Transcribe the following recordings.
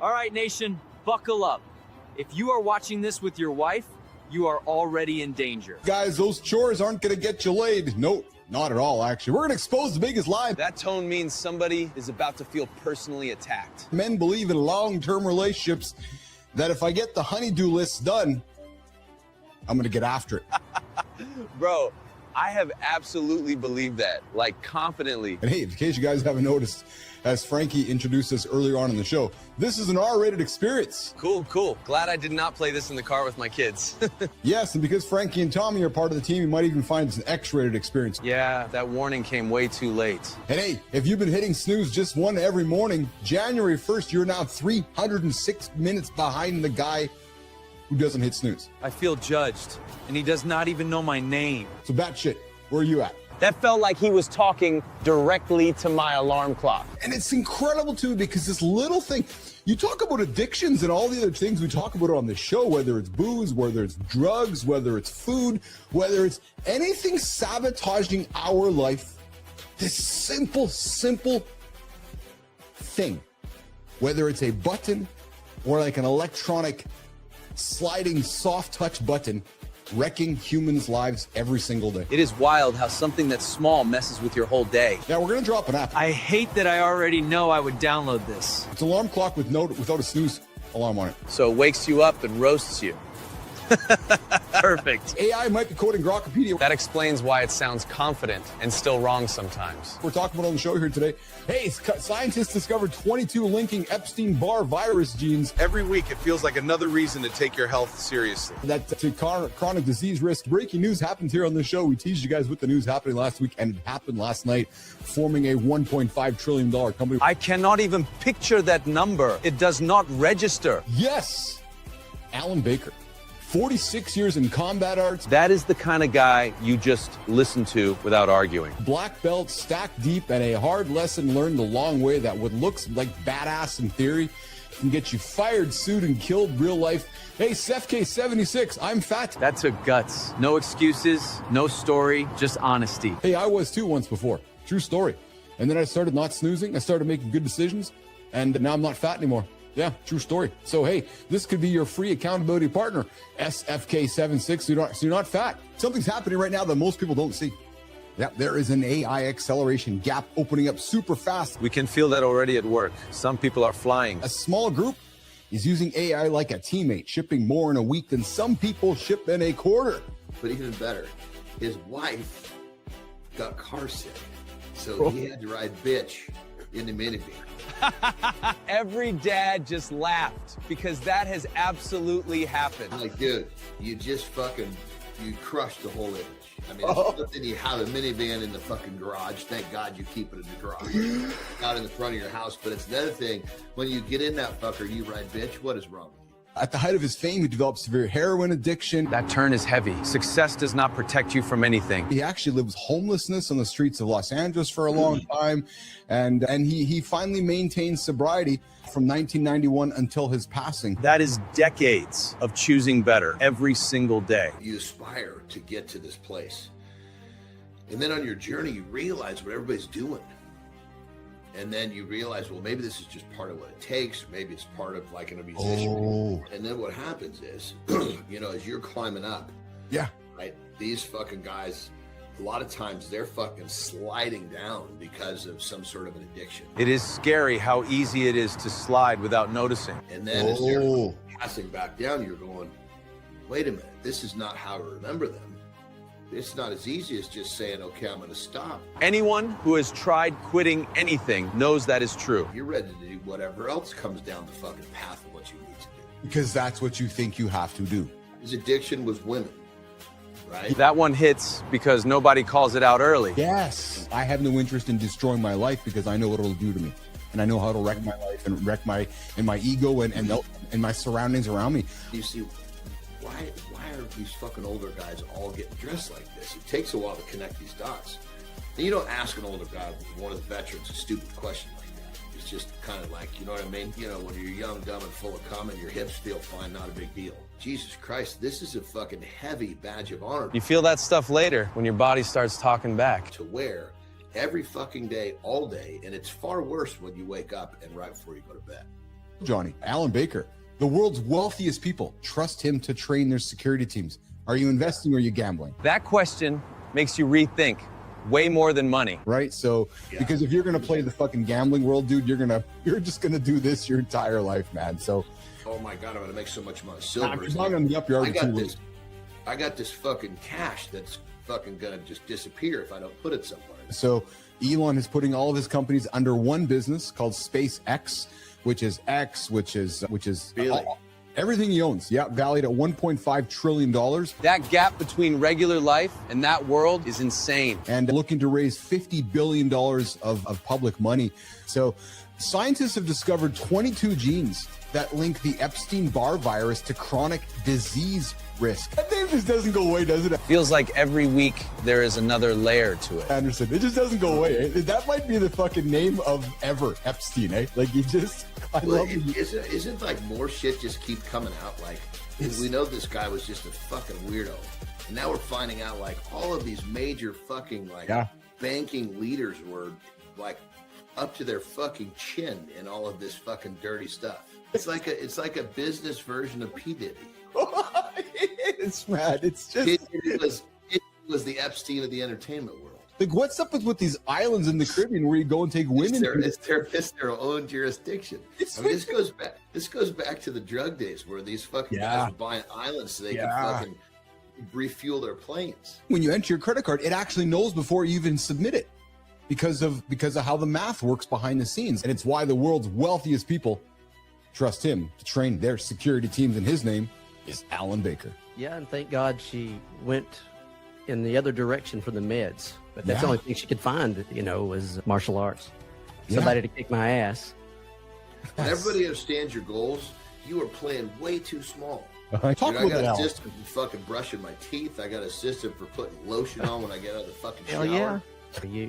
All right, nation, buckle up. If you are watching this with your wife, you are already in danger. Guys, those chores aren't going to get you laid. No, not at all, actually. We're going to expose the biggest lie. That tone means somebody is about to feel personally attacked. Men believe in long-term relationships that if I get the honey-do list done, I'm going to get after it. Bro, I have absolutely believed that, like confidently. And hey, in case you guys haven't noticed, as Frankie introduced us earlier on in the show, this is an R-rated experience. Cool, cool. Glad I did not play this in the car with my kids. Yes, and because Frankie and Tommy are part of the team, you might even find it's an X-rated experience. Yeah, that warning came way too late. And hey, if you've been hitting snooze just one every morning, January 1st, you're now 306 minutes behind the guy who doesn't hit snooze. I feel judged, and he does not even know my name. So batshit, where are you at? That felt like he was talking directly to my alarm clock. And it's incredible to me because this little thing, you talk about addictions and all the other things we talk about on the show, whether it's booze, whether it's drugs, whether it's food, whether it's anything sabotaging our life, this simple thing, whether it's a button or like an electronic sliding soft touch button, wrecking humans' lives every single day. It is wild how something that's small messes with your whole day. Now, we're going to drop an app. I hate that I already know I would download this. It's an alarm clock without a snooze alarm on it. So it wakes you up and roasts you. Perfect. AI might be coding Grokpedia. That explains why it sounds confident and still wrong sometimes. We're talking about on the show here today. Hey, scientists discovered 22 linking Epstein-Barr virus genes Every week, it feels like another reason to take your health seriously. that to chronic disease risk. Breaking news happens here on the show. We teased you guys with the news happening last week, and it happened last night, forming a $1.5 trillion company. I cannot even picture that number. It does not register. Yes, Alan Baker, 46 years in combat arts, That is the kind of guy you just listen to without arguing. black belt stacked deep, and a hard lesson learned the long way that what looks like badass in theory can get you fired, sued, and killed real life. Hey, SefK76, I'm fat. That took guts. No excuses, no story, just honesty. Hey, I was too once before. True story. And then I started not snoozing. I started making good decisions, and now I'm not fat anymore. Yeah, true story. So, hey, this could be your free accountability partner, SFK76, so you're not fat. Something's happening right now that most people don't see. Yeah, there is an AI acceleration gap opening up super fast. We can feel that already at work. Some people are flying. A small group is using AI like a teammate, shipping more in a week than some people ship in a quarter. But even better, his wife got car sick, so he had to ride bitch in the minivan. Every dad just laughed because that has absolutely happened. I'm like, dude, you just you crushed the whole image. I mean, it's one thing you have a minivan in the fucking garage. Thank God you keep it in the garage, not in the front of your house. But it's another thing, when you get in that fucker, you ride bitch, what is wrong with you? At the height of his fame, he developed severe heroin addiction. That turn is heavy. Success does not protect you from anything. He actually lived with homelessness on the streets of Los Angeles for a long time, and he finally maintained sobriety from 1991 until his passing. That is decades of choosing better every single day. You aspire to get to this place. And then on your journey, you realize what everybody's doing. And then you realize, well, maybe this is just part of what it takes. Maybe it's part of like in a musician. Oh. And then what happens is, as you're climbing up, Yeah. right, these fucking guys, a lot of times they're fucking sliding down because of some sort of an addiction. It is scary how easy it is to slide without noticing. And then as they're passing back down, you're going, wait a minute, this is not how I remember them. It's not as easy as just saying, okay, I'm going to stop. Anyone who has tried quitting anything knows that is true. You're ready to do whatever else comes down the fucking path of what you need to do. Because that's what you think you have to do. His addiction was women, right? That one hits because nobody calls it out early. Yes. I have no interest in destroying my life because I know what it'll do to me. And I know how to wreck my life and wreck my ego and my surroundings around me. You see, why are these fucking older guys all getting dressed like this? It takes a while to connect these dots. And you don't ask an older guy, one of the veterans, a stupid question like that. It's just kind of like, you know what I mean? When you're young, dumb, and full of cum and your hips feel fine, not a big deal. Jesus Christ, this is a fucking heavy badge of honor. You feel that stuff later when your body starts talking back. To wear every fucking day, all day, and it's far worse when you wake up and right before you go to bed. Johnny. Alan Baker, the world's wealthiest people, trust him to train their security teams. Are you investing or are you gambling? That question makes you rethink way more than money. Right? So, because if you're going to play the fucking gambling world, dude, you're just going to do this your entire life, man. So, oh my God, I'm going to make so much money. Silver. I got this fucking cash that's fucking going to just disappear if I don't put it somewhere. So Elon is putting all of his companies under one business called SpaceX, which is Really? Everything he owns. Yeah, valued at $1.5 trillion. That gap between regular life and that world is insane. And looking to raise $50 billion of public money. So scientists have discovered 22 genes that link the Epstein-Barr virus to chronic disease risk. That name just doesn't go away, does it? Feels like every week there is another layer to it. Anderson, it just doesn't go away. That might be the fucking name of ever, Epstein, eh? Like, Isn't like more shit just keep coming out? Like, we know this guy was just a fucking weirdo. And now we're finding out like all of these major fucking banking leaders were like up to their fucking chin in all of this fucking dirty stuff. It's like a business version of P. Diddy. It's rad. It's just it was the Epstein of the entertainment world. Like, what's up with these islands in the Caribbean where you go and take women? It's their own jurisdiction. This goes back to the drug days where these fucking guys were buying islands so they could fucking refuel their planes. When you enter your credit card, it actually knows before you even submit it because of how the math works behind the scenes. And it's why the world's wealthiest people trust him to train their security teams, and his name is Alan Baker. Yeah, and thank God she went in the other direction for the meds. But that's the only thing she could find, was martial arts. Somebody to kick my ass. Everybody understands your goals. You are playing way too small. I got a system for fucking brushing my teeth. I got a system for putting lotion on when I get out of the fucking shower. Hell yeah.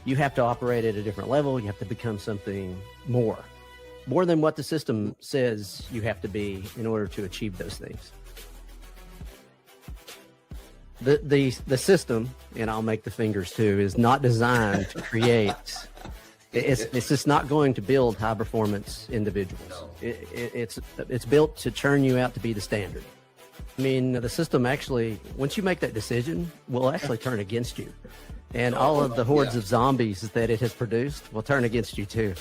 You have to operate at a different level. You have to become something more than what the system says you have to be in order to achieve those things. The system, and I'll make the fingers too, is not designed to create. It's just not going to build high performance individuals. No. It's built to churn you out to be the standard. I mean, the system actually, once you make that decision, will actually turn against you. And all of the hordes of zombies that it has produced will turn against you too.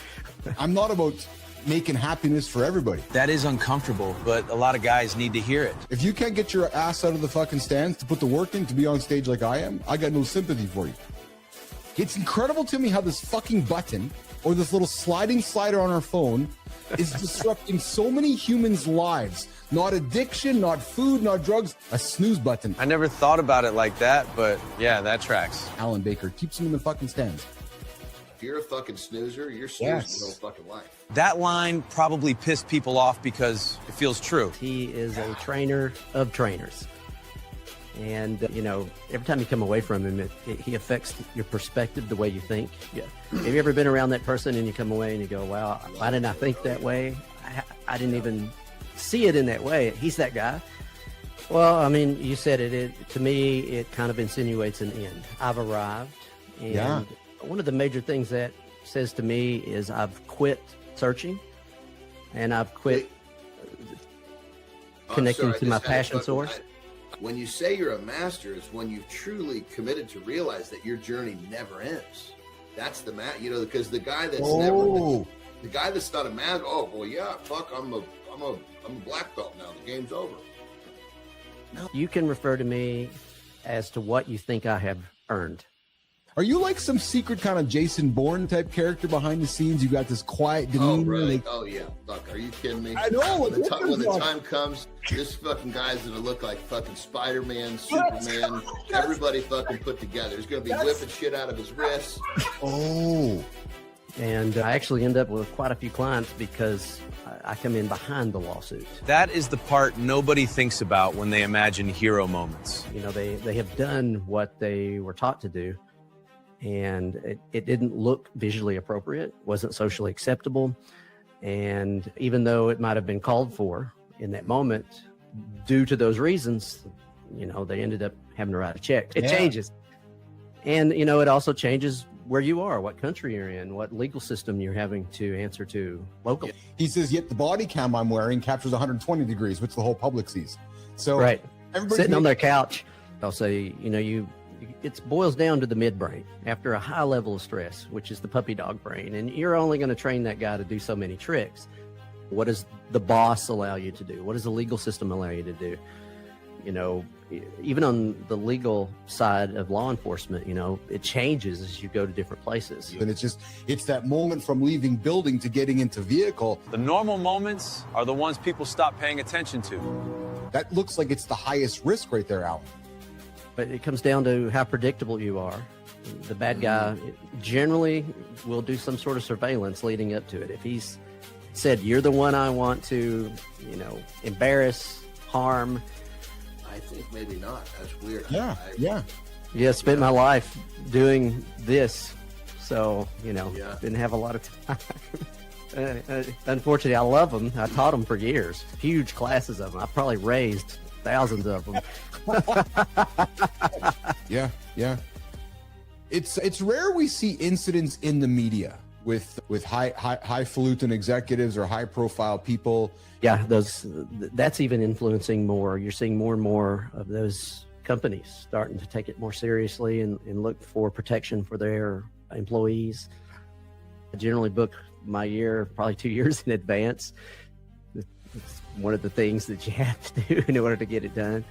I'm not about making happiness for everybody. That is uncomfortable, but a lot of guys need to hear it. If you can't get your ass out of the fucking stands to put the work in to be on stage like I am, I got no sympathy for you. It's incredible to me how this fucking button or this little sliding slider on our phone is disrupting so many humans' lives. Not addiction, not food, not drugs, a snooze button. I never thought about it like that, but yeah, that tracks. Alan Baker keeps them in the fucking stands. If you're a fucking snoozer, you're snoozing your whole fucking life. That line probably pissed people off because it feels true. He is a trainer of trainers. And, every time you come away from him, he affects your perspective, the way you think. Yeah. Have you ever been around that person and you come away and you go, wow, why didn't I think that way? I didn't even see it in that way. He's that guy. Well, I mean, you said it to me, it kind of insinuates an end. I've arrived. And one of the major things that says to me is I've quit searching and I've quit connecting to my passion source. When you say you're a master, it's when you've truly committed to realize that your journey never ends. That's the because the guy that's the guy that's not a master. Oh well, yeah, fuck, I'm a black belt now. The game's over. No. You can refer to me as to what you think I have earned. Are you like some secret kind of Jason Bourne type character behind the scenes? You got this quiet demeanor. Oh, really? Oh, yeah. Fuck, are you kidding me? I know. When the time comes, this fucking guy's going to look like fucking Spider-Man, Superman, everybody fucking put together. He's going to be whipping shit out of his wrists. Oh. And I actually end up with quite a few clients because I come in behind the lawsuit. That is the part nobody thinks about when they imagine hero moments. They have done what they were taught to do. And it didn't look visually appropriate, wasn't socially acceptable. And even though it might have been called for in that moment, due to those reasons, they ended up having to write a check. It changes. And, it also changes where you are, what country you're in, what legal system you're having to answer to locally. He says, yet the body cam I'm wearing captures 120 degrees, which the whole public sees. So Right. everybody's Sitting on their couch, I'll say, it boils down to the midbrain after a high level of stress, which is the puppy dog brain. And you're only going to train that guy to do so many tricks. What does the boss allow you to do? What does the legal system allow you to do? Even on the legal side of law enforcement, it changes as you go to different places. And it's that moment from leaving building to getting into vehicle. The normal moments are the ones people stop paying attention to. That looks like it's the highest risk right there, Alan. But it comes down to how predictable you are. The bad guy generally will do some sort of surveillance leading up to it. If he's said, you're the one I want to, embarrass, harm. I think maybe not. That's weird. Yeah, spent my life doing this. So, didn't have a lot of time. Unfortunately, I love them. I taught them for years. Huge classes of them. I probably raised thousands of them. Yeah. It's rare we see incidents in the media with highfalutin executives or high profile people. Yeah, that's even influencing more. You're seeing more and more of those companies starting to take it more seriously and look for protection for their employees. I generally book my year probably 2 years in advance. It's one of the things that you have to do in order to get it done.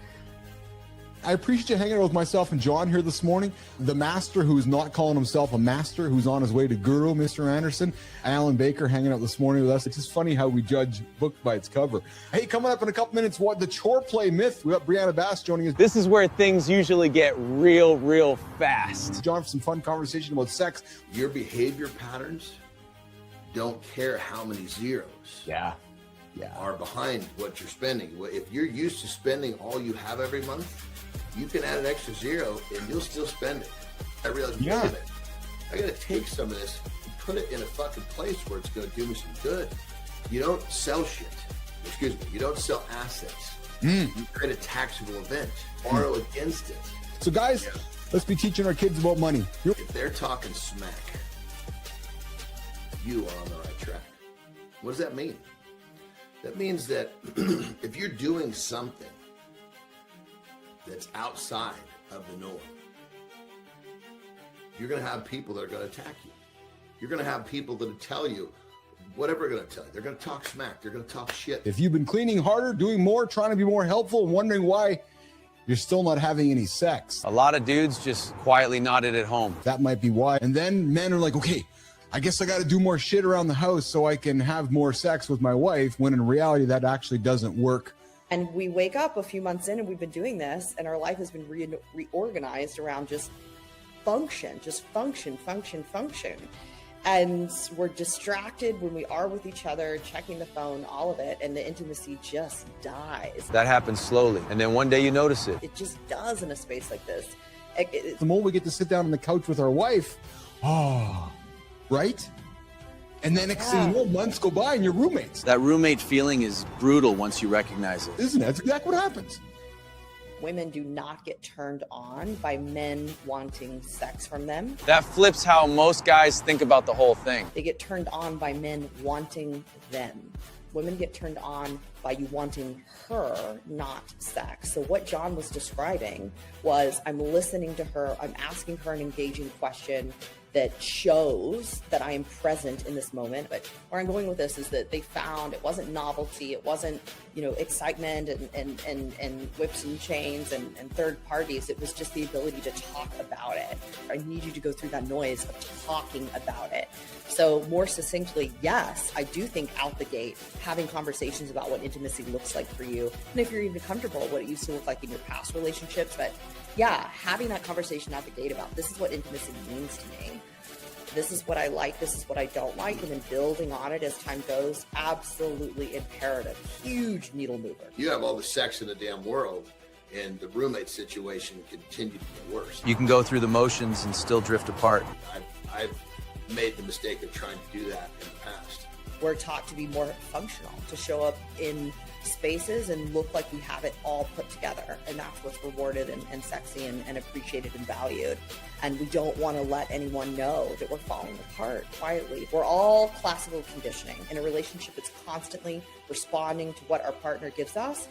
I appreciate you hanging out with myself and John here this morning. The master who's not calling himself a master, who's on his way to guru, Mr. Anderson. Alan Baker hanging out this morning with us. It's just funny how we judge book by its cover. Hey, coming up in a couple minutes, what the chore play myth. We got Brianna Bass joining us. This is where things usually get real fast. John, for some fun conversation about sex. Your behavior patterns don't care how many zeros are behind what you're spending. If you're used to spending all you have every month, you can add an extra zero and you'll still spend it. I realized, wait a minute, I gotta take some of this and put it in a fucking place where it's gonna do me some good. You don't sell shit. You don't sell assets. You create a taxable event. Borrow against it. So guys, let's be teaching our kids about money. If they're talking smack, you are on the right track. What does that mean? That means that if you're doing something that's outside of the norm, you're going to have people that are going to attack you. You're going to have people that tell you whatever they're going to tell you. They're going to talk smack. They're going to talk shit. If you've been cleaning harder, doing more, trying to be more helpful, and wondering why you're still not having any sex, A lot of dudes just quietly nodded at home. that might be why. And then men are like, okay, I guess I got to do more shit around the house so I can have more sex with my wife, when in reality that actually doesn't work. And we wake up a few months in and we've been doing this and our life has been reorganized around just function. And we're distracted when we are with each other, checking the phone, all of it, and the intimacy just dies. That happens slowly, and then one day you notice it. It just does in a space like this. The moment we get to sit down on the couch with our wife, right? And then next thing you know, months go by and you're roommates. That roommate feeling is brutal once you recognize it. Isn't it? That's exactly what happens. Women do not get turned on by men wanting sex from them. That flips how most guys think about the whole thing. They get turned on by men wanting them. Women get turned on by you wanting her, not sex. So what John was describing was, I'm listening to her, I'm asking her an engaging question that shows that I am present in this moment. But where I'm going with this is that they found it wasn't novelty, it wasn't, excitement and whips and chains and third parties. It was just the ability to talk about it. I need you to go through that noise of talking about it. So more succinctly, yes, I do think out the gate, having conversations about what intimacy looks like for you, and if you're even comfortable, what it used to look like in your past relationships. But yeah, having that conversation out the gate about this is what intimacy means to me. This is what I like, this is what I don't like, and then building on it as time goes, absolutely imperative. Huge needle mover. You have all the sex in the damn world, and the roommate situation continued to get worse. You can go through the motions and still drift apart. I've made the mistake of trying to do that in the past. We're taught to be more functional, to show up in spaces and look like we have it all put together. And that's what's rewarded and sexy and appreciated and valued. And we don't want to let anyone know that we're falling apart quietly. We're all classical conditioning. In a relationship, it's constantly responding to what our partner gives us.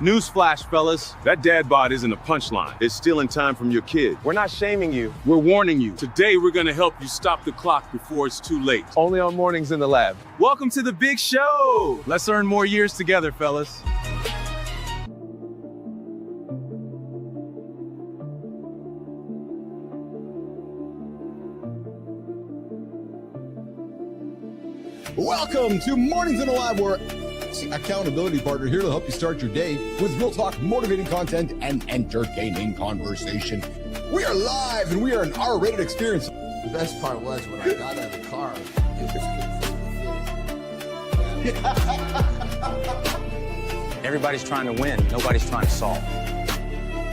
Newsflash, fellas. That dad bod isn't a punchline. It's stealing time from your kid. We're not shaming you. We're warning you. Today, we're gonna help you stop the clock before it's too late. Only on mornings in the lab. Welcome to the big show. Let's earn more years together, fellas. Welcome to Mornings in the Lab, where accountability partner here to help you start your day with real talk, motivating content, and entertaining conversation. We are live and we are an R-rated experience. The best part was when I got out of the car, it was Everybody's trying to win. Nobody's trying to solve.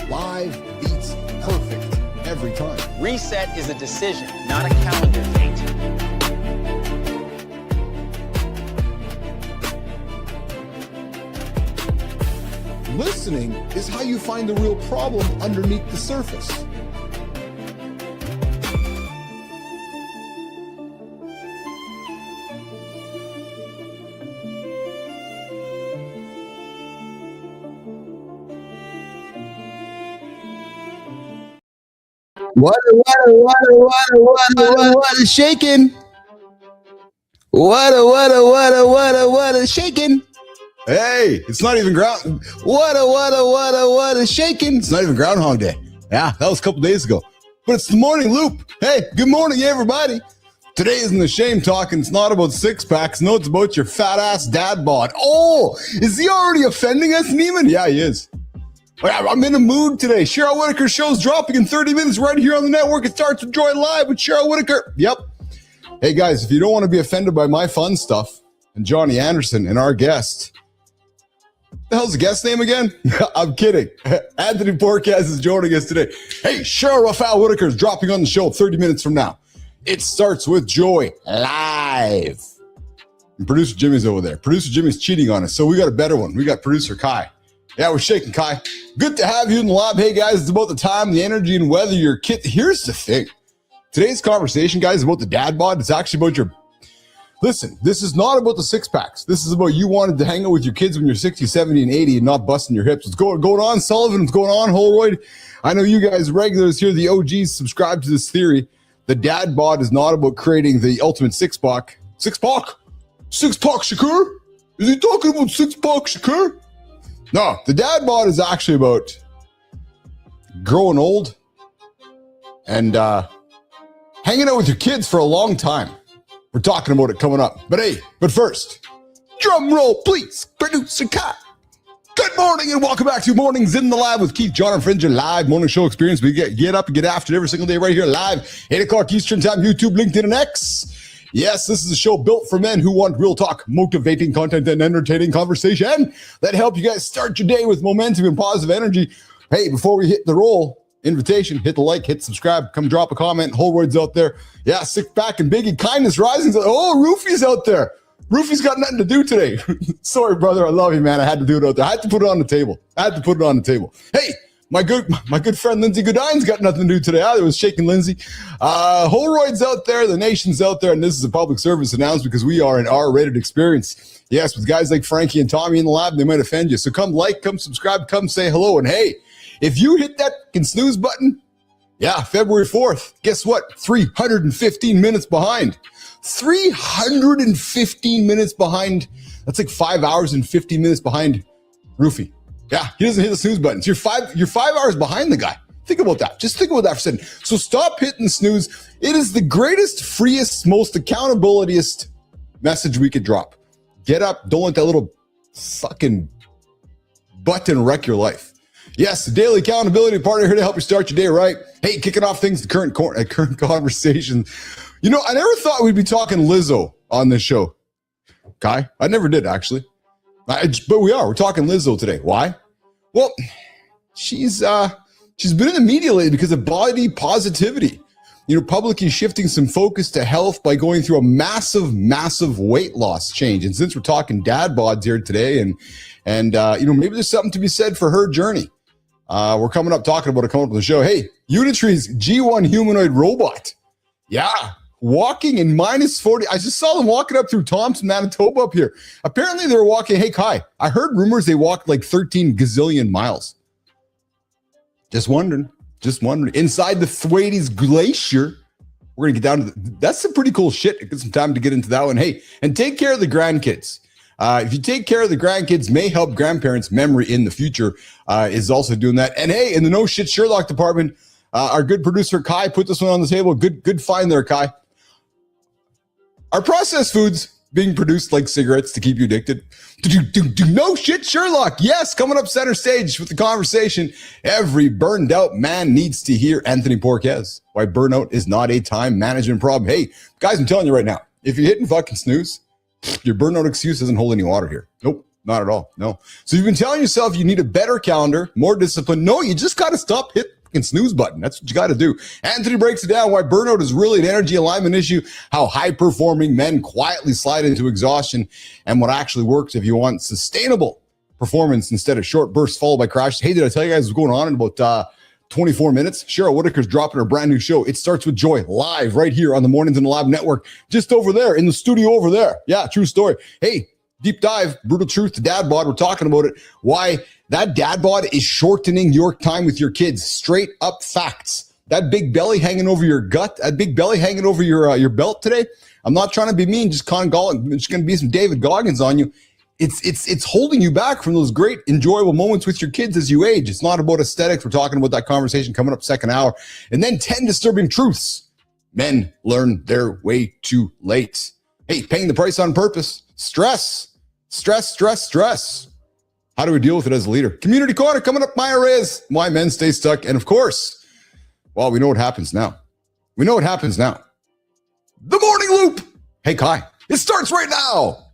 Live beats perfect every time. Reset is a decision, not a calendar date. Listening is how you find the real problem underneath the surface. What a shaking. What a shaking. Hey, it's not even ground. What a shaking. It's not even Groundhog Day. Yeah, that was a couple days ago. But it's the morning loop. Hey, good morning, everybody. Today isn't the shame talking. It's not about six packs. No, it's about your fat ass dad bod. Oh, is he already offending us, Neiman? Yeah, he is. I'm in a mood today. Cheryl Whitaker's show's dropping in 30 minutes right here on the network. It starts with Joy Live with Cheryl Whitaker. Yep. Hey, guys, if you don't want to be offended by my fun stuff and Johnny Anderson and our guest, the hell's the guest name again? I'm kidding. Anthony Porcas is joining us today. Hey, Cheryl Raphael Whitaker's dropping on the show 30 minutes from now. It starts with Joy Live. And producer Jimmy's over there. Producer Jimmy's cheating on us, so we got a better one. We got producer Kai. Yeah, we're shaking, Kai. Good to have you in the lab. Hey, guys, it's about the time, the energy, and whether your kid. Here's the thing. Today's conversation, guys, is about the dad bod. It's actually about your Listen, this is not about the six packs. This is about you wanting to hang out with your kids when you're 60, 70, and 80 and not busting your hips. What's going on, Sullivan? What's going on, Holroyd? I know you guys regulars here, the OGs, subscribe to this theory. The dad bod is not about creating the ultimate six-pack. Six-pack? Six-pack Shakur? Is he talking about six-pack Shakur? No, the dad bod is actually about growing old and hanging out with your kids for a long time. We're talking about it coming up. But first, drum roll, please, producer Kai. Good morning and welcome back to Mornings in the Lab with Keith, John, and Fringe, a live morning show experience. We get up and get after it every single day right here live, 8 o'clock Eastern time, YouTube, LinkedIn, and X. Yes, this is a show built for men who want real talk, motivating content, and entertaining conversation that help you guys start your day with momentum and positive energy. Hey, before we hit the roll, invitation, hit the like, hit subscribe, come drop a comment. Holroyd's out there. Yeah, Six Pack and Biggie, Kindness Rising. Oh, Roofy's out there. Roofy's got nothing to do today. Sorry, brother. I love you, man. I had to do it out there. I had to put it on the table. Hey, my good friend Lindsay Goodine's got nothing to do today. I was shaking Lindsay. Holroyd's out there. The nation's out there. And this is a public service announcement because we are an R-rated experience. Yes, with guys like Frankie and Tommy in the lab, they might offend you. So come like, come subscribe, come say hello. And hey, if you hit that snooze button, yeah, February 4th, guess what? 315 minutes behind. 315 minutes behind. That's like 5 hours and 50 minutes behind Roofy. Yeah, he doesn't hit the snooze button. So you're 5 hours behind the guy. Think about that. Just think about that for a second. So stop hitting the snooze. It is the greatest, freest, most accountabilityest message we could drop. Get up. Don't let that little fucking button wreck your life. Yes, the daily accountability partner here to help you start your day right. Hey, kicking off things, the current conversation. You know, I never thought we'd be talking Lizzo on this show. Kai, I never did, actually. But we are. We're talking Lizzo today. Why? Well, she's been in the media lately because of body positivity. You know, publicly shifting some focus to health by going through a massive, massive weight loss change. And since we're talking dad bods here today, and you know, maybe there's something to be said for her journey. We're coming up talking about it coming up on the show. Hey, Unitree's G1 humanoid robot. Yeah, walking in minus 40. I just saw them walking up through Thompson, Manitoba up here. Apparently they were walking. Hey, Kai, I heard rumors they walked like 13 gazillion miles. Just wondering. Inside the Thwaites Glacier. We're going to get down to that's some pretty cool shit. Get some time to get into that one. Hey, and take care of the grandkids. If you take care of the grandkids, may help grandparents' memory in the future is also doing that. And hey, in the No Shit Sherlock department, our good producer Kai put this one on the table. Good find there, Kai. Are processed foods being produced like cigarettes to keep you addicted? Do No Shit Sherlock. Yes, coming up center stage with the conversation every burned out man needs to hear. Anthony Porquez, why burnout is not a time management problem. Hey, guys, I'm telling you right now, if you're hitting fucking snooze, your burnout excuse doesn't hold any water here. Nope, not at all. No. So you've been telling yourself you need a better calendar, more discipline. No, you just got to stop hitting the snooze button. That's what you got to do. Anthony breaks it down why burnout is really an energy alignment issue, how high-performing men quietly slide into exhaustion, and what actually works if you want sustainable performance instead of short bursts followed by crashes. Hey, did I tell you guys what's going on in about 24 minutes? Cheryl Whitaker's dropping her brand new show. It Starts With Joy live right here on the Mornings in the Lab network, just over there in the studio over there. Yeah, true story. Hey, deep dive, brutal truth, the dad bod. We're talking about it. Why that dad bod is shortening your time with your kids. Straight up facts. That big belly hanging over your gut, that big belly hanging over your belt today. I'm not trying to be mean, just it's going to be some David Goggins on you. It's holding you back from those great, enjoyable moments with your kids as you age. It's not about aesthetics. We're talking about that conversation coming up second hour. And then 10 disturbing truths men learn their way too late. Hey, paying the price on purpose. Stress. How do we deal with it as a leader? Community Corner coming up. My arrays. Why men stay stuck. And of course, well, we know what happens now. The Morning Loop. Hey, Kai, it starts right now.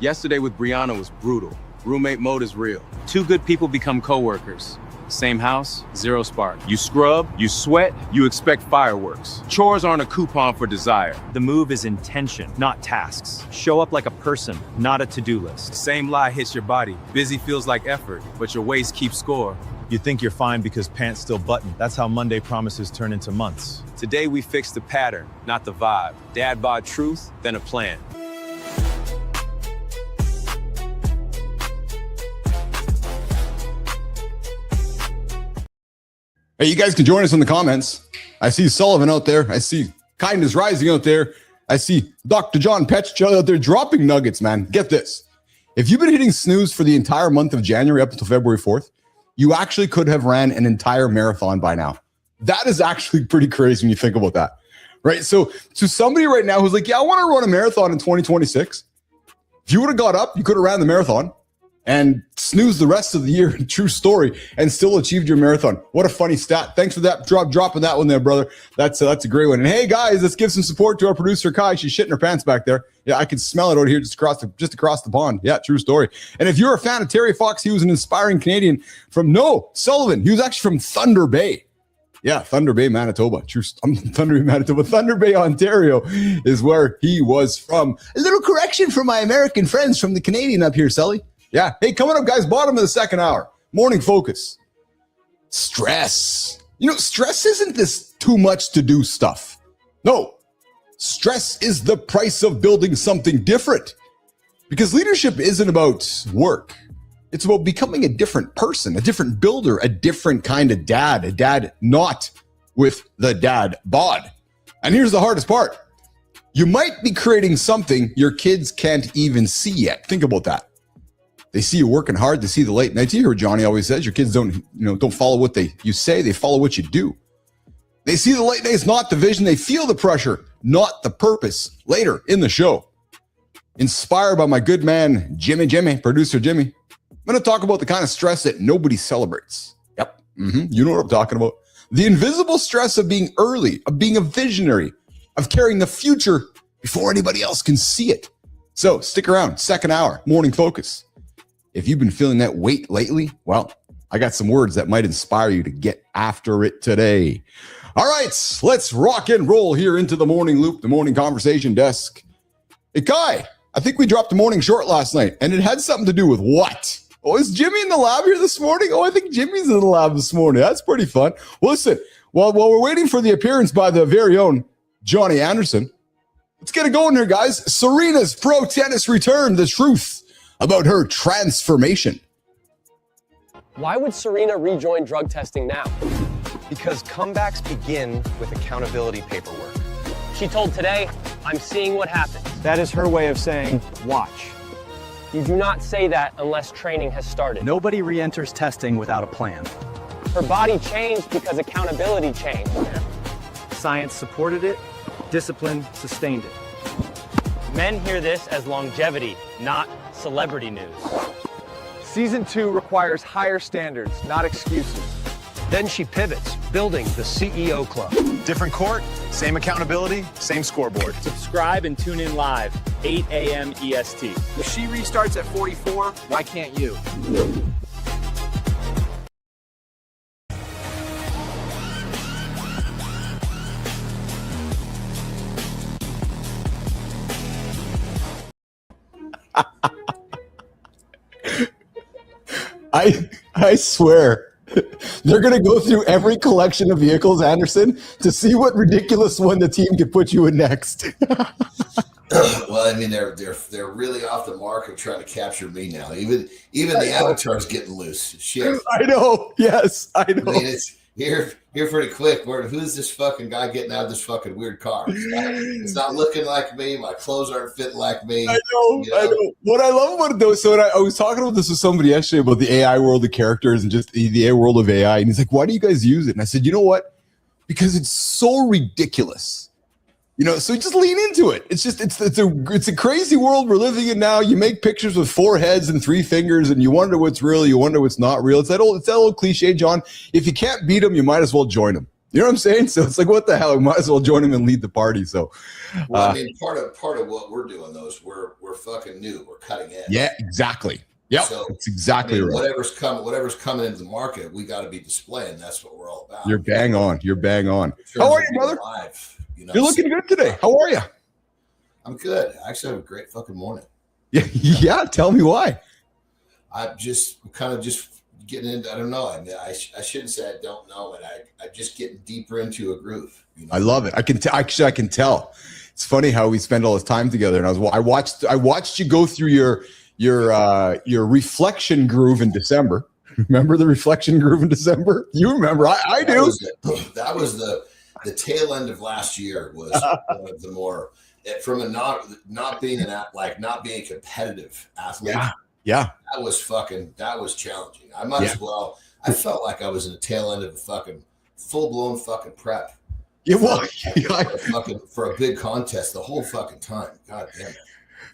Yesterday with Brianna was brutal. Roommate mode is real. Two good people become coworkers. Same house, zero spark. You scrub, you sweat, you expect fireworks. Chores aren't a coupon for desire. The move is intention, not tasks. Show up like a person, not a to-do list. Same lie hits your body. Busy feels like effort, but your waist keeps score. You think you're fine because pants still button. That's how Monday promises turn into months. Today we fix the pattern, not the vibe. Dad bod truth, then a plan. Hey, you guys can join us in the comments. I see Sullivan out there. I see Kindness Rising out there. I see Dr. John Petch out there dropping nuggets, man. Get this. If you've been hitting snooze for the entire month of January up until February 4th, you actually could have ran an entire marathon by now. That is actually pretty crazy when you think about that, right? So somebody right now who's like, yeah, I want to run a marathon in 2026. If you would have got up, you could have ran the marathon and snoozed the rest of the year, true story, and still achieved your marathon. What a funny stat. Thanks for that, dropping that one there, brother. That's a great one. And hey, guys, let's give some support to our producer, Kai. She's shitting her pants back there. Yeah, I can smell it out here just across the pond. Yeah, true story. And if you're a fan of Terry Fox, he was an inspiring Canadian from Sullivan. He was actually from Thunder Bay. Yeah, Thunder Bay, Manitoba. Thunder Bay, Manitoba. Thunder Bay, Ontario is where he was from. A little correction for my American friends from the Canadian up here, Sully. Yeah. Hey, coming up, guys, bottom of the second hour. Morning focus. Stress. Stress isn't this too much to do stuff. No. Stress is the price of building something different. Because leadership isn't about work. It's about becoming a different person, a different builder, a different kind of dad, a dad not with the dad bod. And here's the hardest part. You might be creating something your kids can't even see yet. Think about that. They see you working hard. They see the late nights. You hear what Johnny always says. Your kids don't follow what you say. They follow what you do. They see the late nights, not the vision. They feel the pressure, not the purpose. Later in the show, inspired by my good man, Jimmy, producer Jimmy, I'm going to talk about the kind of stress that nobody celebrates. Yep. You know what I'm talking about. The invisible stress of being early, of being a visionary, of carrying the future before anybody else can see it. So stick around. Second hour, morning focus. If you've been feeling that weight lately, well, I got some words that might inspire you to get after it today. All right, let's rock and roll here into the morning loop, the morning conversation desk. Hey, Kai, I think we dropped the morning short last night, and it had something to do with what? Oh, is Jimmy in the lab here this morning? Oh, I think Jimmy's in the lab this morning. That's pretty fun. Well, listen, while we're waiting for the appearance by the very own Johnny Anderson, let's get it going here, guys. Serena's pro tennis return, the truth about her transformation. Why would Serena rejoin drug testing now? Because comebacks begin with accountability paperwork. She told Today, I'm seeing what happens. That is her way of saying, watch. You do not say that unless training has started. Nobody re-enters testing without a plan. Her body changed because accountability changed. Science supported it, discipline sustained it. Men hear this as longevity, not celebrity news. Season 2 requires higher standards, not excuses. Then she pivots, building the CEO Club. Different court, same accountability, same scoreboard. Subscribe and tune in live, 8 a.m. EST. If she restarts at 44, why can't you? I swear, they're going to go through every collection of vehicles, Anderson, to see what ridiculous one the team can put you in next. Well, I mean, they're really off the mark of trying to capture me now. Even the avatar's getting loose. Shit. I know. Yes, I know. I mean, it's here pretty quick. Who's this fucking guy getting out of this fucking weird car? It's not looking like me. My clothes aren't fitting like me. I know. I know. What I love about it, though, so I was talking about this with somebody yesterday about the AI world of characters and just the AI world of AI. And he's like, why do you guys use it? And I said, you know what? Because it's so ridiculous. So just lean into it. It's a crazy world we're living in now. You make pictures with 4 heads and 3 fingers, and you wonder what's real, you wonder what's not real. It's that old cliche, John. If you can't beat them, you might as well join them. You know what I'm saying? So it's like, what the hell? We might as well join them and lead the party. So, well, I mean, part of what we're doing, though, is we're fucking new. We're cutting edge. Yeah, exactly. Yep, so, that's exactly right. Whatever's coming into the market, we got to be displaying. That's what we're all about. You're bang on. How are you, brother? You're looking good today. How are you? I'm good. I actually have a great fucking morning. Yeah. Tell me why. I'm just getting into, I don't know. I mean, I shouldn't say I don't know it. I'm just getting deeper into a groove. You know? I love it. I can I can tell. It's funny how we spend all this time together. And I watched you go through your reflection groove in December. Remember the reflection groove in December? You remember? I do. That was the tail end of last year. Was one of the more from a not being a competitive athlete. Yeah. That was challenging. I might as well. I felt like I was in the tail end of a fucking full blown fucking prep. Yeah, well, for a big contest the whole fucking time. God damn it.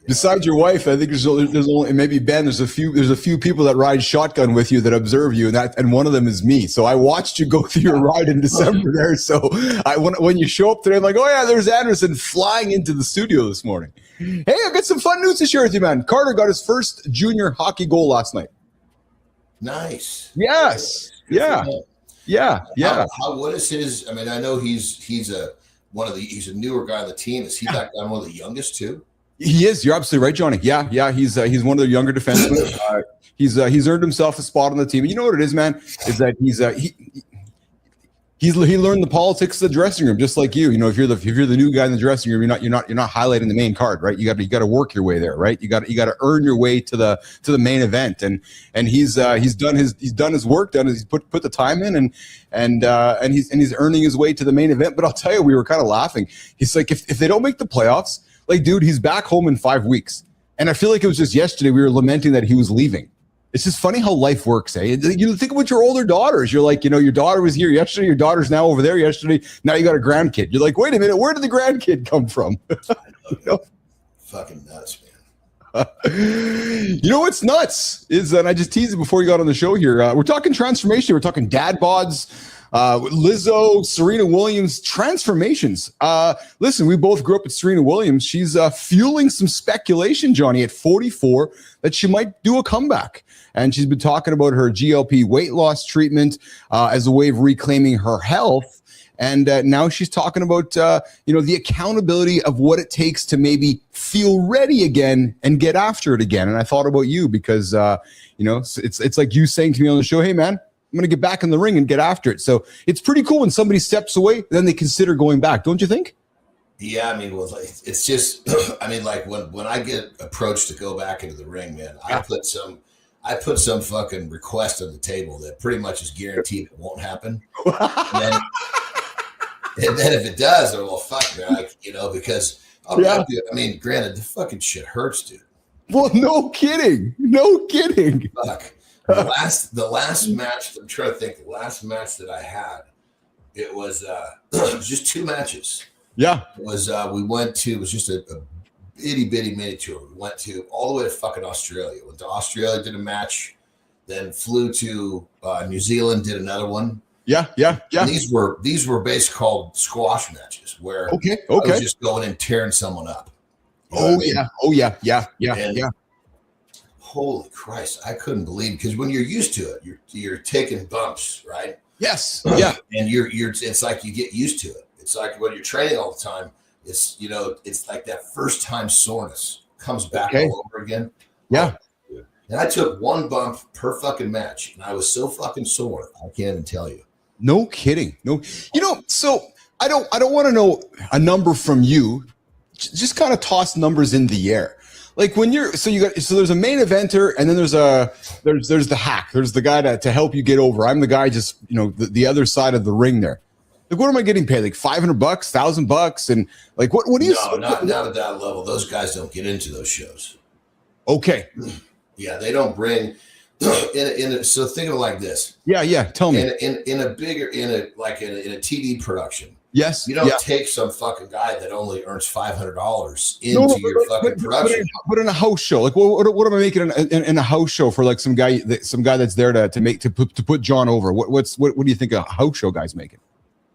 Besides your wife, I think there's only maybe Ben. There's a few people that ride shotgun with you that observe you, and one of them is me. So I watched you go through your ride in December there. So when you show up today, I'm like, oh yeah, there's Anderson flying into the studio this morning. Hey, I've got some fun news to share with you, man. Carter got his first junior hockey goal last night. Nice. Yes. Yeah. What is his? I mean, I know he's a newer guy on the team. Is he that guy one of the youngest too? He is. You're absolutely right, Johnny. Yeah. He's one of the younger defensemen. He's earned himself a spot on the team. And you know what it is, man? Is that he learned the politics of the dressing room, just like you. You know, if you're the new guy in the dressing room, you're not highlighting the main card, right? You got to work your way there, right? You got to earn your way to the main event. And he's done his work. He's put the time in, and he's earning his way to the main event. But I'll tell you, we were kind of laughing. He's like, if they don't make the playoffs. Like, dude, he's back home in 5 weeks. And I feel like it was just yesterday we were lamenting that he was leaving. It's just funny how life works, eh? You think about your older daughters. You're like, your daughter was here yesterday. Your daughter's now over there yesterday. Now you got a grandkid. You're like, wait a minute, where did the grandkid come from? Fucking nuts, man. You know what's nuts is, and I just teased it before you got on the show here, we're talking transformation. We're talking dad bods. Lizzo, Serena Williams, transformations. Listen, we both grew up with Serena Williams. She's fueling some speculation, Johnny, at 44, that she might do a comeback. And she's been talking about her GLP weight loss treatment as a way of reclaiming her health. And now she's talking about, the accountability of what it takes to maybe feel ready again and get after it again. And I thought about you because, it's like you saying to me on the show, hey, man, I'm going to get back in the ring and get after it. So it's pretty cool when somebody steps away, then they consider going back. Don't you think? Yeah, I mean, well, it's just, I mean, like when I get approached to go back into the ring, man, I put some fucking request on the table that pretty much is guaranteed it won't happen. And then if it does, then, well, fuck, man, because I mean, granted, the fucking shit hurts, dude. Well, no kidding. Fuck. The last match, I'm trying to think, the last match that I had, it was just 2 matches. Yeah. It was, it was just a itty bitty mini tour. We went all the way to fucking Australia. Went to Australia, did a match, then flew to New Zealand, did another one. Yeah. And these were basically called squash matches where I was just going and tearing someone up. Oh yeah. Holy Christ, I couldn't believe it, because when you're used to it, you're taking bumps, right? Yes. Yeah. And it's like you get used to it. It's like when you're training all the time, it's like that first time soreness comes back all over again. Yeah. And I took 1 bump per fucking match, and I was so fucking sore, I can't even tell you. No kidding. No, so I don't want to know a number from you. Just kind of toss numbers in the air. Like when there's a main eventer, and then there's the hack. There's the guy to help you get over. I'm the guy just, the other side of the ring there. Like, what am I getting paid? Like $500, $1,000? And like, what do you? No, not at that level. Those guys don't get into those shows. Okay. Yeah, they don't bring so think of it like this. Yeah. Tell me. In a TV production. Yes. You don't take some fucking guy that only earns $500 into your fucking production. Put in a house show. Like, what am I making in a house show for, like, some guy that's there to put John over? What do you think a house show guy's making?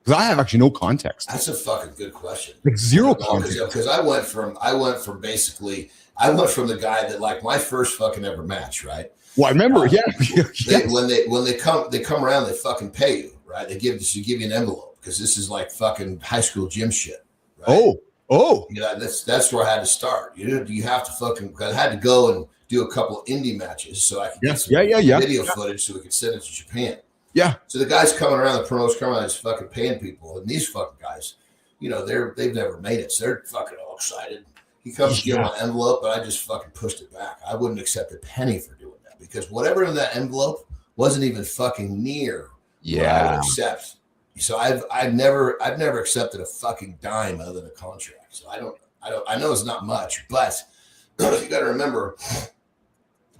Because I have actually no context. That's a fucking good question. Like, zero context. Because I went from the guy that, like, my first fucking ever match, right? Well, I remember, When they come around, they fucking pay you, right? They give you an envelope, because this is like fucking high school gym shit. Right? Oh, Oh, yeah, that's where I had to start. You have to fucking. I had to go and do a couple of indie matches so I could get some video footage so we could send it to Japan. Yeah. So the guys coming around, the promoters coming around, just fucking paying people, and these fucking guys, they've never made it, so they're fucking all excited. He comes to give me an envelope, and I just fucking pushed it back. I wouldn't accept a penny for doing that because whatever in that envelope wasn't even fucking near what I would accept. So I've never accepted a fucking dime other than a contract. So I know it's not much, but you got to remember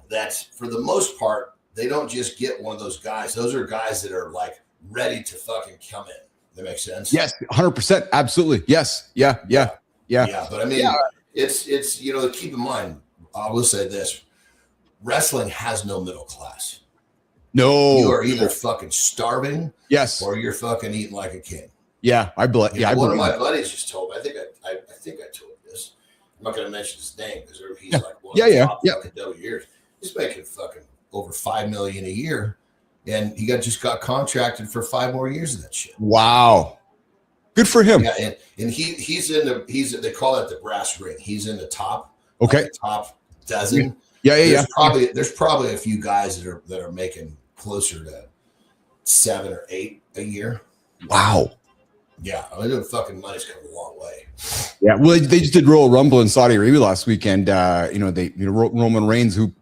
that for the most part, they don't just get one of those guys. Those are guys that are like ready to fucking come in. That makes sense. Yes, 100%. Absolutely. Yes. Yeah. But I mean, it's keep in mind. I will say this: wrestling has no middle class. No, you are either fucking starving, yes, or you're fucking eating like a king. Yeah, I believe. Yeah, one of my buddies just told me. I think I told you this. I'm not going to mention his name because he's like one of the top fucking W years. He's making fucking over $5 million a year, and he just got contracted for 5 more years of that shit. Wow, good for him. Yeah, and he's they call it the brass ring. He's in the top. Okay, the top dozen. Yeah. There's probably a few guys that are making closer to 7 or 8 a year. Wow. Yeah, I mean, the fucking money's come a long way. Yeah, well, they just did Royal Rumble in Saudi Arabia last weekend. Roman Reigns, who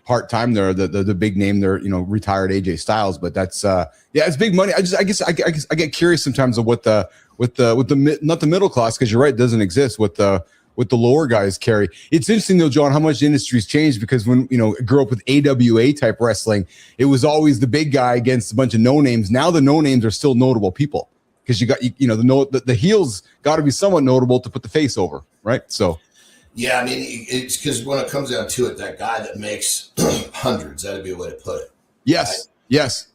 part time there, the big name there, retired AJ Styles, but that's it's big money. I guess I get curious sometimes of what the not the middle class, because you're right, it doesn't exist, what the lower guys carry. It's interesting though, John, how much the industry's changed, because when I grew up with AWA type wrestling, it was always the big guy against a bunch of no names. Now the no names are still notable people, because you got the heels got to be somewhat notable to put the face over, right? So yeah, I mean, it's because when it comes down to it, that guy that makes hundreds, that'd be a way to put it. Yes, right? Yes.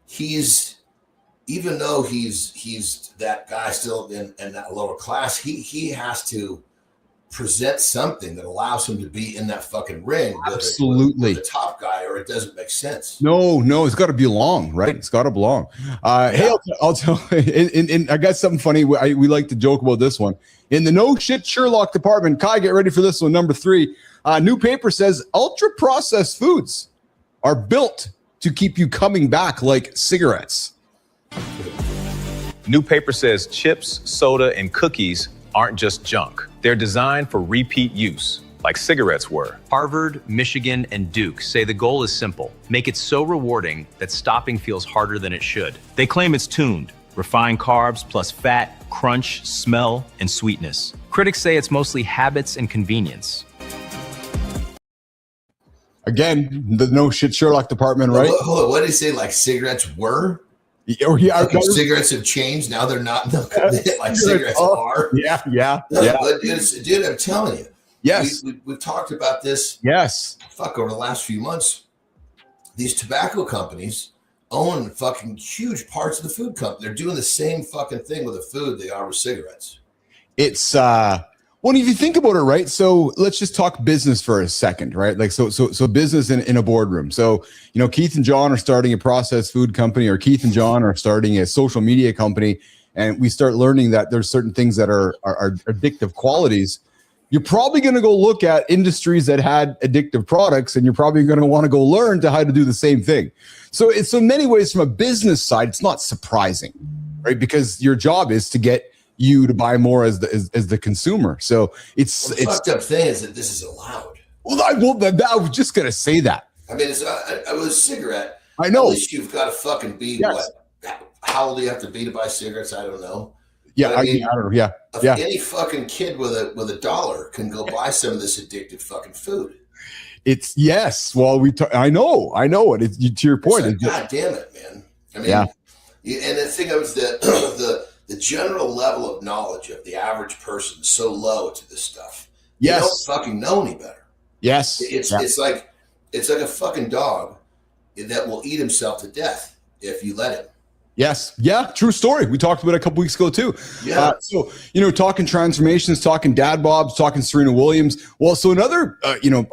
He's, even though he's that guy still in that lower class, he has to present something that allows him to be in that fucking ring. Absolutely. With the top guy, or it doesn't make sense. No, it's got to belong, right? It's got to belong. Hey, I'll tell you, and I got something funny. We like to joke about this one. In the no shit Sherlock department, Kai, get ready for this one. Number 3, new paper says ultra processed foods are built to keep you coming back like cigarettes. New paper says chips, soda, and cookies aren't just junk. They're designed for repeat use, like cigarettes were. Harvard, Michigan, and Duke say the goal is simple: make it so rewarding that stopping feels harder than it should. They claim it's tuned, refined carbs plus fat, crunch, smell, and sweetness. Critics say it's mostly habits and convenience. Again, the no shit Sherlock department, right? Hold on, what did he say? Like cigarettes were? Cigarettes have changed. Now they're not like cigarettes are. Yeah. But dude, I'm telling you. Yes. We've talked about this. Yes. Over the last few months. These tobacco companies own fucking huge parts of the food company. They're doing the same fucking thing with the food they are with cigarettes. It's well, if you think about it, right? So let's just talk business for a second, right? Like so business in a boardroom. So, Keith and John are starting a processed food company, or Keith and John are starting a social media company, and we start learning that there's certain things that are addictive qualities. You're probably going to go look at industries that had addictive products, and you're probably going to want to go learn how to do the same thing. So it's in many ways, from a business side, it's not surprising, right? Because your job is to get you to buy more as the consumer. So it's fucked up thing is that this is allowed. Well, I was just going to say that. I mean, it's with a cigarette. I know. At least you've got to fucking be how old do you have to be to buy cigarettes? I don't know. Yeah, I don't know. Yeah. Any fucking kid with a dollar can go buy some of this addictive fucking food. It's yes. Well, I know, and it's to your point. Like, God damn it, man. I mean, and the thing was that the general level of knowledge of the average person is so low to this stuff. Yes. They don't fucking know any better. Yes. It's like a fucking dog that will eat himself to death if you let him. Yes. Yeah. True story. We talked about it a couple weeks ago too. Yeah. So, talking transformations, talking dad bobs, talking Serena Williams. Well, so another,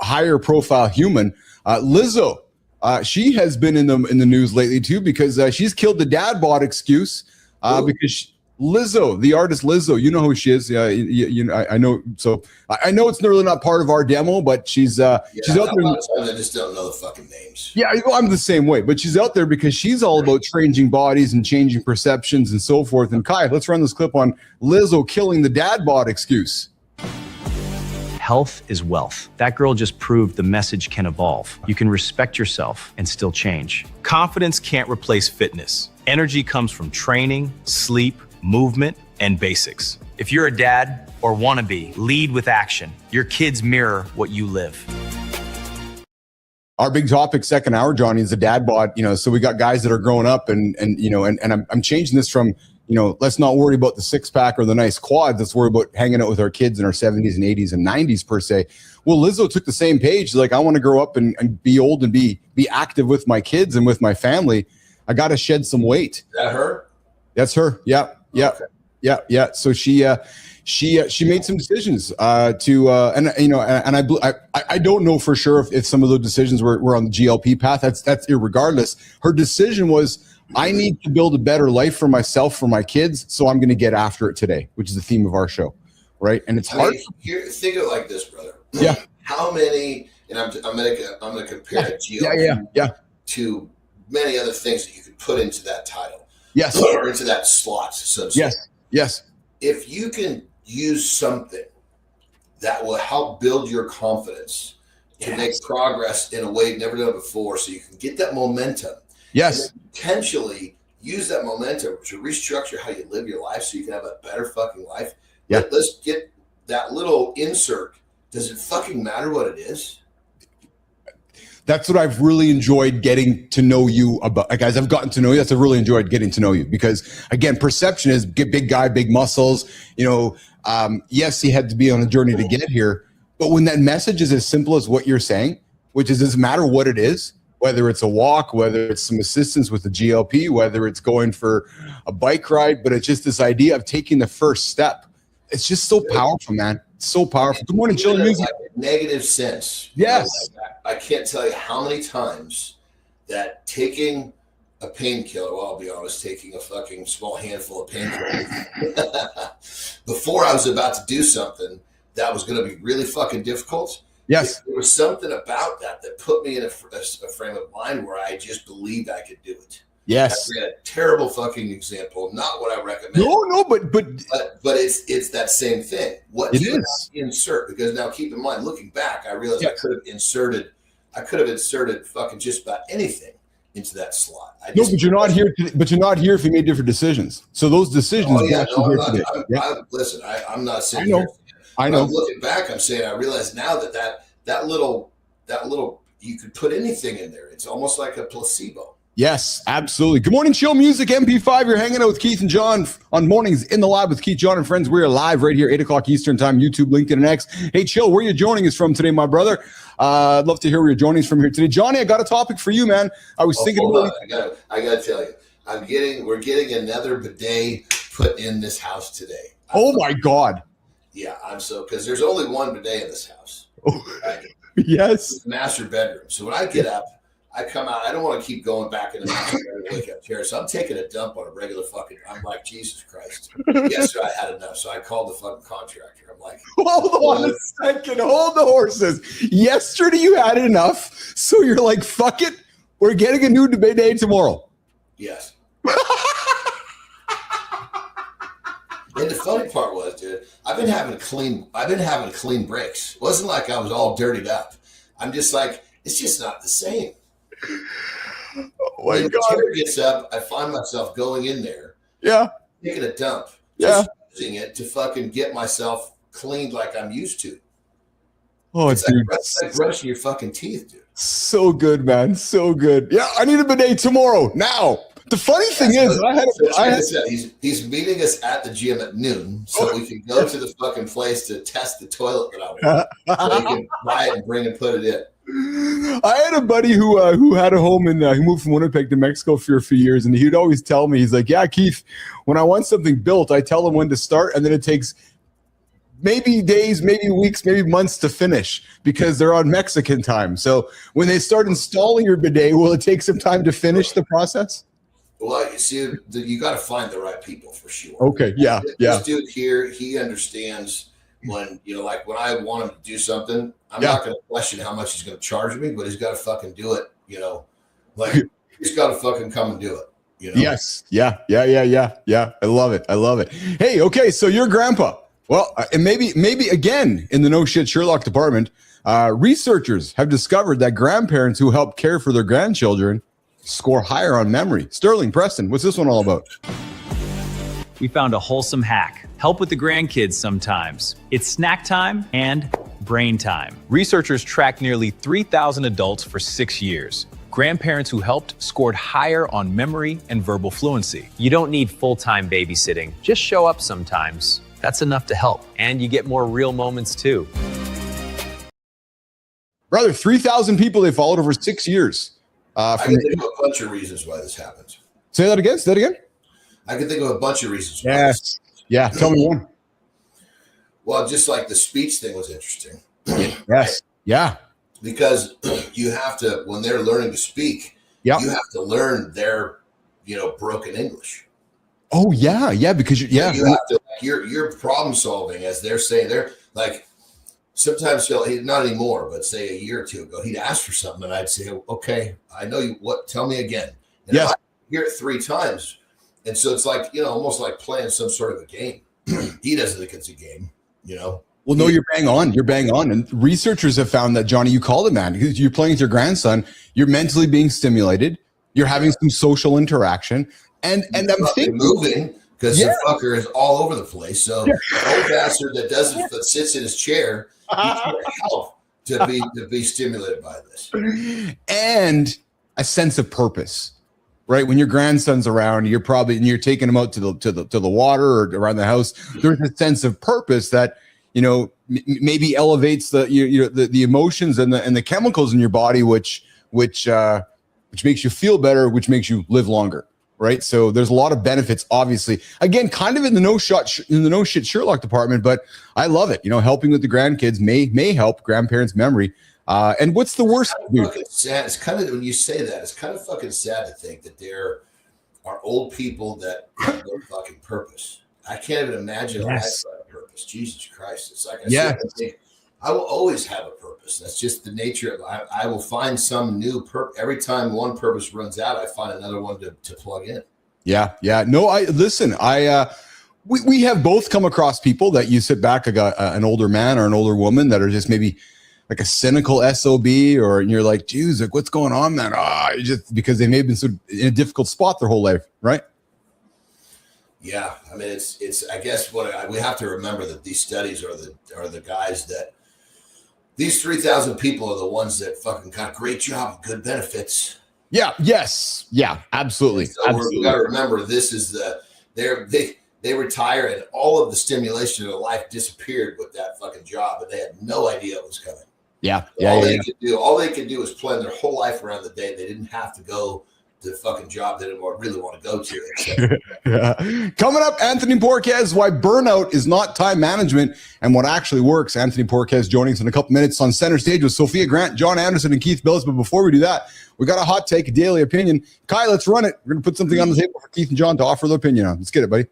higher profile human, Lizzo, she has been in the news lately too, because she's killed the dad bod excuse because Lizzo, the artist Lizzo, you know who she is. I know. So I know it's really not part of our demo, but she's out there. A lot of times I just don't know the fucking names. Yeah, I'm the same way, but she's out there because she's all about changing bodies and changing perceptions and so forth. And Kai, let's run this clip on Lizzo killing the dad bod excuse. Health is wealth. That girl just proved the message can evolve. You can respect yourself and still change. Confidence can't replace fitness. Energy comes from training, sleep, movement, and basics. If you're a dad or wanna be, lead with action. Your kids mirror what you live. Our big topic, second hour, Johnny, is the dad bod. So we got guys that are growing up, and I'm changing this from, let's not worry about the six pack or the nice quads. Let's worry about hanging out with our kids in our 70s and 80s and 90s per se. Well, Lizzo took the same page. Like, I want to grow up and be old and be active with my kids and with my family. I got to shed some weight. Is that her? That's her. Yeah. Okay. Yeah. So she made some decisions I don't know for sure if some of those decisions were on the GLP path. That's irregardless. Her decision was, I need to build a better life for myself, for my kids, so I'm going to get after it today, which is the theme of our show, right? And it's hard. Think of it like this, brother. Yeah. How many? And I'm going to compare a GLP to many other things that you could put into that title. Yes. Or into that slot, so to say. Yes. If you can use something that will help build your confidence to make progress in a way never done before, so you can get that momentum. Yes. And potentially use that momentum to restructure how you live your life so you can have a better fucking life. Yeah. Let's get that little insert. Does it fucking matter what it is? That's what I've really enjoyed getting to know you about. Guys, I've gotten to know you. That's what I've really enjoyed getting to know you because, again, perception is big guy, big muscles. Yes, he had to be on a journey to get here. But when that message is as simple as what you're saying, which is, doesn't matter what it is, whether it's a walk, whether it's some assistance with the GLP, whether it's going for a bike ride, but it's just this idea of taking the first step. It's just so powerful, man. It's so powerful. Good morning, Chilling Music. Like a negative sense. Yes. I can't tell you how many times that taking a painkiller, well, I'll be honest, taking a fucking small handful of painkillers before I was about to do something that was going to be really fucking difficult. Yes. There was something about that put me in a frame of mind where I just believed I could do it. Yes. I had a terrible fucking example, not what I recommend. No, but it's that same thing. What it do you is. insert? Because now keep in mind, looking back, I realized I could have inserted fucking just about anything into that slot. But you're not here. But you're not here if you made different decisions. So those decisions. Listen, I'm not saying. I know. I'm looking back, I'm saying I realize now that little you could put anything in there. It's almost like a placebo. Yes, absolutely. Good morning, Chill Music MP5. You're hanging out with Keith and John on Mornings in the Lab with Keith, John, and friends. We're live right here, 8 o'clock Eastern time, YouTube, LinkedIn, and X. Hey, Chill, where are you joining us from today, my brother? I'd love to hear where you're joining us from here today. Johnny, I got a topic for you, man. I was thinking about I gotta tell you, we're getting another bidet put in this house today. Oh my God. Yeah, because there's only one bidet in this house. Right? Yes. Master bedroom. So when I get up, I come out. I don't want to keep going back in the master bedroom wake up chair. So I'm taking a dump on a regular fucking. I'm like, Jesus Christ. Yesterday I had enough. So I called the fucking contractor. I'm like, hold on a second. Hold the horses. Yesterday you had enough. So you're like, fuck it. We're getting a new bidet tomorrow. Yes. And the funny part was, dude, I've been having clean breaks. It wasn't like I was all dirtied up. I'm just like, it's just not the same. Oh my when the God. chair gets up, I find myself going in there, taking a dump, just using it to fucking get myself cleaned like I'm used to. Oh, it's dude. like brushing your fucking teeth, dude. So good, man. So good. Yeah, I need a bidet tomorrow. Now. The funny thing is, he's meeting us at the gym at noon, so we can go to the fucking place to test the toilet that I want. So he can buy it and bring and put it in. I had a buddy who had a home and he moved from Winnipeg to Mexico for a few years, and he'd always tell me, he's like, "Yeah, Keith, when I want something built, I tell them when to start, and then it takes maybe days, maybe weeks, maybe months to finish because they're on Mexican time. So when they start installing your bidet, will it take some time to finish the process?" Well, you see, you got to find the right people for sure. Okay. Yeah. This dude here, he understands when, like when I want him to do something, I'm not going to question how much he's going to charge me, but he's got to fucking do it. Like he's got to fucking come and do it. Yes. Yeah. I love it. Hey, okay. So your grandpa, well, and maybe again, in the no shit Sherlock department, researchers have discovered that grandparents who help care for their grandchildren score higher on memory. Sterling, Preston, what's this one all about? We found a wholesome hack. Help with the grandkids sometimes. It's snack time and brain time. Researchers tracked nearly 3,000 adults for 6 years. Grandparents who helped scored higher on memory and verbal fluency. You don't need full-time babysitting. Just show up sometimes. That's enough to help. And you get more real moments too. Brother, 3,000 people they followed over 6 years. I can think of a bunch of reasons why this happens. Say that again. I can think of a bunch of reasons why. Yes. Yeah. Tell me one. Well, just like the speech thing was interesting. Yes. Right? Yeah. Because you have to, when they're learning to speak, you have to learn their, broken English. Oh yeah. Yeah. Because you have to, you're problem solving as they're saying. They're like, sometimes not anymore, but say a year or two ago, he'd ask for something and I'd say, okay, I know you, tell me again. And I hear it 3 times. And so it's like, almost like playing some sort of a game. He doesn't think it's a game, Well, no, you're bang on. You're bang on. And researchers have found that, Johnny, you called it, man. You're playing with your grandson. You're mentally being stimulated. You're having some social interaction. And I'm thinking moving because the fucker is all over the place. So the old bastard that sits in his chair, he can't help to be stimulated by this. And a sense of purpose. Right, when your grandson's around, you're taking him out to the water or around the house. There's a sense of purpose that maybe elevates the emotions and the chemicals in your body, which makes you feel better, which makes you live longer. Right, so there's a lot of benefits. Obviously, again, kind of in the no shit Sherlock department, but I love it. Helping with the grandkids may help grandparents' memory. And what's the worst? It's sad. It's kind of, when you say that, it's kind of fucking sad to think that there are old people that have no fucking purpose. I can't even imagine a life without a purpose. Jesus Christ. It's like, I think I will always have a purpose. That's just the nature of it. I will find some new purpose. Every time one purpose runs out, I find another one to plug in. Yeah. No, we have both come across people that you sit back, an older man or an older woman that are just maybe like a cynical SOB, and you're like, geez, like, what's going on, man? Just because they may have been in a difficult spot their whole life, right? Yeah, I mean, it's. I guess we have to remember that these studies are the guys that these 3,000 people are the ones that fucking got a great job, good benefits. Yeah. Yes. Yeah. Absolutely. So we got to remember this is they retire and all of the stimulation of their life disappeared with that fucking job, and they had no idea it was coming. Yeah. All they could do was plan their whole life around the day. They didn't have to go to the fucking job they didn't really want to go to. Coming up, Anthony Porquez, why burnout is not time management and what actually works. Anthony Porquez joining us in a couple minutes on Center Stage with Sophia Grant, John Anderson, and Keith Billis. But before we do that, we got a hot take, a daily opinion. Kai, let's run it. We're going to put something on the table for Keith and John to offer their opinion on. Let's get it, buddy.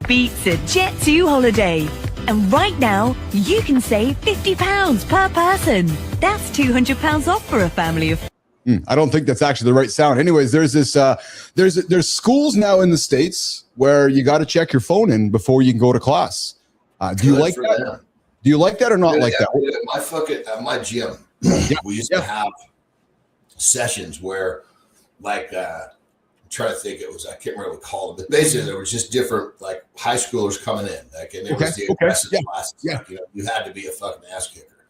Beats a Jet2 holiday. And right now, you can save £50 per person. That's £200 off for a family of... I don't think that's actually the right sound. Anyways, there's this, there's schools now in the States where you got to check your phone in before you can go to class. Do you like that? Them. Do you like that or not like that? At my gym, we used to have sessions where, like, I'm trying to think, I can't remember what we called it, but basically there was just different, like, high schoolers coming in, like, and there was the aggressive classes. Like, you had to be a fucking ass kicker,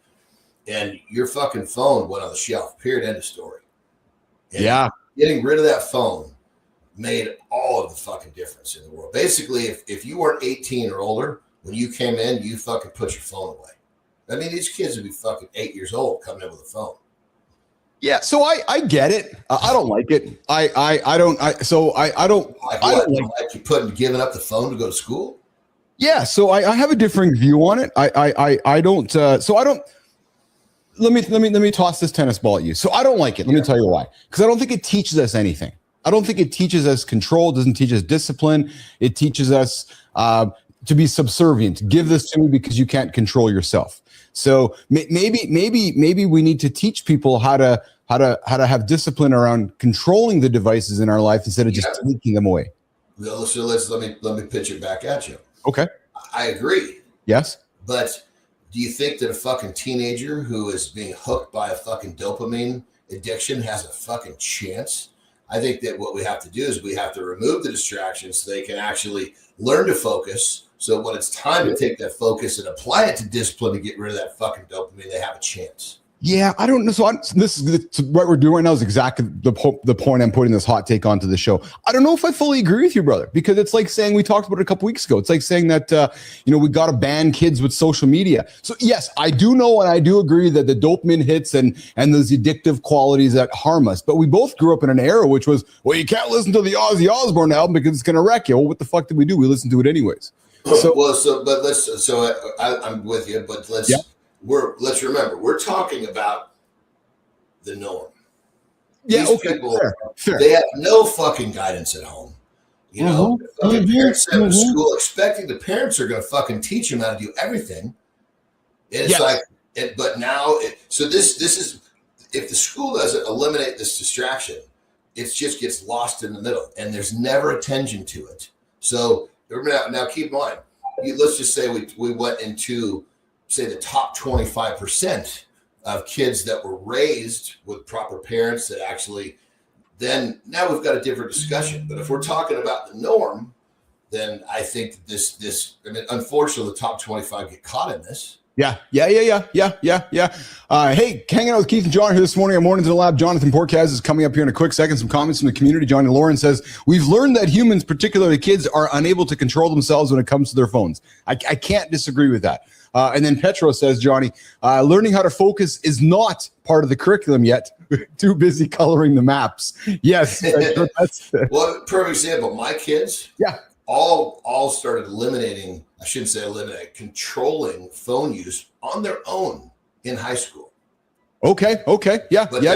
and your fucking phone went on the shelf. Period. End of story. And getting rid of that phone made all of the fucking difference in the world. Basically, if you weren't 18 or older when you came in, you fucking put your phone away. I mean, these kids would be fucking 8 years old coming in with a phone. Yeah, so I get it. I don't like it. I don't like you giving up the phone to go to school. Yeah, so I have a differing view on it. I don't. So I don't. let me toss this tennis ball at you. So I don't like it. Let me tell you why. Because I don't think it teaches us anything. I don't think it teaches us control. It doesn't teach us discipline. It teaches us to be subservient. Give this to me because you can't control yourself. So maybe we need to teach people how to have discipline around controlling the devices in our life instead of just taking them away. Well, so let me pitch it back at you. Okay. I agree. Yes. But do you think that a fucking teenager who is being hooked by a fucking dopamine addiction has a fucking chance? I think that what we have to do is we have to remove the distractions so they can actually learn to focus. So when it's time to take that focus and apply it to discipline to get rid of that fucking dopamine, they have a chance. Yeah, I don't know. So this is what we're doing right now is exactly the point I'm putting this hot take onto the show. I don't know if I fully agree with you, brother, because it's like saying, we talked about it a couple weeks ago. It's like saying that, we got to ban kids with social media. So yes, I do know and I do agree that the dopamine hits and those addictive qualities that harm us. But we both grew up in an era which was, well, you can't listen to the Ozzy Osbourne album because it's going to wreck you. Well, what the fuck did we do? We listened to it anyways. I'm with you, but let's remember, we're talking about the norm. Yeah, These okay, people, fair. They have no fucking guidance at home. You know, parents send them to school expecting the parents are going to fucking teach them how to do everything. And it's but now, this is, if the school doesn't eliminate this distraction, it just gets lost in the middle and there's never attention to it. So now keep in mind, let's just say we went into, say, the top 25% of kids that were raised with proper parents that actually, then now we've got a different discussion. But if we're talking about the norm, then I think unfortunately the top 25 get caught in this. Yeah. Hey, hanging out with Keith and John here this morning on Mornings in the Lab. Jonathan Porcaz is coming up here in a quick second. Some comments from the community. Johnny Lauren says, we've learned that humans, particularly kids, are unable to control themselves when it comes to their phones. I can't disagree with that. And then Petro says, Johnny, learning how to focus is not part of the curriculum yet. Too busy coloring the maps. Yes. Well, perfect example. My kids, all started controlling phone use on their own in high school. Okay. Yeah. But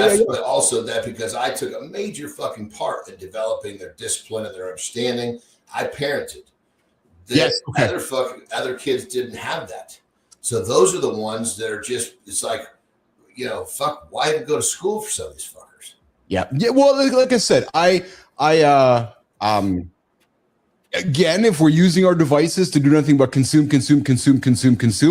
also that because I took a major fucking part in developing their discipline and their understanding. I parented. Other kids didn't have that. So those are the ones that are just, it's like, fuck, why even go to school for some of these fuckers? Yeah. Well, like I said, again, if we're using our devices to do nothing but consume,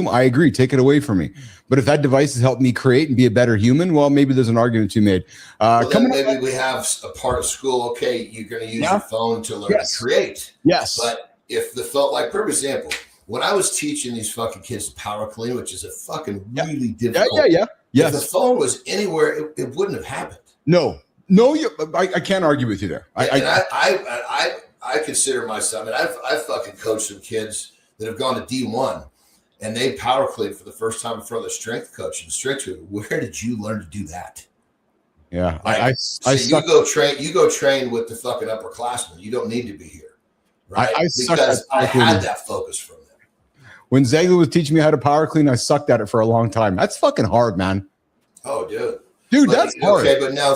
I agree. Take it away from me. But if that device has helped me create and be a better human, well, maybe there's an argument to be made. Maybe we have a part of school. Okay, you're going to use your phone to learn to create. Yes. But if the phone, like for example, when I was teaching these fucking kids power clean, which is a fucking really difficult. Yes. If the phone was anywhere, it wouldn't have happened. No, I can't argue with you there. I consider myself, and I've fucking coached some kids that have gone to D1 and they power clean for the first time in front of the strength coach and strength coach. Where did you learn to do that? Yeah. You go train with the fucking upperclassmen. You don't need to be here. Right. Because I had that focus from them. When Zagler was teaching me how to power clean, I sucked at it for a long time. That's fucking hard, man. Oh, dude, that's hard. Okay, but now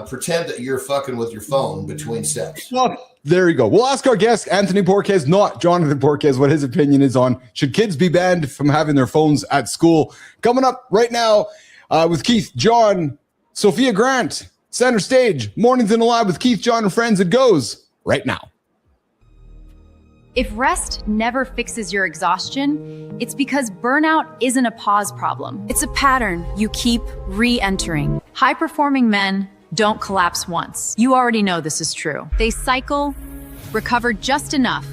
pretend that you're fucking with your phone between steps. Well, there you go. We'll ask our guest, Anthony Porquez, not Jonathan Porquez, what his opinion is on should kids be banned from having their phones at school. Coming up right now with Keith, John, Sophia Grant, center stage, Mornings in the Lab with Keith, John, and friends. It goes right now. If rest never fixes your exhaustion, it's because burnout isn't a pause problem. It's a pattern you keep re-entering. High-performing men don't collapse once. You already know this is true. They cycle, recover just enough,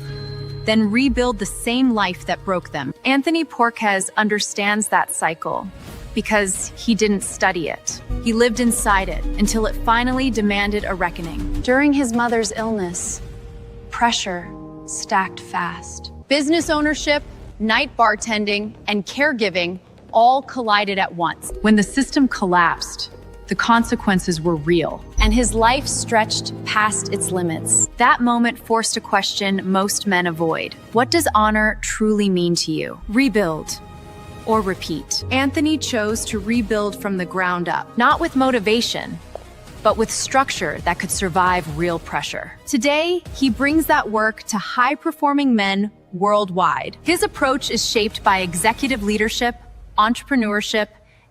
then rebuild the same life that broke them. Anthony Porquez understands that cycle because he didn't study it. He lived inside it until it finally demanded a reckoning. During his mother's illness, pressure stacked fast. Business ownership, night bartending, and caregiving all collided at once. When the system collapsed, the consequences were real, and his life stretched past its limits. That moment forced a question most men avoid. What does honor truly mean to you? Rebuild. or repeat. Anthony chose to rebuild from the ground up, not with motivation, but with structure that could survive real pressure. Today, he brings that work to high-performing men worldwide. His approach is shaped by executive leadership, entrepreneurship,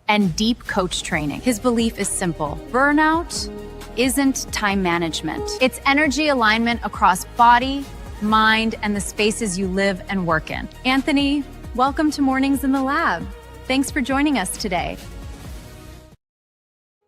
and deep coach training. His belief is simple: burnout isn't time management. It's energy alignment across body, mind, and the spaces you live and work in. Anthony, welcome to Mornings in the Lab. Thanks for joining us today.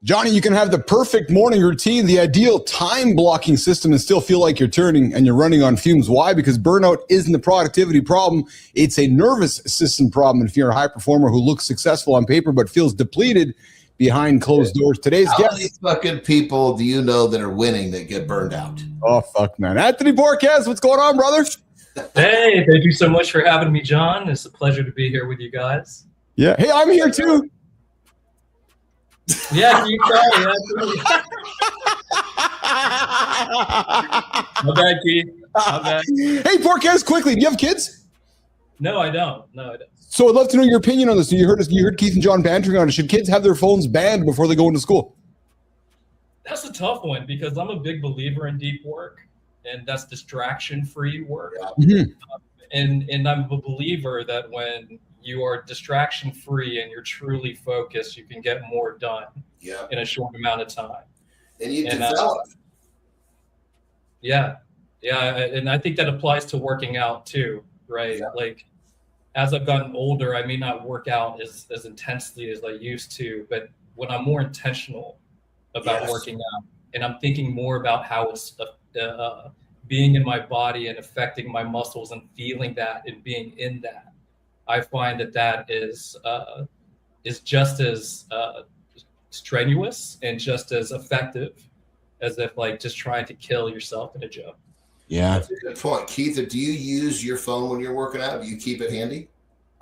Johnny, you can have the perfect morning routine, the ideal time blocking system, and still feel like you're turning and you're running on fumes. Why? Because burnout isn't a productivity problem. It's a nervous system problem. And if you're a high performer who looks successful on paper but feels depleted behind closed doors, today's How guest. many fucking people do you know that are winning that get burned out? Oh, fuck, man. Anthony Borquez, what's going on, brother? Hey, thank you so much for having me, John. It's a pleasure to be here with you guys. Yeah. Hey, I'm here too. Yeah, you try. My bad, Keith. My bad. Hey, Borquez, quickly, do you have kids? No, I don't. No, I don't. So I'd love to know your opinion on this. You heard Keith and John bantering on it. Should kids have their phones banned before they go into school? That's a tough one because I'm a big believer in deep work, and that's distraction-free work. Mm-hmm. And I'm a believer that when you are distraction-free and you're truly focused, you can get more done in a short amount of time. And you develop. Yeah. And I think that applies to working out too, right? Yeah. Like, as I've gotten older, I may not work out as intensely as I used to, but when I'm more intentional about working out and I'm thinking more about how it's being in my body and affecting my muscles and feeling that and being in that, I find that is just as strenuous and just as effective as if like just trying to kill yourself in a gym. Yeah, that's a good point, Keith. Do you use your phone when you're working out? Do you keep it handy?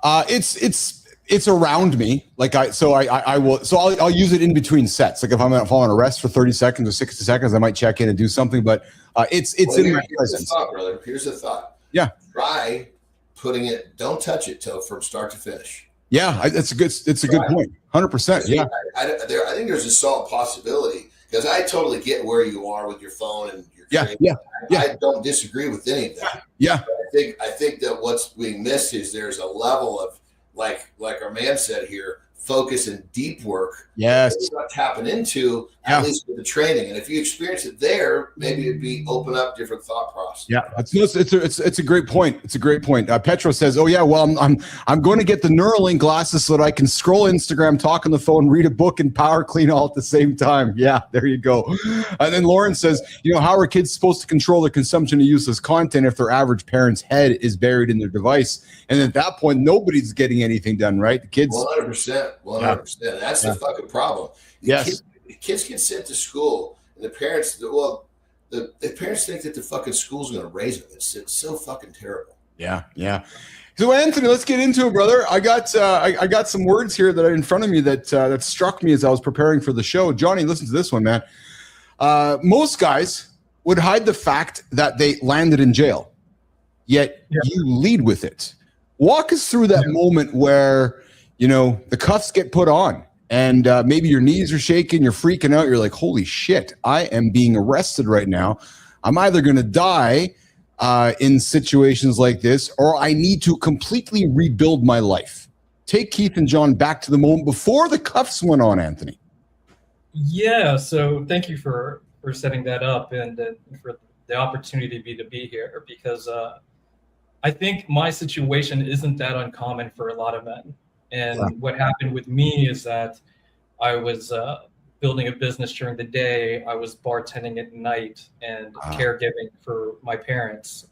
It's around me. Like I will. So I'll use it in between sets. Like if I'm on a rest for 30 seconds or 60 seconds, I might check in and do something. But it's in my presence. Here's a thought, brother. Here's a thought. Yeah. Try putting it. Don't touch it till from start to finish. Yeah, it's a good point. 100%. Yeah. I think there's a solid possibility because I totally get where you are with your phone and your training. Yeah. I don't disagree with any of that. Yeah. I think that what's being missed is there's a level of like our man said here, focus and deep work. Yes. That we're not tapping into at least with the training. And if you experience it there, maybe it'd be open up different thought process. Yeah, it's a great point. It's a great point. Petro says, "Oh yeah, well I'm going to get the Neuralink glasses so that I can scroll Instagram, talk on the phone, read a book, and power clean all at the same time." Yeah, there you go. And then Lauren says, "How are kids supposed to control their consumption of useless content if their average parent's head is buried in their device? And at that point, nobody's getting anything done, right? The kids." 100%. 100%. That's the fucking problem. Yes. Kids get sent to school, and the parents, the parents think that the fucking school's going to raise them. It's so fucking terrible. Yeah. So Anthony, let's get into it, brother. I got some words here that are in front of me that struck me as I was preparing for the show. Johnny, listen to this one, man. Most guys would hide the fact that they landed in jail, yet you lead with it. Walk us through that moment where the cuffs get put on. And maybe your knees are shaking, you're freaking out. You're like, holy shit, I am being arrested right now. I'm either going to die in situations like this, or I need to completely rebuild my life. Take Keith and John back to the moment before the cuffs went on, Anthony. Yeah, so thank you for setting that up and for the opportunity to be here because I think my situation isn't that uncommon for a lot of men. And what happened with me is that I was building a business during the day. I was bartending at night and caregiving for my parents.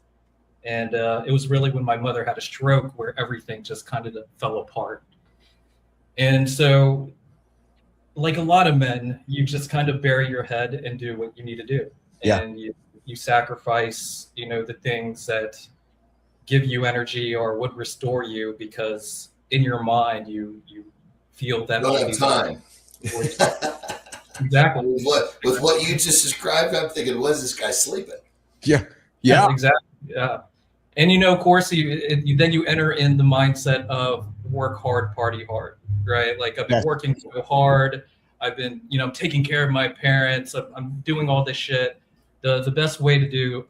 And it was really when my mother had a stroke where everything just kind of fell apart. And so, like a lot of men, you just kind of bury your head and do what you need to do. And you sacrifice, the things that give you energy or would restore you because in your mind, you feel that all the time. Exactly. With what you just described, I'm thinking, was this guy sleeping? Yeah. Exactly. Yeah. And of course, then you enter in the mindset of work hard, party hard, right? Like I've been working so hard. I've been, taking care of my parents. I'm doing all this shit. The best way to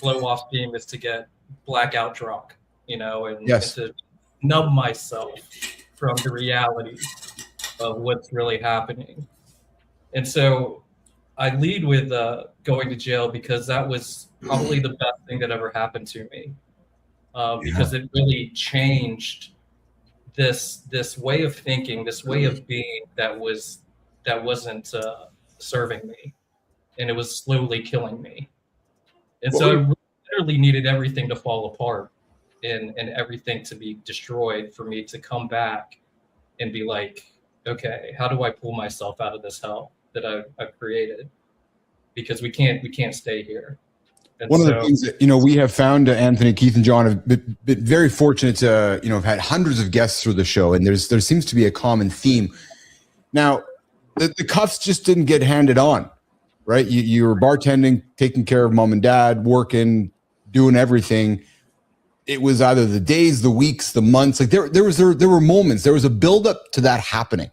blow off steam is to get blackout drunk, and to numb myself from the reality of what's really happening. And so I lead with going to jail because that was probably the best thing that ever happened to me, because it really changed this way of thinking, this way of being that wasn't serving me, and it was slowly killing me. And so I literally needed everything to fall apart and everything to be destroyed for me to come back and be like, okay, how do I pull myself out of this hell that I've created? Because we can't stay here. And one of the things that, we have found, Anthony, Keith, and John have been very fortunate to, have had hundreds of guests through the show, and there seems to be a common theme. Now, the cuffs just didn't get handed on, right? You were bartending, taking care of mom and dad, working, doing everything. It was either the days, the weeks, the months. Like there were moments. There was a buildup to that happening.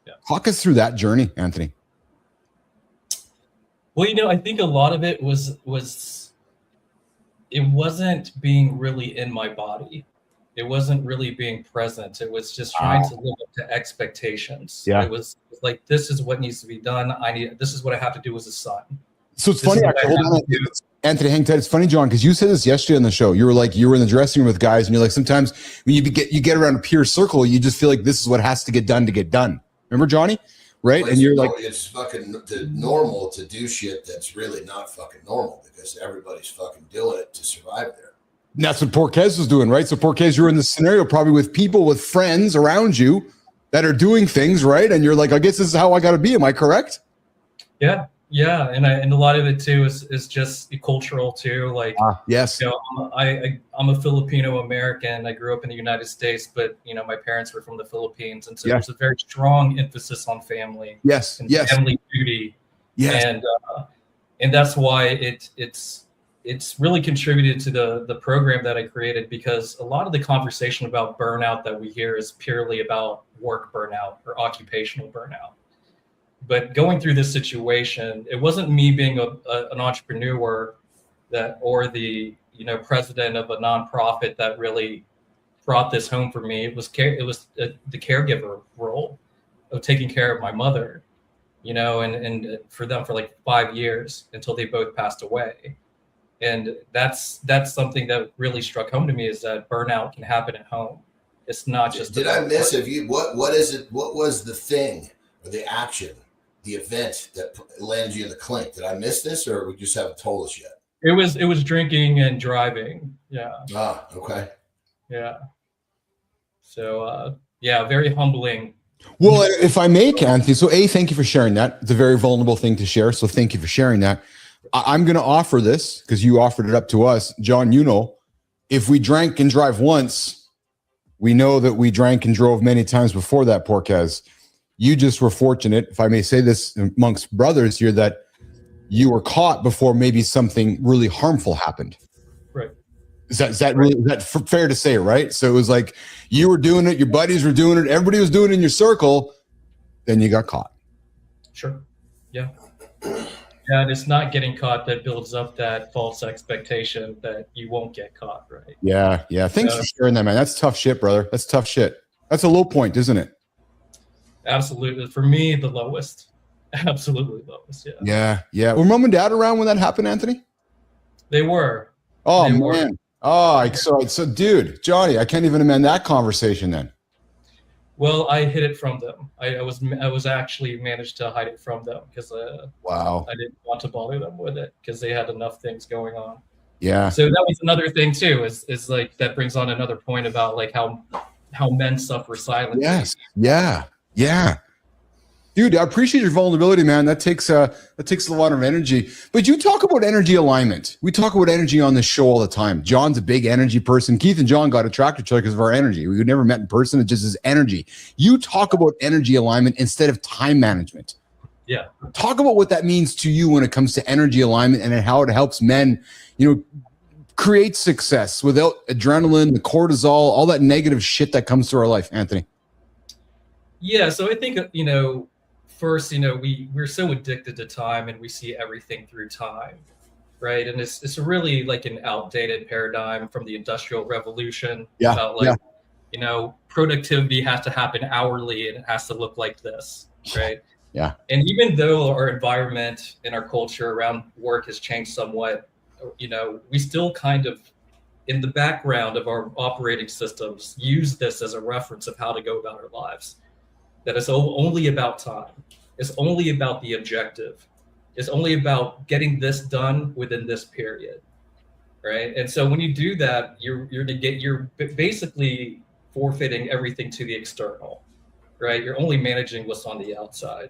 Yeah. Talk us through that journey, Anthony. Well, I think a lot of it was it wasn't being really in my body. It wasn't really being present. It was just trying to live up to expectations. Yeah. It was like, this is what needs to be done. This is what I have to do as a son. So it's funny, actually, hold on, Anthony, hang tight. It's funny, John, because you said this yesterday on the show. You were in the dressing room with guys, and you're like, sometimes when you get around a peer circle, you just feel like this is what has to get done to get done. Remember, Johnny? Right? Well, and you're like, it's fucking normal to do shit that's really not fucking normal because everybody's fucking doing it to survive there. And that's what Porquez was doing, right? So Porquez, you're in this scenario probably with people, with friends around you that are doing things, right? And you're like, I guess this is how I got to be. Am I correct? Yeah. Yeah, and a lot of it too is just cultural too. Like, yes, I'm a Filipino American. I grew up in the United States, but my parents were from the Philippines, and so there's a very strong emphasis on family. Yes, and family duty. Yes, and that's why it's really contributed to the program that I created, because a lot of the conversation about burnout that we hear is purely about work burnout or occupational burnout. But going through this situation, it wasn't me being an entrepreneur or the president of a nonprofit that really brought this home for me. It was the caregiver role of taking care of my mother, and for them for like 5 years until they both passed away. And that's something that really struck home to me, is that burnout can happen at home. It's not just. Did I miss? What is it? What was the thing or the action? The event that landed you in the clink? Did I miss this, or we just haven't told us yet? It was drinking and driving. Yeah. Okay. Yeah. So very humbling. Well, if I may, Anthony. So thank you for sharing that. It's a very vulnerable thing to share. So thank you for sharing that. I'm going to offer this because you offered it up to us, John. If we drank and drive once, we know that we drank and drove many times before that, Porquez. You just were fortunate, if I may say this amongst brothers here, that you were caught before maybe something really harmful happened. Right. Is that fair to say, right? So it was like you were doing it, your buddies were doing it, everybody was doing it in your circle, then you got caught. Sure. Yeah. Yeah, and it's not getting caught that builds up that false expectation that you won't get caught, right? Yeah. Thanks for sharing that, man. That's tough shit, brother. That's tough shit. That's a low point, isn't it? Absolutely. For me, the lowest. Absolutely lowest. Yeah. Were mom and dad around when that happened, Anthony? They were. Oh, man. Oh, so dude, Johnny, I can't even amend that conversation then. Well, I hid it from them. I was actually managed to hide it from them because wow, I didn't want to bother them with it because they had enough things going on. Yeah. So that was another thing too, is like that brings on another point about like how men suffer silently. Yes. Yeah. Dude, I appreciate your vulnerability, man. That takes a lot of energy. But you talk about energy alignment. We talk about energy on this show all the time. John's a big energy person. Keith and John got attracted to each other because of our energy. We never met in person. It just is energy. You talk about energy alignment instead of time management. Yeah. Talk about what that means to you when it comes to energy alignment and how it helps men, create success without adrenaline, the cortisol, all that negative shit that comes through our life, Anthony? Yeah, so I think, first, we're so addicted to time and we see everything through time, right? And it's really like an outdated paradigm from the Industrial Revolution about productivity has to happen hourly and it has to look like this, right? Yeah. And even though our environment and our culture around work has changed somewhat, we still kind of, in the background of our operating systems, use this as a reference of how to go about our lives. That it's only about time. It's only about the objective. It's only about getting this done within this period, right? And so when you do that, you're basically forfeiting everything to the external, right? You're only managing what's on the outside.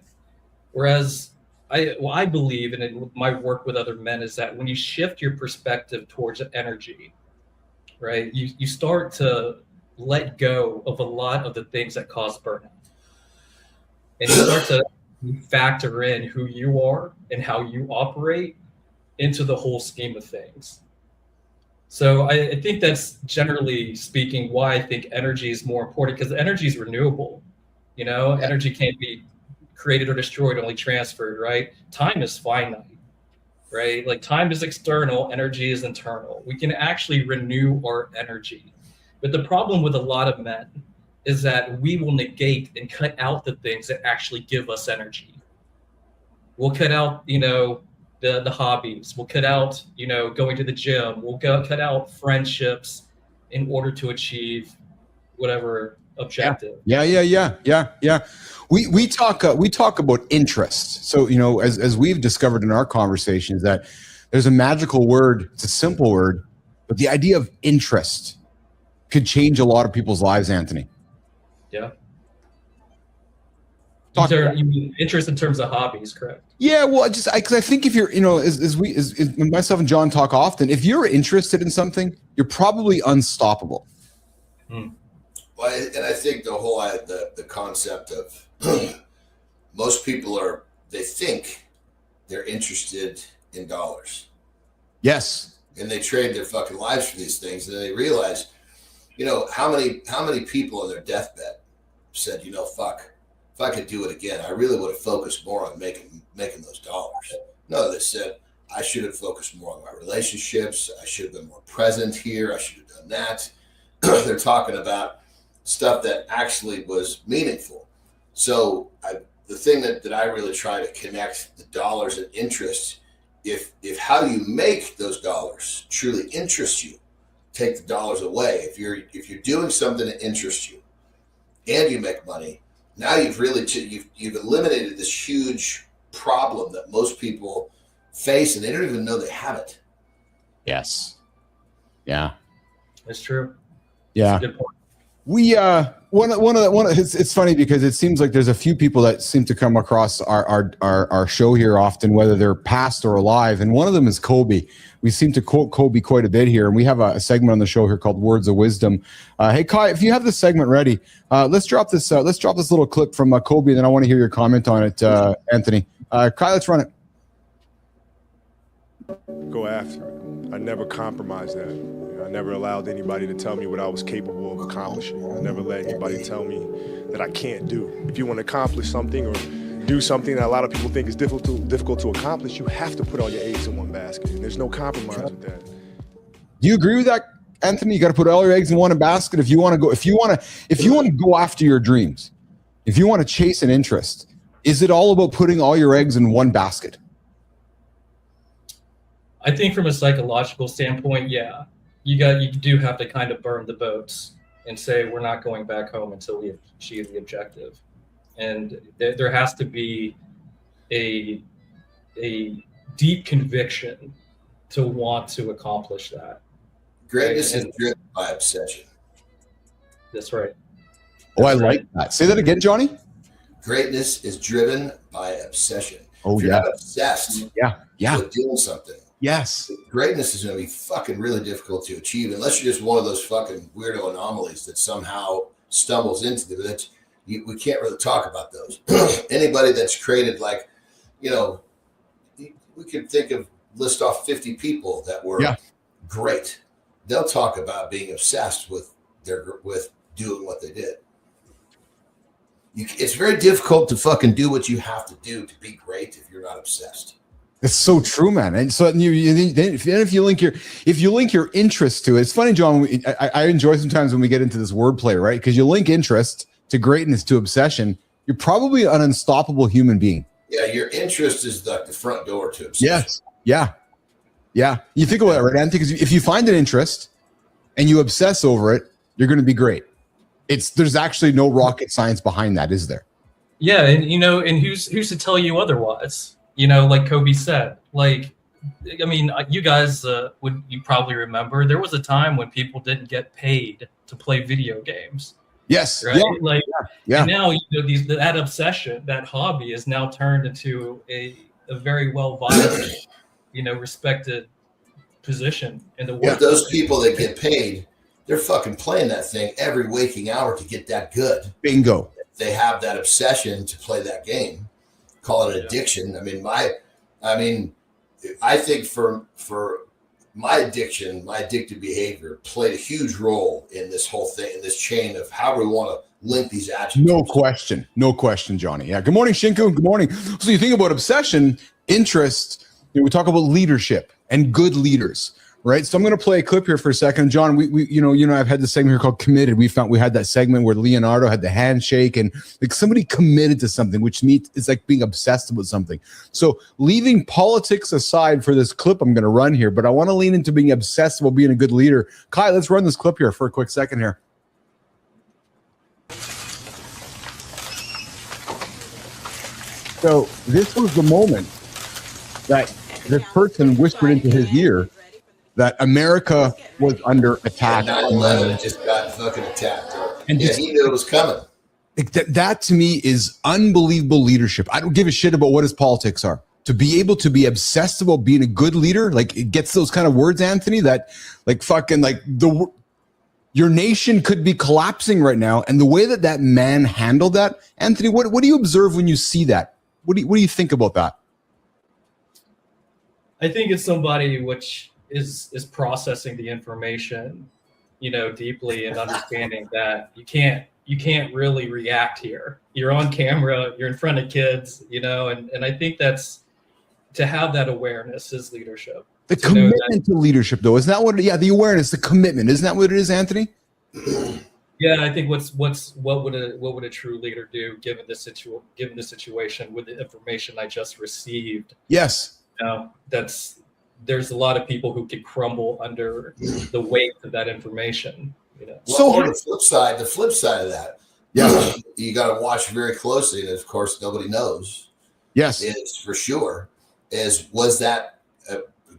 Whereas I believe, and in my work with other men, is that when you shift your perspective towards energy, right, you start to let go of a lot of the things that cause burnout. And you start to factor in who you are and how you operate into the whole scheme of things. So I think that's, generally speaking, why I think energy is more important, because energy is renewable. Energy can't be created or destroyed, only transferred, right? Time is finite, right? Like, time is external, energy is internal. We can actually renew our energy. But the problem with a lot of men is that we will negate and cut out the things that actually give us energy. We'll cut out, the hobbies. We'll cut out, going to the gym. We'll cut out friendships in order to achieve whatever objective. Yeah. We talk about interest. So, as we've discovered in our conversations, that there's a magical word. It's a simple word, but the idea of interest could change a lot of people's lives, Anthony. Yeah. You mean interest in terms of hobbies, correct? Yeah, well, because I think if you're, as myself and John talk often, if you're interested in something, you're probably unstoppable. Well, and I think the whole the concept of most people they think they're interested in dollars. Yes. And they trade their fucking lives for these things, and then they realize, how many people on their deathbed said, fuck, if I could do it again, I really would have focused more on making those dollars. No, they said, I should have focused more on my relationships. I should have been more present here. I should have done that. They're talking about stuff that actually was meaningful. So the thing that I really try to connect the dollars and interest, if how you make those dollars truly interests you, take the dollars away. If you're doing something that interests you and you make money, now you've eliminated this huge problem that most people face, and they don't even know they have it. Yes. Yeah. That's true. Yeah. That's a good point. We it's funny because it seems like there's a few people that seem to come across our show here often, whether they're past or alive, and one of them is Kobe. We seem to quote Kobe quite a bit here, and we have a segment on the show here called Words of Wisdom. Hey Kai, if you have this segment ready, let's drop this little clip from Kobe, and then I want to hear your comment on it, Anthony. Kai, let's run it. Go after it. I never compromised that. I never allowed anybody to tell me what I was capable of accomplishing. I never let anybody tell me that I can't do. If you want to accomplish something or do something that a lot of people think is difficult to accomplish, you have to put all your eggs in one basket. And there's no compromise with that. Do you agree with that, Anthony? You got to put all your eggs in one basket if you want to go after your dreams. If you want to chase an interest, is it all about putting all your eggs in one basket? I think from a psychological standpoint, yeah. You do have to kind of burn the boats and say, we're not going back home until we achieve the objective. And there has to be a deep conviction to want to accomplish that. Greatness is driven by obsession. That's right. I like that. Say that again, Johnny. Greatness is driven by obsession. Oh, if you're yeah. not obsessed with doing something, yes, greatness is going to be fucking really difficult to achieve unless you're just one of those fucking weirdo anomalies that somehow stumbles into it. We can't really talk about those. Anybody that's created, like, we could list off 50 people that were great. They'll talk about being obsessed with doing what they did. It's very difficult to fucking do what you have to do to be great if you're not obsessed. It's so true, man. And so if you link your interest to it, it's funny, John. I enjoy sometimes when we get into this wordplay, right? Because you link interest to greatness to obsession. You're probably an unstoppable human being. Yeah, your interest is like the front door to obsession. Yes. Yeah. You think about that, right, Anthony? Because if you find an interest and you obsess over it, you're going to be great. There's actually no rocket science behind that, is there? Yeah, and who's to tell you otherwise? Like Kobe said, you guys you probably remember there was a time when people didn't get paid to play video games. Yes. Right. Yeah. And now that obsession, that hobby, is now turned into a very well viable, respected position in the world. Yeah, those people that get paid, they're fucking playing that thing every waking hour to get that good. Bingo. They have that obsession to play that game. Call it addiction. I think for my addiction, my addictive behavior played a huge role in this whole thing, in this chain of how we want to link these attributes. No question, Johnny. Yeah. Good morning, Shinku. Good morning. So you think about obsession, interest. We talk about leadership and good leaders, right? So I'm going to play a clip here for a second. John, I've had this segment here called Committed. We had that segment where Leonardo had the handshake and like somebody committed to something, which means it's like being obsessed with something. So leaving politics aside for this clip I'm going to run here, but I want to lean into being obsessed with being a good leader. Kai, let's run this clip here for a quick second here. So this was the moment that this person whispered into his ear that America was under attack. 9/11 just got fucking attacked. And he knew it was coming. That to me is unbelievable leadership. I don't give a shit about what his politics are. To be able to be obsessed about being a good leader, like it gets those kind of words, Anthony, that like fucking like your nation could be collapsing right now. And the way that man handled that, Anthony, what do you observe when you see that? What do you think about that? I think it's somebody which is processing the information, deeply, and understanding that you can't really react here. You're on camera, you're in front of kids, and I think that's, to have that awareness is leadership. The commitment to leadership, though, isn't that what? Yeah, the awareness, the commitment, isn't that what it is, Anthony? Yeah, I think what would a true leader do given the situation with the information I just received? Yes. There's a lot of people who could crumble under the weight of that information. So the flip side of that, you got to watch very closely, and of course nobody knows. Yes, is for sure. Was that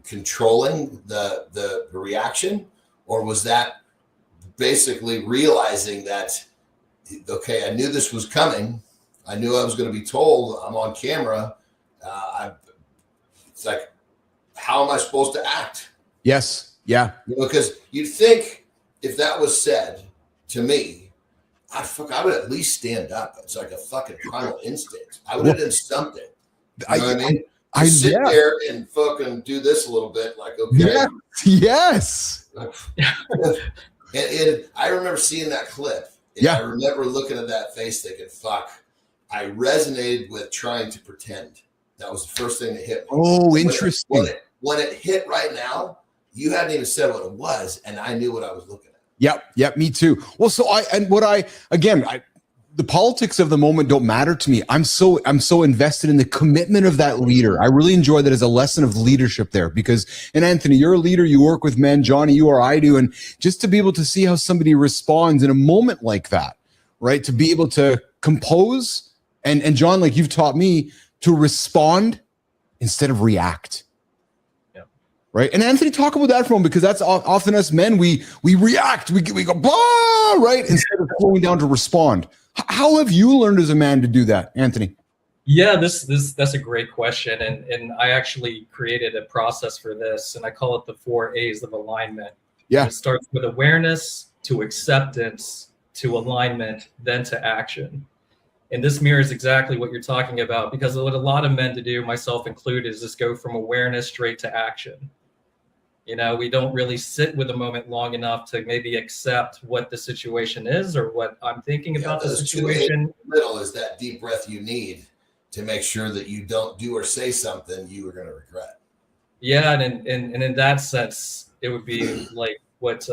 controlling the reaction, or was that basically realizing that, okay, I knew this was coming, I knew I was going to be told, I'm on camera, it's like, how am I supposed to act? Yes. Yeah. Because you'd think if that was said to me, I would at least stand up. It's like a fucking primal instinct. I would have done something. You know what I mean? Sit there and fucking do this a little bit, like, okay. Yeah. Yes. And I remember seeing that clip. And I remember looking at that face thinking, fuck, I resonated with trying to pretend. That was the first thing that hit me. Oh, interesting. When it hit right now, you hadn't even said what it was, and I knew what I was looking at. Yep, me too. Well, the politics of the moment don't matter to me. I'm so invested in the commitment of that leader. I really enjoy that as a lesson of leadership there because, and Anthony, you're a leader, you work with men, Johnny, you or I do. And just to be able to see how somebody responds in a moment like that, right? To be able to compose and John, like you've taught me, to respond instead of react. Right. And Anthony, talk about that for a moment, because that's often us men, we react, we go, blah, right? Instead of slowing down to respond. How have you learned as a man to do that, Anthony? Yeah, that's a great question. And I actually created a process for this, and I call it the 4 A's of alignment. Yeah. And it starts with awareness, to acceptance, to alignment, then to action. And this mirrors exactly what you're talking about, because what a lot of men to do, myself included, is just go from awareness straight to action. We don't really sit with a moment long enough to maybe accept what the situation is or what I'm thinking about the situation. Middle is that deep breath you need to make sure that you don't do or say something you are going to regret. Yeah, and in that sense, it would be like what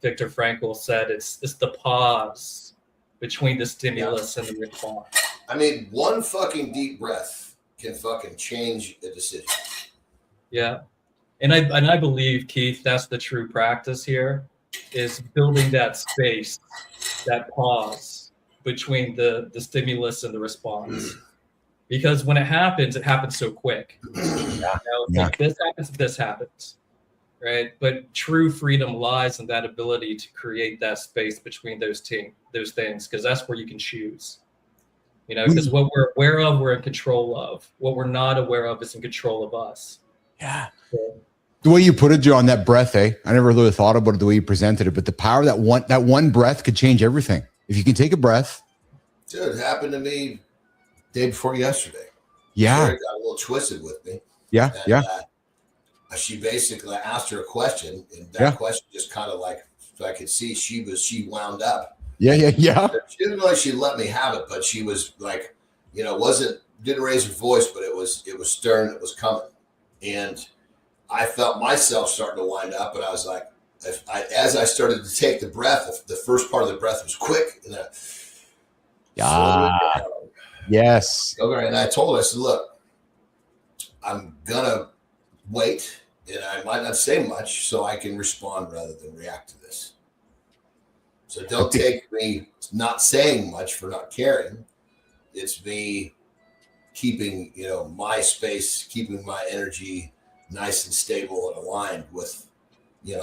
Viktor Frankl said. It's the pause between the stimulus and the response. I mean, one fucking deep breath can fucking change a decision. Yeah. And I believe, Keith, that's the true practice here, is building that space, that pause between the stimulus and the response. Because when it happens so quick. If this happens, right? But true freedom lies in that ability to create that space between those things, because that's where you can choose. Because what we're aware of, we're in control of. What we're not aware of is in control of us. Yeah. The way you put it, John, that breath, I never really thought about it the way you presented it, but the power that one breath could change everything. If you can take a breath. Dude, it happened to me day before yesterday. Yeah. Sarah got a little twisted with me. Yeah. And, she basically asked her a question, and that question just kind of like, so I could see she wound up. Yeah. She didn't know she let me have it, but she was like, didn't raise her voice, but it was stern. It was coming. And I felt myself starting to wind up, and I was like, as I started to take the breath, the first part of the breath was quick. And yes. Okay. And I told her, I said, look, I'm going to wait, and I might not say much so I can respond rather than react to this. So don't take me not saying much for not caring. It's me keeping, my space, keeping my energy nice and stable and aligned with,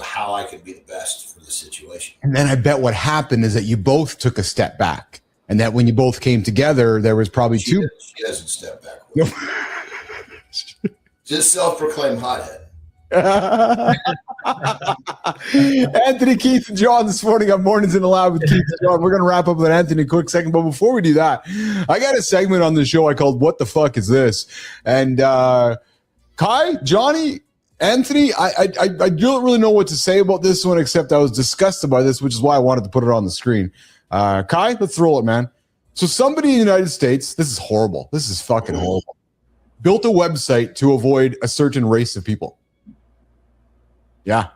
how I can be the best for the situation. And then I bet what happened is that you both took a step back, and that when you both came together, there was probably two. She doesn't step back. Just self-proclaimed hothead. Anthony, Keith, and John this morning on Mornings in the Lab with Keith and John. We're going to wrap up with Anthony in a quick second. But before we do that, I got a segment on the show I called What the Fuck Is This? And Kai, Johnny, Anthony, I don't really know what to say about this one, except I was disgusted by this, which is why I wanted to put it on the screen. Kai, let's roll it, man. So somebody in the United States, this is horrible. This is fucking horrible. Built a website to avoid a certain race of people. Yeah.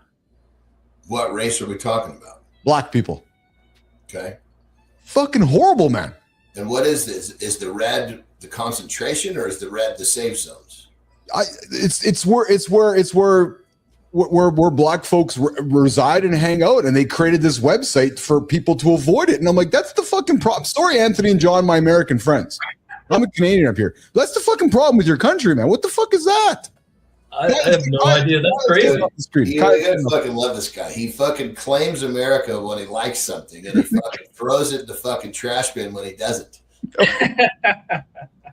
What race are we talking about? Black people. Okay. Fucking horrible, man. And what is this? Is the red the concentration, or is the red the safe zones? It's where black folks reside and hang out, and they created this website for people to avoid it. And I'm like, that's the fucking problem. Sorry, Anthony and John, my American friends. I'm a Canadian up here. That's the fucking problem with your country, man. What the fuck is that? I have no idea. That's crazy. You gotta fucking love this guy. He fucking claims America when he likes something, and he fucking throws it in the fucking trash bin when he doesn't.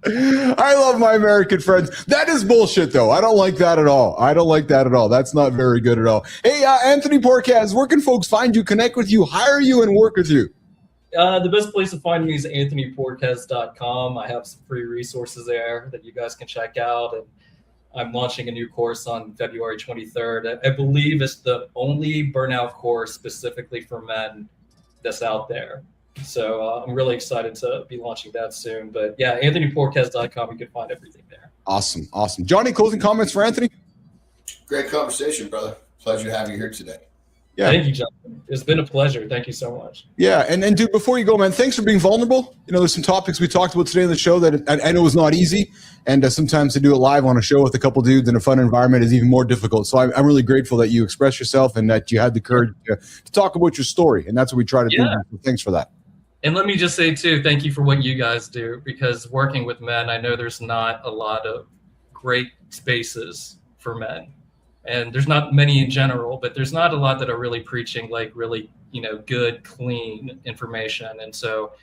I love my American friends. That is bullshit, though. I don't like that at all. That's not very good at all. Hey, Anthony Porcaz, where can folks find you, connect with you, hire you, and work with you? The best place to find me is anthonyporquez.com. I have some free resources there that you guys can check out. And I'm launching a new course on February 23rd. I believe it's the only burnout course specifically for men that's out there. So I'm really excited to be launching that soon. But yeah, anthonyporquez.com, you can find everything there. Awesome. Johnny, closing comments for Anthony? Great conversation, brother. Pleasure to have you here today. Yeah. Thank you, John. It's been a pleasure. Thank you so much. Yeah, and dude, before you go, man, thanks for being vulnerable. There's some topics we talked about today on the show that I know is not easy, and sometimes to do it live on a show with a couple dudes in a fun environment is even more difficult. So I'm really grateful that you expressed yourself and that you had the courage to talk about your story, and that's what we try to do. So thanks for that. And let me just say, too, thank you for what you guys do, because working with men, I know there's not a lot of great spaces for men. And there's not many in general, but there's not a lot that are really preaching like really, good, clean information. And so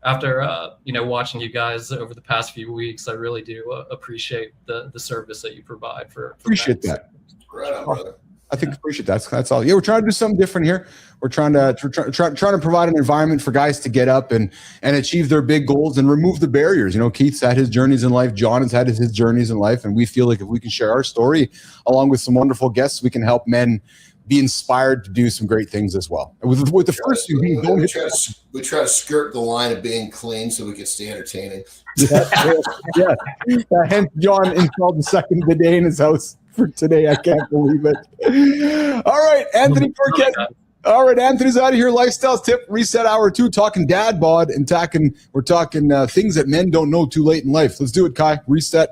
after, watching you guys over the past few weeks, I really do appreciate the service that you provide for appreciate men. that. Right on, brother. I think appreciate that. That's all. Yeah, we're trying to do something different here. We're trying to trying to provide an environment for guys to get up and achieve their big goals and remove the barriers. You know, Keith's had his journeys in life. John has had his journeys in life, and we feel like if we can share our story along with some wonderful guests, we can help men be inspired to do some great things as well. With the first few, we try to skirt the line of being clean so we can stay entertaining. Yeah. Hence, John installed the second bidet in his house for today. I can't believe it. All right, Anthony Burkett. All right, Anthony's out of here. Lifestyle tip, reset hour 2, talking dad bod and we're talking things that men don't know too late in life. Let's do it, Kai. Reset.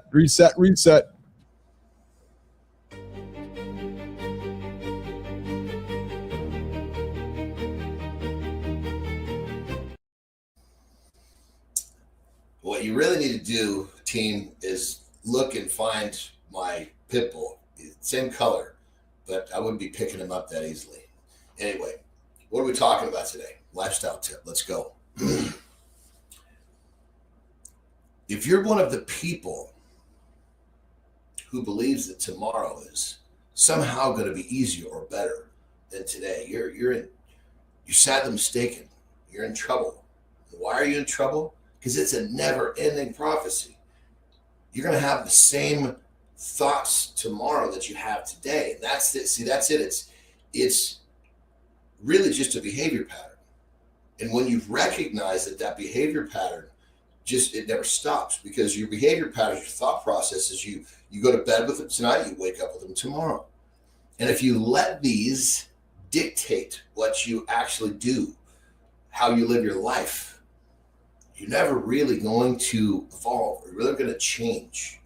What you really need to do, team, is look and find my pit bull. Same color, but I wouldn't be picking him up that easily. Anyway, what are we talking about today? Lifestyle tip. Let's go. If you're one of the people who believes that tomorrow is somehow going to be easier or better than today, you're sadly mistaken. You're in trouble. Why are you in trouble? Because it's a never-ending prophecy. You're going to have the same thoughts tomorrow that you have today. And that's it. See, that's it. It's really just a behavior pattern. And when you recognize that behavior pattern, it never stops, because your behavior patterns, your thought processes, you go to bed with them tonight, you wake up with them tomorrow. And if you let these dictate what you actually do, how you live your life, you're never really going to evolve. You're really going to change.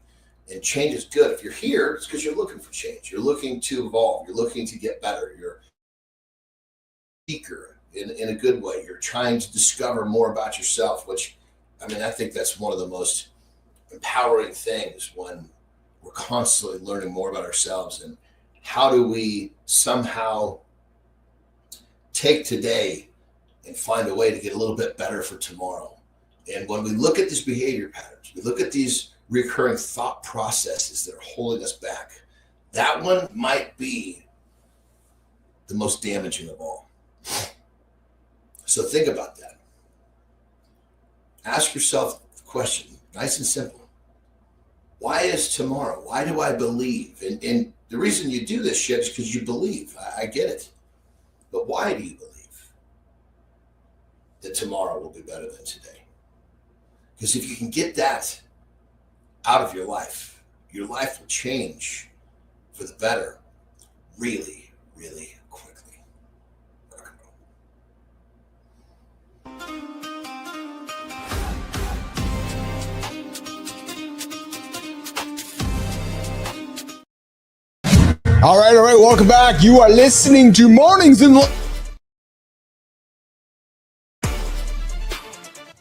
And change is good. If you're here, it's because you're looking for change. You're looking to evolve. You're looking to get better. You're a seeker in a good way. You're trying to discover more about yourself, which, I mean, I think that's one of the most empowering things, when we're constantly learning more about ourselves. And how do we somehow take today and find a way to get a little bit better for tomorrow? And when we look at these behavior patterns, we look at these recurring thought processes that are holding us back, that one might be the most damaging of all. So think about that. Ask yourself the question, nice and simple. Why is tomorrow? Why do I believe? And the reason you do this shit is because you believe. I get it. But why do you believe that tomorrow will be better than today? Because if you can get that out of your life will change for the better really, really quickly. All right. Welcome back. You are listening to Mornings in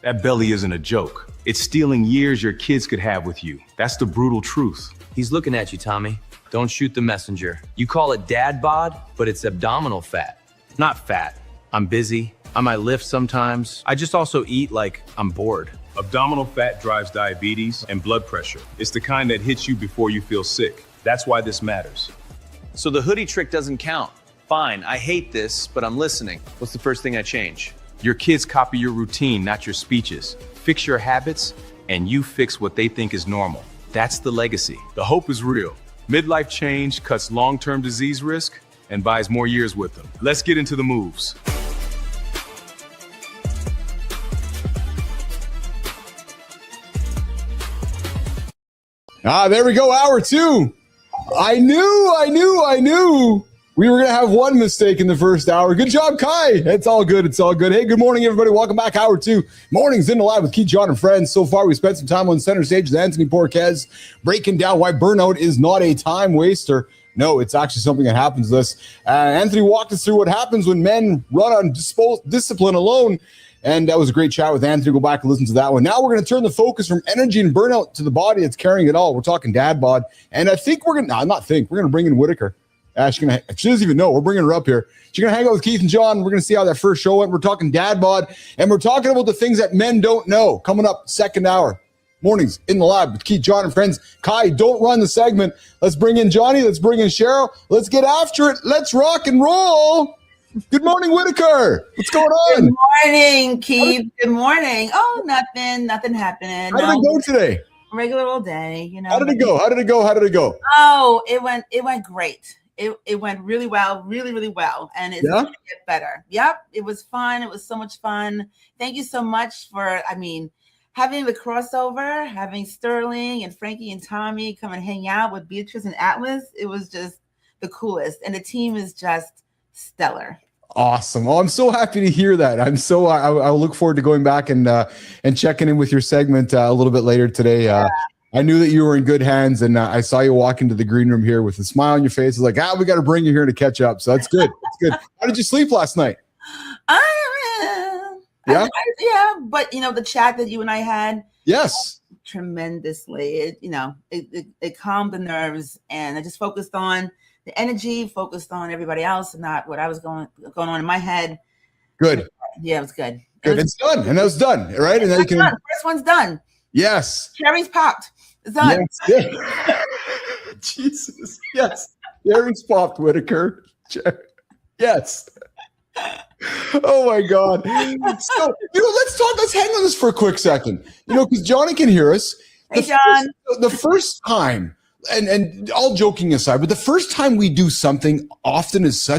That belly isn't a joke. It's stealing years your kids could have with you. That's the brutal truth. He's looking at you, Tommy. Don't shoot the messenger. You call it dad bod, but it's abdominal fat. Not fat. I'm busy. I might lift sometimes. I just also eat like I'm bored. Abdominal fat drives diabetes and blood pressure. It's the kind that hits you before you feel sick. That's why this matters. So the hoodie trick doesn't count. Fine, I hate this, but I'm listening. What's the first thing I change? Your kids copy your routine, not your speeches. Fix your habits, and you fix what they think is normal. That's the legacy. The hope is real. Midlife change cuts long-term disease risk and buys more years with them. Let's get into the moves. There we go. Hour 2. I knew. We were going to have one mistake in the first hour. Good job, Kai. It's all good. Hey, good morning, everybody. Welcome back. Hour 2. Mornings in the Live with Keith, John, and friends. So far, we spent some time on center stage with Anthony Porquez, breaking down why burnout is not a time waster. No, it's actually something that happens to us. Anthony walked us through what happens when men run on discipline alone. And that was a great chat with Anthony. Go back and listen to that one. Now we're going to turn the focus from energy and burnout to the body that's carrying it all. We're talking dad bod. And I think we're going to bring in Whitaker. She doesn't even know. We're bringing her up here. She's going to hang out with Keith and John. We're going to see how that first show went. We're talking dad bod, and we're talking about the things that men don't know. Coming up, second hour. Mornings in the Lab with Keith, John, and friends. Kai, don't run the segment. Let's bring in Johnny. Let's bring in Cheryl. Let's get after it. Let's rock and roll. Good morning, Whitaker. What's going on? Good morning, Keith. Good morning. Oh, nothing happening. How did it go today? Regular old day, you know. How did it go? Oh, it went great. It went really well, really well, and it's going to get better. Yep, it was fun. It was so much fun. Thank you so much for, having the crossover, having Sterling and Frankie and Tommy come and hang out with Beatrice and Atlas. It was just the coolest, and the team is just stellar. Awesome. Oh, I'm so happy to hear that. I'll look forward to going back and checking in with your segment a little bit later today. I knew that you were in good hands, and I saw you walk into the green room here with a smile on your face. It's like, we got to bring you here to catch up. So that's good. That's good. How did you sleep last night? Yeah, but the chat that you and I had, yes, tremendously. It calmed the nerves, and I just focused on the energy, focused on everybody else, and not what I was going on in my head. Good. Yeah, it was good. Good. It's done, and that was done, right? And then you can. Done. First one's done. Yes. Cherry's popped. It's done. Yes. Jesus. Yes. Cherry's popped, Whitaker. Yes. Oh my God. So, let's hang on this for a quick second. Because Johnny can hear us. Hey, John. The first time, and all joking aside, but the first time we do something often is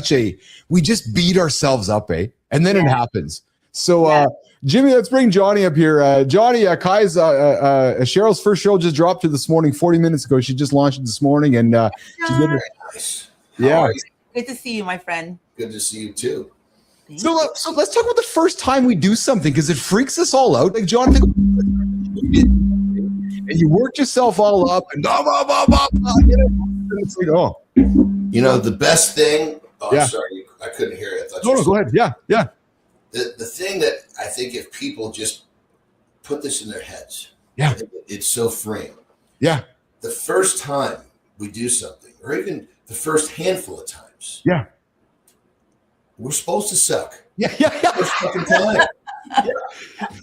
we just beat ourselves up, and then it happens. So, Jimmy, let's bring Johnny up here. Johnny, Kai's, Cheryl's first show just dropped to this morning, 40 minutes ago. She just launched it this morning, and she did it. Nice. Yeah. Good to see you, my friend. Good to see you too. So let's talk about the first time we do something, because it freaks us all out. Like, John, and you worked yourself all up, and it's like, oh. The best thing. Oh, Yeah. I'm sorry, I couldn't hear it. No, go ahead. Yeah. The thing that I think if people just put this in their heads, it's so freeing. Yeah. The first time we do something, or even the first handful of times, we're supposed to suck. Yeah. First fucking time.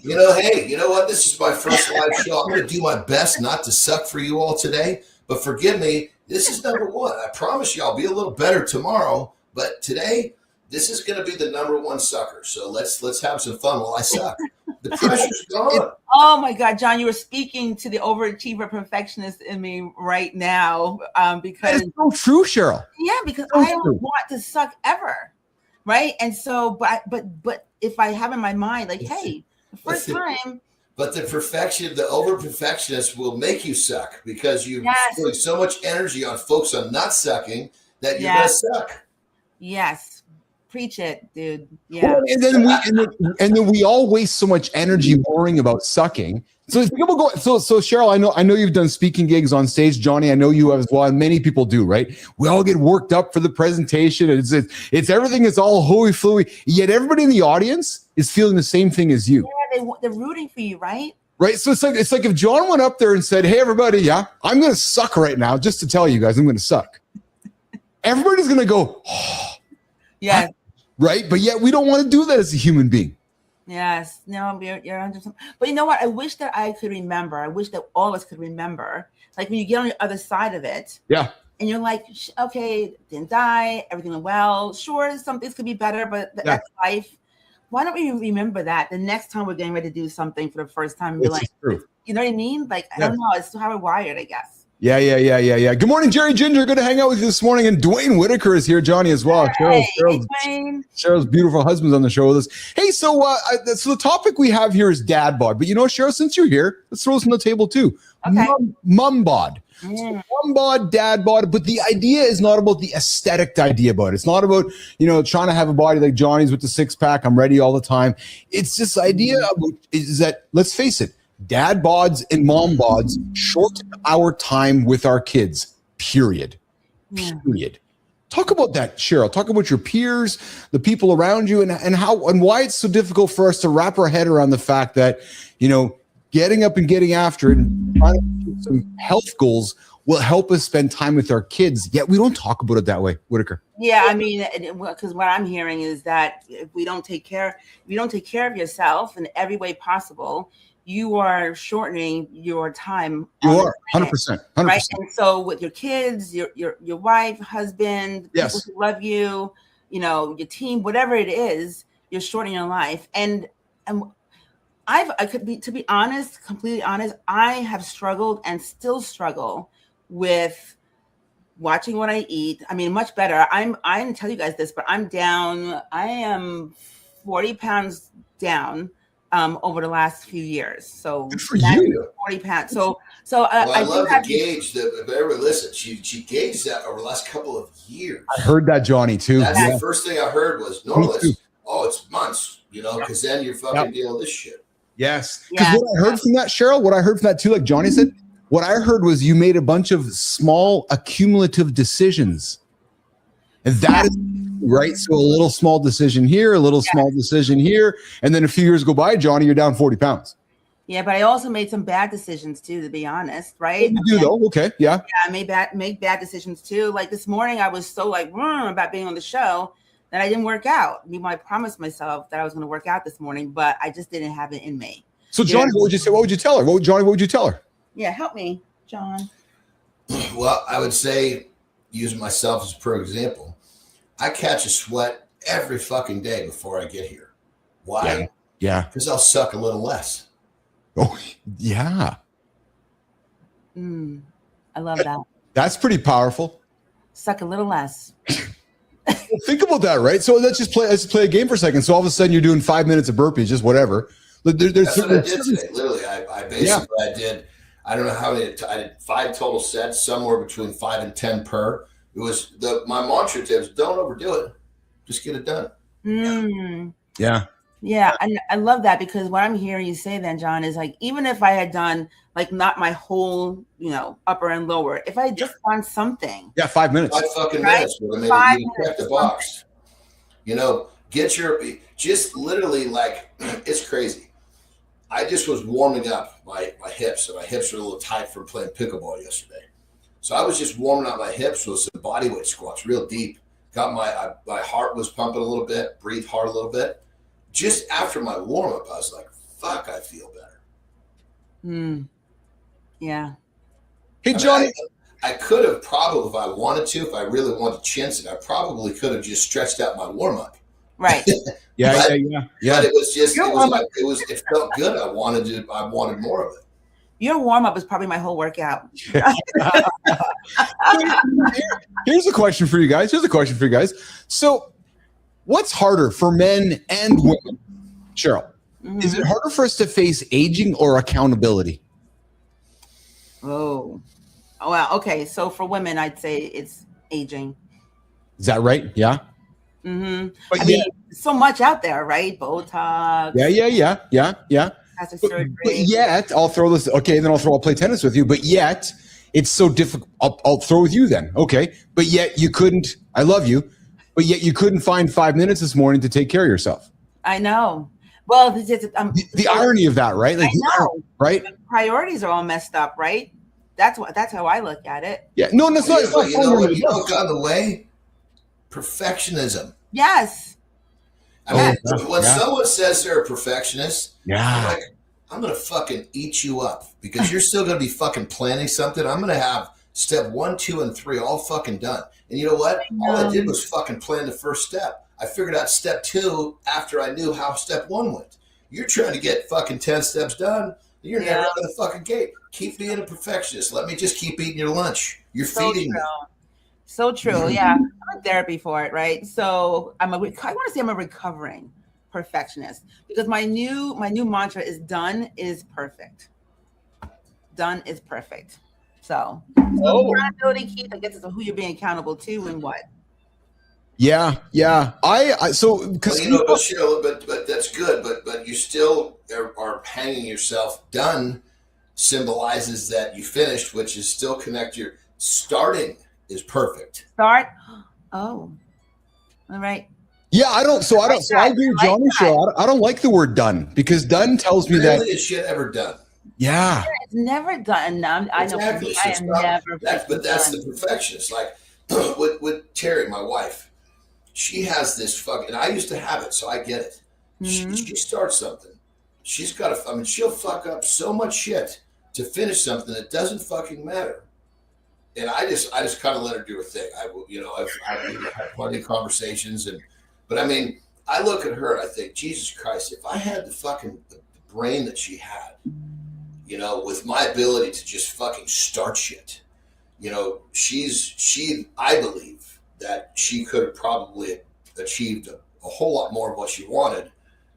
Hey, you know what? This is my first live show. I'm going to do my best not to suck for you all today, but forgive me. This is number one. I promise you I'll be a little better tomorrow, but today, this is going to be the number one sucker. So let's have some fun while I suck. The pressure's gone. Oh my God, John, you were speaking to the overachiever perfectionist in me right now, because it's so true, Cheryl. Yeah, because I don't want to suck ever, right? And so, but if I have in my mind, like, hey, the first time. But the over perfectionist will make you suck because you're putting so much energy on focus on not sucking that you're going to suck. Yes. Preach it, dude. Yeah. Well, and then we all waste so much energy worrying about sucking. So people go. So Cheryl, I know you've done speaking gigs on stage. Johnny, I know you have as well, and many people do. Right? We all get worked up for the presentation. It's everything is all hooey fluey. Yet everybody in the audience is feeling the same thing as you. Yeah, they're rooting for you, right? Right. So it's like if John went up there and said, "Hey, everybody, I'm going to suck right now, just to tell you guys, I'm going to suck." Everybody's going to go, "Oh." Yeah. Right. But yet we don't want to do that as a human being. Yes. No, you're under some. But you know what? I wish that I could remember. I wish that all of us could remember. Like when you get on the other side of it. Yeah. And you're like, okay, didn't die. Everything went well. Sure, some things could be better, but that's life. Why don't we remember that the next time we're getting ready to do something for the first time? You're like, you know what I mean? Like, I don't know. It's how we're wired, I guess. Yeah. Good morning, Jerry Ginger. Good to hang out with you this morning. And Dwayne Whitaker is here, Johnny, as well. Hey, Cheryl's beautiful husband's on the show with us. Hey, so the topic we have here is dad bod. But Cheryl, since you're here, let's throw this on the table too. Okay. Mum bod. So mum bod, dad bod. But the idea is not about the aesthetic idea about it. It's not about, trying to have a body like Johnny's with the six pack. I'm ready all the time. It's this idea is that, let's face it, dad bods and mom bods shorten our time with our kids, period. Talk about that, Cheryl. Talk about your peers, the people around you, and how and why it's so difficult for us to wrap our head around the fact that, getting up and getting after it and trying to achieve some health goals will help us spend time with our kids. Yet we don't talk about it that way, Whitaker. Yeah, I mean, because what I'm hearing is that if you don't take care of yourself in every way possible, you are shortening your time. You are 100%, 100%. Right. And so with your kids, your wife, husband, yes, people who love you, you know, your team, whatever it is, you're shortening your life. And I could be, to be honest, completely honest, I have struggled and still struggle with watching what I eat. I mean, much better. I didn't tell you guys this, but I'm down. I am 40 pounds down over the last few years. So good for you. 40 pounds. Well, I love the gauge that if everyone listen, she gauged that over the last couple of years. I heard that, Johnny, too. That's the first thing I heard was normally, it's months, you know, because then you're fucking dealing with this shit. Yes. Because what I heard from that, Cheryl, what I heard from that too, like Johnny said, what I heard was you made a bunch of small accumulative decisions. And that is right. So a little small decision here, a little small decision here. And then a few years go by, Johnny, you're down 40 pounds. Yeah, but I also made some bad decisions too, to be honest, right? You do though. Okay. Yeah. Yeah, I make bad decisions too. Like this morning, I was so like about being on the show that I didn't work out. I promised myself that I was going to work out this morning, but I just didn't have it in me. So Johnny, what would you say? What would you tell her? Johnny, what would you tell her? Yeah, help me, John. Well, I would say, using myself as per example, I catch a sweat every fucking day before I get here. Why? Yeah. Because I'll suck a little less. Oh, yeah. I love that. That's pretty powerful. Suck a little less. Think about that, right? So let's play a game for a second. So all of a sudden you're doing 5 minutes of burpees, just whatever. That's what I did today. Literally, I basically I don't know how many. I did 5 total sets, somewhere between 5 and 10 per. It was my mantra tips: don't overdo it, just get it done. Yeah. Yeah, and I love that because what I'm hearing you say then, John, is like even if I had done like not my whole, upper and lower, if I had just done something. Yeah, 5 minutes. 5 fucking minutes. But I mean, you check the box. Get your just literally like it's crazy. I just was warming up my hips, and my hips were a little tight from playing pickleball yesterday. So I was just warming up my hips with some bodyweight squats, real deep. Got my heart was pumping a little bit, breathed hard a little bit. Just after my warm up, I was like, "Fuck, I feel better." Yeah. Hey, Johnny, I could have probably, if I wanted to, if I really wanted to chance it, I probably could have just stretched out my warm up. Right. Yeah. But it was just, it felt good. I wanted more of it. Your warm up is probably my whole workout. Here's a question for you guys. So, what's harder for men and women, Cheryl? Is it harder for us to face aging or accountability? Oh, wow. Okay. So for women, I'd say it's aging. Is that right? Yeah. But I mean, so much out there, right? Botox. Yeah. Plastic surgery. But yet, I'll throw this. Okay, then I'll play tennis with you. But yet, it's so difficult. I'll throw with you then. Okay. But yet, you couldn't. I love you. But yet, you couldn't find 5 minutes this morning to take care of yourself. I know. Well, the irony of that, right? Like, I know. Right? The priorities are all messed up, right? That's how I look at it. Yeah. No, it's not. You know what got in the way? Perfectionism. Yes. I mean, when someone says they're a perfectionist, I'm going to fucking eat you up because you're still going to be fucking planning something. I'm going to have step 1, 2, and 3 all fucking done. And you know what? All I did was fucking plan the first step. I figured out step 2 after I knew how step 1 went. You're trying to get fucking 10 steps done. You're never out of the fucking gate. Keep being a perfectionist. Let me just keep eating your lunch. You're feeding me. So true. Yeah. I'm in therapy for it, right? So I want to say I'm a recovering perfectionist because my new mantra is done is perfect. Done is perfect. So accountability, Keith, I guess it's who you're being accountable to and what. Yeah. So because but that's good. But you still are hanging yourself. Done symbolizes that you finished, which is still connect your starting is perfect. Start. Oh, all right. Yeah, I agree with Johnny. I don't like the word done because done tells me that. Rarely is shit ever done. Yeah. It's never done. I know for me, I am never. But that's the perfectionist. Like with Terry, my wife, she has this fucking, and I used to have it, so I get it. She starts something. She's got to, I mean, she'll fuck up so much shit to finish something that doesn't fucking matter. And I just kind of let her do her thing. I've had plenty of conversations, but I mean, I look at her and I think, Jesus Christ, if I had the brain that she had, with my ability to just fucking start shit, I believe that she could have probably achieved a whole lot more of what she wanted,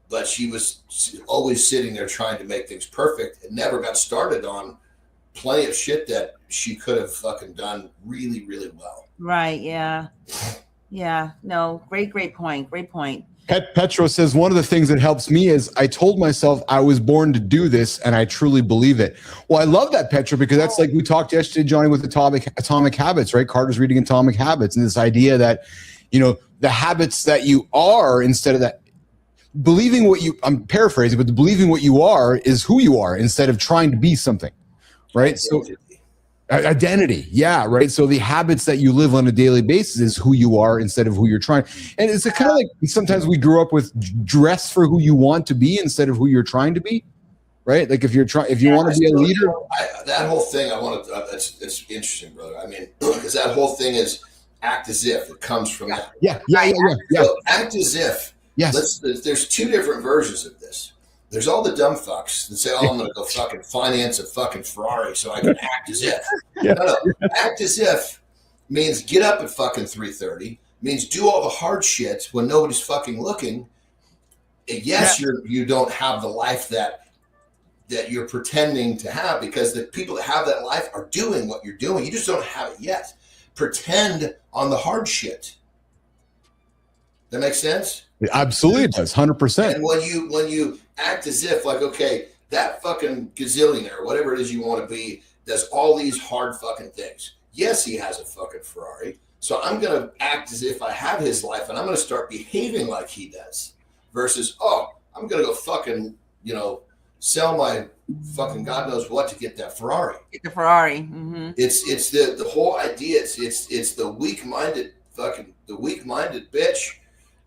but she was always sitting there trying to make things perfect and never got started on plenty of shit that she could have fucking done really, really well. Right. Yeah. Yeah. No, great point. Great point. Petro says, one of the things that helps me is I told myself I was born to do this, and I truly believe it. Well, I love that, Petro, because that's like we talked yesterday, Johnny, with Atomic Habits, right? Carter's reading Atomic Habits, and this idea that, the habits that you are, instead of that, believing what you, I'm paraphrasing, but believing what you are is who you are instead of trying to be something, right? So identity. Yeah. Right. So the habits that you live on a daily basis is who you are instead of who you're trying. And it's kind of like sometimes we grew up with dress for who you want to be instead of who you're trying to be. Right. Like if you want to be a leader, that whole thing, it's interesting, brother. I mean, because that whole thing is act as if it comes from that. Yeah. So act as if. Yes. There's two different versions of this. There's all the dumb fucks that say, "Oh, I'm going to go fucking finance a fucking Ferrari so I can act as if." Yeah. No. Act as if means get up at fucking 3:30. Means do all the hard shit when nobody's fucking looking. And yes, you don't have the life that you're pretending to have, because the people that have that life are doing what you're doing. You just don't have it yet. Pretend on the hard shit. That makes sense? It absolutely does, 100%. And when you act as if, like, okay, that fucking gazillionaire, whatever it is you want to be, does all these hard fucking things. Yes, he has a fucking Ferrari. So I'm going to act as if I have his life, and I'm going to start behaving like he does. Versus, I'm going to go fucking, sell my fucking God knows what to get that Ferrari. Get the Ferrari. Mm-hmm. It's the whole idea. It's the weak-minded bitch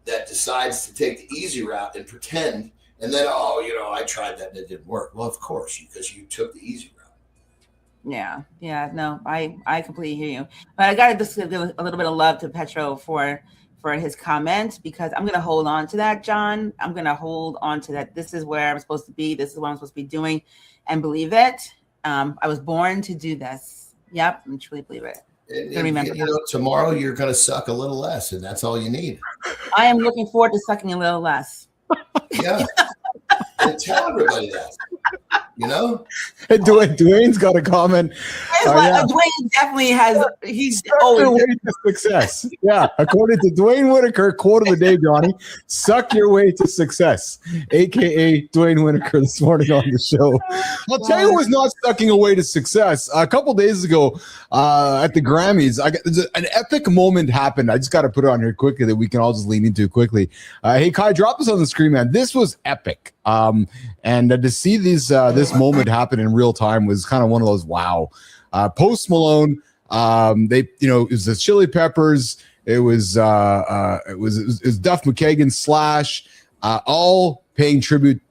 that decides to take the easy route and pretend, and then, I tried that and it didn't work. Well, of course, because you took the easy route. Yeah. No, I completely hear you. But I got to just give a little bit of love to Petro for his comment, because I'm going to hold on to that, John. I'm going to hold on to that. This is where I'm supposed to be. This is what I'm supposed to be doing, and believe it. I was born to do this. Yep, I truly believe it. And tomorrow you're going to suck a little less, and that's all you need. I am looking forward to sucking a little less. Yeah. And tell everybody that. Hey, Dwayne's got a comment. Dwayne definitely has. He's always way to success. Yeah, according to Dwayne Whitaker, quote of the day, Johnny: "Suck your way to success," aka Dwayne Whitaker this morning on the show. I'll tell you who was not sucking away to success. A couple days ago at the Grammys, an epic moment happened. I just got to put it on here quickly that we can all just lean into quickly. Hey, Kai, drop this on the screen, man. This was epic. And to see this moment happen in real time was kind of one of those wow. Post Malone, it was the Chili Peppers, it was Duff McKagan, Slash, all paying tribute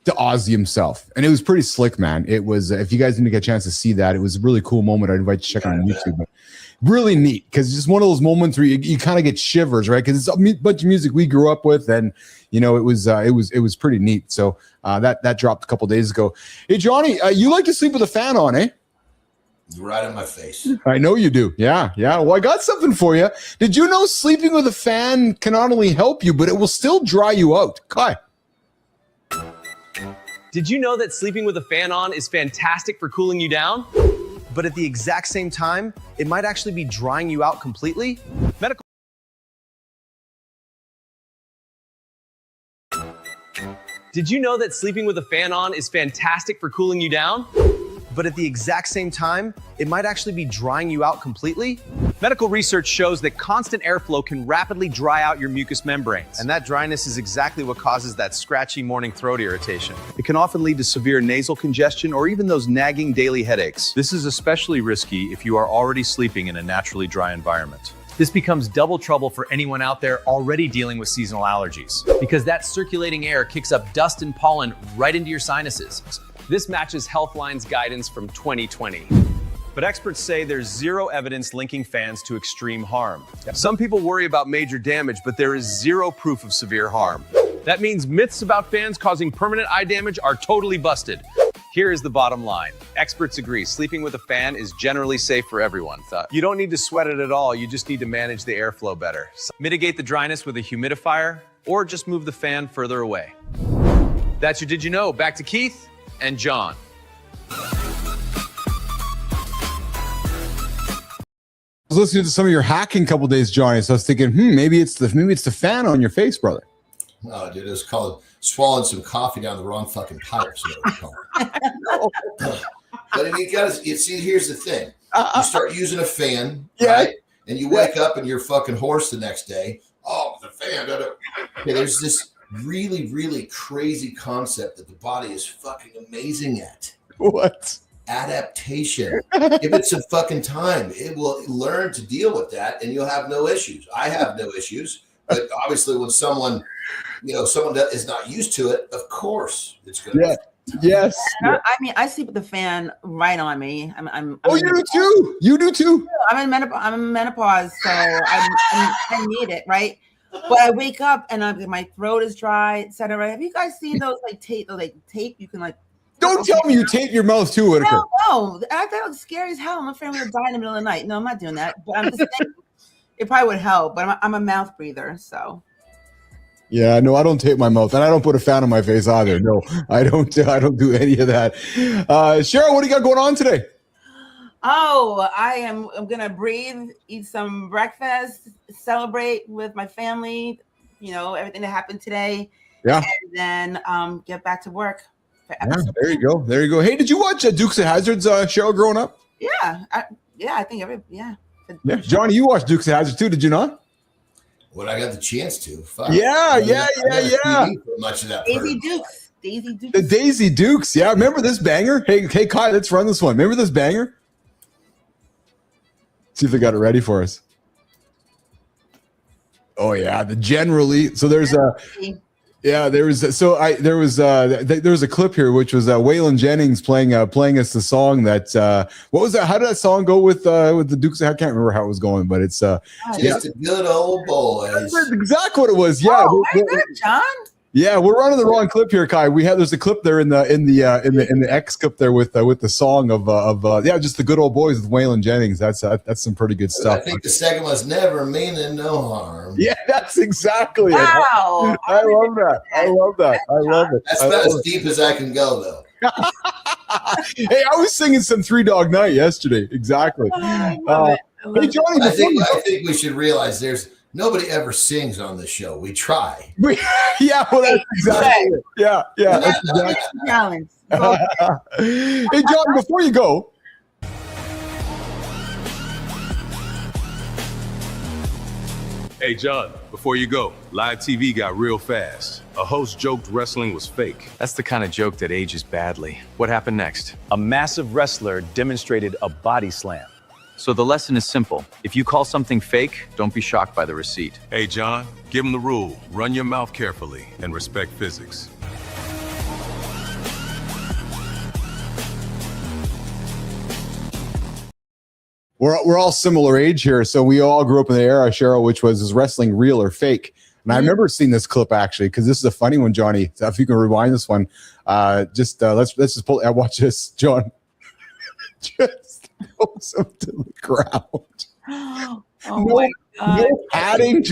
to Ozzy himself, and it was pretty slick, man. It was, if you guys didn't get a chance to see that, it was a really cool moment. I'd invite you to check it on YouTube, but really neat, because it's just one of those moments where you kind of get shivers, right? Because it's a bunch of music we grew up with, and it was pretty neat. So that dropped a couple days ago. Hey, Johnny, you like to sleep with a fan on, eh? Right in my face. I know you do. Yeah. Well, I got something for you. Did you know sleeping with a fan can not only help you, but it will still dry you out? Kai. Did you know that sleeping with a fan on is fantastic for cooling you down? But at the exact same time, it might actually be drying you out completely? Did you know that sleeping with a fan on is fantastic for cooling you down? But at the exact same time, it might actually be drying you out completely? Medical research shows that constant airflow can rapidly dry out your mucous membranes. And that dryness is exactly what causes that scratchy morning throat irritation. It can often lead to severe nasal congestion or even those nagging daily headaches. This is especially risky if you are already sleeping in a naturally dry environment. This becomes double trouble for anyone out there already dealing with seasonal allergies, because that circulating air kicks up dust and pollen right into your sinuses. This matches Healthline's guidance from 2020. But experts say there's zero evidence linking fans to extreme harm. Some people worry about major damage, but there is zero proof of severe harm. That means myths about fans causing permanent eye damage are totally busted. Here is the bottom line. Experts agree, sleeping with a fan is generally safe for everyone. You don't need to sweat it at all, you just need to manage the airflow better. Mitigate the dryness with a humidifier, or just move the fan further away. That's your Did You Know? Back to Keith and John. I was listening to some of your hacking couple days, Johnny, so I was thinking, maybe it's the fan on your face, brother. No, dude, it was called swallowing some coffee down the wrong fucking pipe. But I mean, you see, here's the thing. You start using a fan, right? And you wake up and you're fucking hoarse the next day. Oh, the fan. Okay, there's this really, really crazy concept that the body is fucking amazing at. What? Adaptation. Give it some fucking time. It will learn to deal with that and you'll have no issues. I have no issues. But obviously when someone that is not used to it, of course it's going to Yes. I mean, I sleep with the fan right on me. You do too. You do too. I'm in menopause, so I need it, right? But I wake up and my throat is dry, etc. Have you guys seen those tape you can Don't tell me you tape your mouth too, Whitaker. No, that looks scary as hell. I'm afraid I'm gonna die in the middle of the night. No, I'm not doing that. But I'm just saying it probably would help. But I'm a mouth breather, so. Yeah, no, I don't tape my mouth, and I don't put a fan on my face either. No, I don't do any of that. Cheryl, what do you got going on today? Oh, I'm gonna breathe, eat some breakfast, celebrate with my family. Everything that happened today. Yeah, and then get back to work. Yeah, there you go. There you go. Hey, did you watch Dukes of Hazzard's Cheryl growing up? Yeah, I think Yeah, Johnny, you watched Dukes of Hazzard too, did you not? When I got the chance to. Fuck. Yeah. Much of that. Daisy Dukes. The Daisy Dukes. Yeah, remember this banger? Hey, Kai, let's run this one. Remember this banger? See if they got it ready for us. Oh yeah, so there's a. Yeah, there was a clip here which was Waylon Jennings playing us the song that what was that? How did that song go with the Dukes? I can't remember how it was going, but it's just a good old boys. That's exactly what it was. Yeah, John. Yeah, we're running the wrong clip here, Kai. There's a clip there in the X clip there with the song of just the good old boys with Waylon Jennings. That's some pretty good stuff. I think the second was never meaning no harm. Yeah, that's exactly it. I love that. I love it. That's about as deep as I can go, though. Hey, I was singing some Three Dog Night yesterday. Exactly. Hey, Johnny, I think we should realize there's nobody ever sings on the show. We try. Yeah, well, that's exactly it. Yeah. That's exactly. Challenge. Hey, John, before you go. Hey, John, before you go, live TV got real fast. A host joked wrestling was fake. That's the kind of joke that ages badly. What happened next? A massive wrestler demonstrated a body slam. So the lesson is simple. If you call something fake, don't be shocked by the receipt. Hey, John, give him the rule. Run your mouth carefully and respect physics. We're all similar age here, so we all grew up in the era, Cheryl, which was is wrestling real or fake? And I remember seeing this clip actually, because this is a funny one, Johnny. So if you can rewind this one, let's just pull. Watch this, John. Just throws him to the ground. My God. No padding.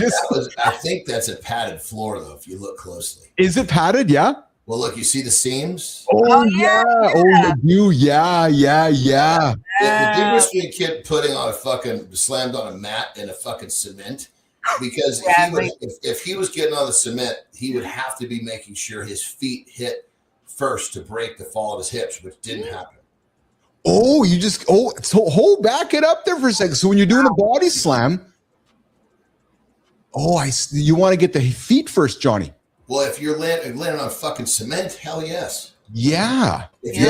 I think that's a padded floor, though. If you look closely, is it padded? Yeah. Well, look, you see the seams? Oh yeah. Oh, you do. Yeah. The difference between a kid putting on slammed on a mat and a fucking cement, because if he was getting on the cement, he would have to be making sure his feet hit first to break the fall of his hips, which didn't happen. Oh, so back it up there for a second. So when you're doing a body slam, you want to get the feet first, Johnny. Well, if you're landing on fucking cement, hell yes. Yeah. If you're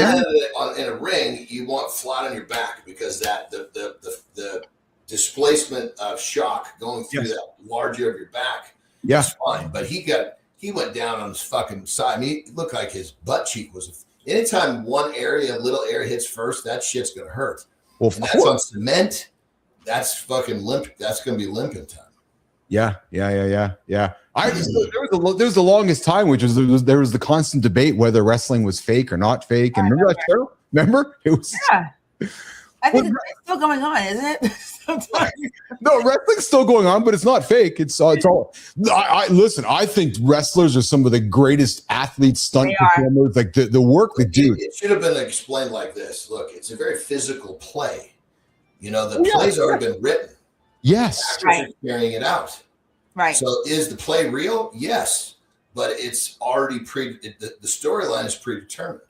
in a ring, you want flat on your back because the displacement of shock going through that large area of your back is fine. But he went down on his fucking side. I mean, it looked like his butt cheek was. Anytime one little area hits first, that shit's gonna hurt. Well, and that's on cement. That's fucking limp. That's gonna be limping time. Yeah. There was the longest time, which was there was the constant debate whether wrestling was fake or not fake. And remember that show? Remember? It was. Yeah. I think it's still going on, isn't it? No, wrestling's still going on, but it's not fake. It's all. Listen. I think wrestlers are some of the greatest athletes, stunt performers. Like the work they do. It should have been explained like this. Look, it's a very physical play. The play's already been written. Yes. Actors are carrying it out. Right. So is the play real? Yes, but it's already the storyline is predetermined.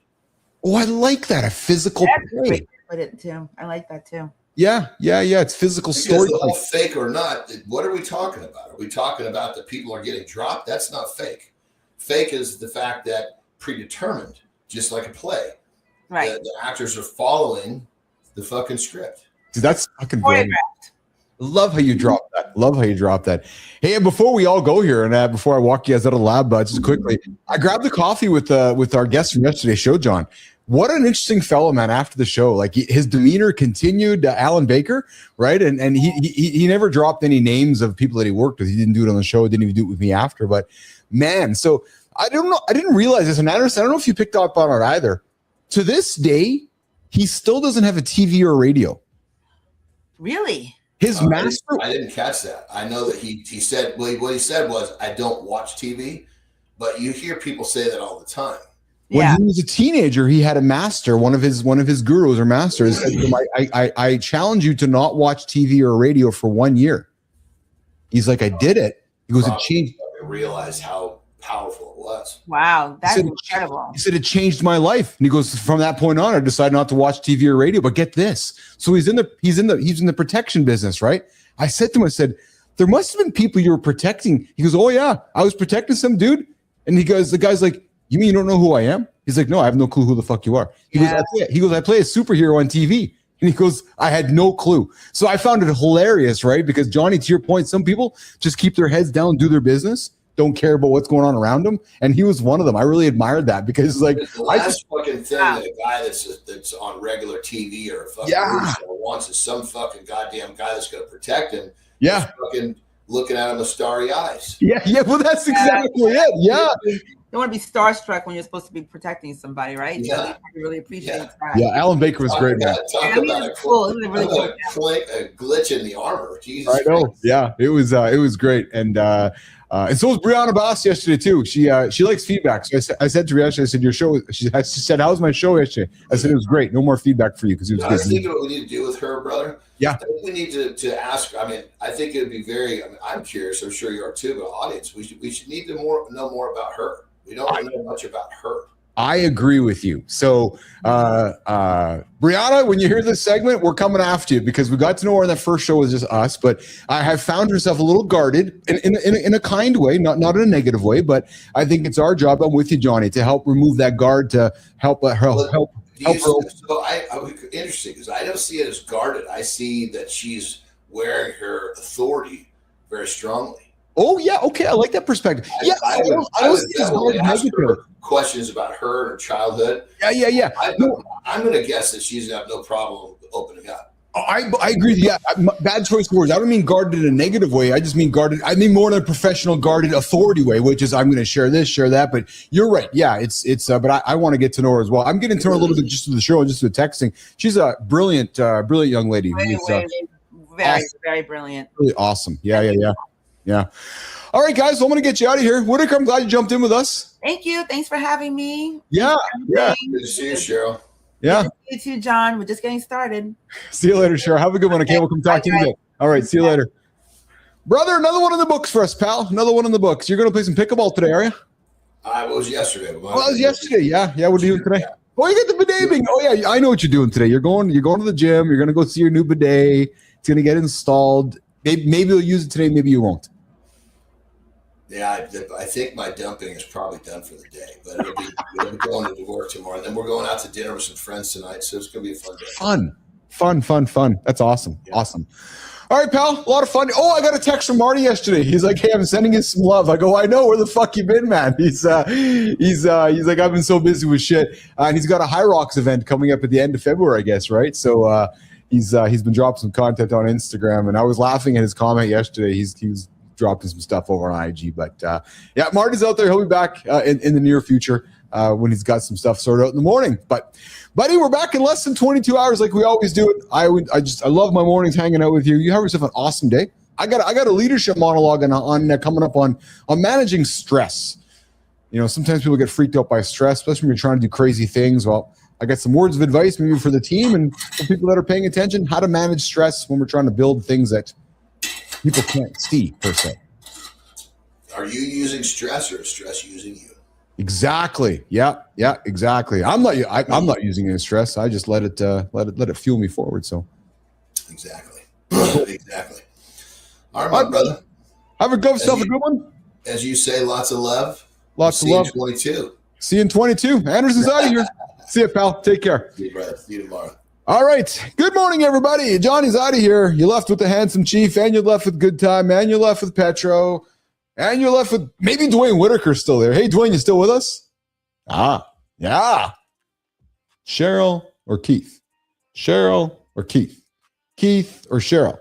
Oh, I like that. A physical play. Put it too. I like that too. Yeah. It's physical story. The whole fake or not, what are we talking about? Are we talking about that people are getting dropped? That's not fake. Fake is the fact that predetermined, just like a play. Right. The actors are following the fucking script. Dude, that's fucking brilliant. Love how you drop that. Hey, and before we all go here, and before I walk you guys out of the lab, just quickly, I grabbed the coffee with our guest from yesterday's show, John. What an interesting fellow, man. After the show, like his demeanor continued. Alan Baker, right? And he never dropped any names of people that he worked with. He didn't do it on the show. Didn't even do it with me after. But man, so I don't know. I didn't realize this, and Anderson, I don't know if you picked up on it either. To this day, he still doesn't have a TV or a radio. Really? His master. I didn't catch that. I know that he said, well, what he said was, I don't watch TV, but you hear people say that all the time. When he was a teenager, he had a master, one of his gurus or masters said to him, I challenge you to not watch TV or radio for 1 year. He's like, I did it. He goes, it changed. I realized how powerful it was. Wow, that's incredible. He said it changed my life. And he goes, from that point on, I decided not to watch TV or radio. But get this. So he's in the protection business, right? I said to him, I said, there must have been people you were protecting. He goes, oh yeah, I was protecting some dude. And the guy's like, you mean you don't know who I am? He's like, no, I have no clue who the fuck you are. He goes, I play a superhero on TV. And he goes, I had no clue. So I found it hilarious, right? Because Johnny, to your point, some people just keep their heads down, do their business, don't care about what's going on around them. And he was one of them. I really admired that because like the last fucking thing that a guy that's on regular TV or a fucking news show wants is some fucking goddamn guy that's going to protect him. Yeah. Fucking looking at him with starry eyes. Yeah. Well, that's exactly it. Yeah. You don't want to be starstruck when you're supposed to be protecting somebody, right? Yeah. So I really appreciate that. Yeah, Alan Baker was great, man. Talk about a glitch in the armor. Jesus I know. Christ. Yeah, it was great, and so was Brianna Bass yesterday too. She likes feedback. So I said to her yesterday, I said your show. She said, "How's my show yesterday?" I said it was great. No more feedback for you because it was I good. was thinking what we need to do with her, brother. Yeah, I think we need to ask. I mean, I think it would be very. I mean, I'm curious. I'm sure you are too. But audience, we should need to know more about her. We don't know much about her. I agree with you. So, Brianna, when you hear this segment, we're coming after you because we got to know her in that first show was just us. But I have found herself a little guarded in a kind way, not in a negative way. But I think it's our job. I'm with you, Johnny, to help remove that guard to help her. So interesting because I don't see it as guarded. I see that she's wearing her authority very strongly. Oh yeah, okay, I like that perspective. Yeah, I don't see it as hard to ask negative. her questions about her and her childhood. Yeah. I'm going to guess that she's got no problem opening up. I agree. Yeah, bad choice of words. I don't mean guarded in a negative way. I just mean guarded. I mean more in a professional guarded authority way, which is I'm going to share this, share that. But you're right. Yeah, it's. But I want to get to know her as well. I'm getting to know her a little bit just through the show and just through texting. She's a brilliant young lady. Very brilliant. Really awesome. Yeah. All right, guys. So I'm going to get you out of here. Whitaker, I'm glad you jumped in with us. Thank you. Thanks for having me. Yeah. Good to see you, Cheryl. Yeah. Good to see you too, John. We're just getting started. See you later, Cheryl. Have a good one. Okay, we'll come talk to you again. All right, see you later. Brother, another one in the books for us, pal. Another one in the books. You're going to play some pickleball today, are you? It was yesterday. Well, it was yesterday. Yeah. What are you doing today? Oh, you get the bidet thing. Oh yeah, I know what you're doing today. You're going to the gym. You're going to go see your new bidet. It's going to get installed. Maybe you'll use it today. Maybe you won't. Yeah, I think my dumping is probably done for the day, but it'll be going to work tomorrow. And then we're going out to dinner with some friends tonight, so it's going to be a fun day. Fun. That's awesome. Yeah. Awesome. All right, pal. A lot of fun. Oh, I got a text from Marty yesterday. He's like, "Hey, I'm sending you some love." I go, "I know. Where the fuck you been, man?" He's like, "I've been so busy with shit." And he's got a High Rocks event coming up at the end of February, I guess, right? So he's been dropping some content on Instagram, and I was laughing at his comment yesterday. He was dropping some stuff over on IG, but yeah, Marty's out there. He'll be back in the near future when he's got some stuff sorted out in the morning. But buddy, we're back in less than 22 hours like we always do it. I love my mornings hanging out with you. You have yourself an awesome day. I got a leadership monologue on coming up on managing stress. You know, sometimes people get freaked out by stress, especially when you're trying to do crazy things. Well, I got some words of advice maybe for the team and for people that are paying attention, how to manage stress when we're trying to build things that people can't see per se. Are you using stress or is stress using you? Exactly. Yeah, exactly. I'm not using any stress. I just let it fuel me forward. So exactly. All right, my brother. Have yourself a good one. As you say, lots of love. Lots of love. See you in 22. See you in 22. Anderson's out of here. See you, pal. Take care. See you, brother. See you tomorrow. All right. Good morning, everybody. Johnny's out of here. You left with the handsome chief, and you left with Good Time, and you left with Petro, and you're left with maybe Dwayne Whitaker's still there. Hey, Dwayne, you still with us? Yeah. Cheryl or Keith? Cheryl or Keith? Keith or Cheryl?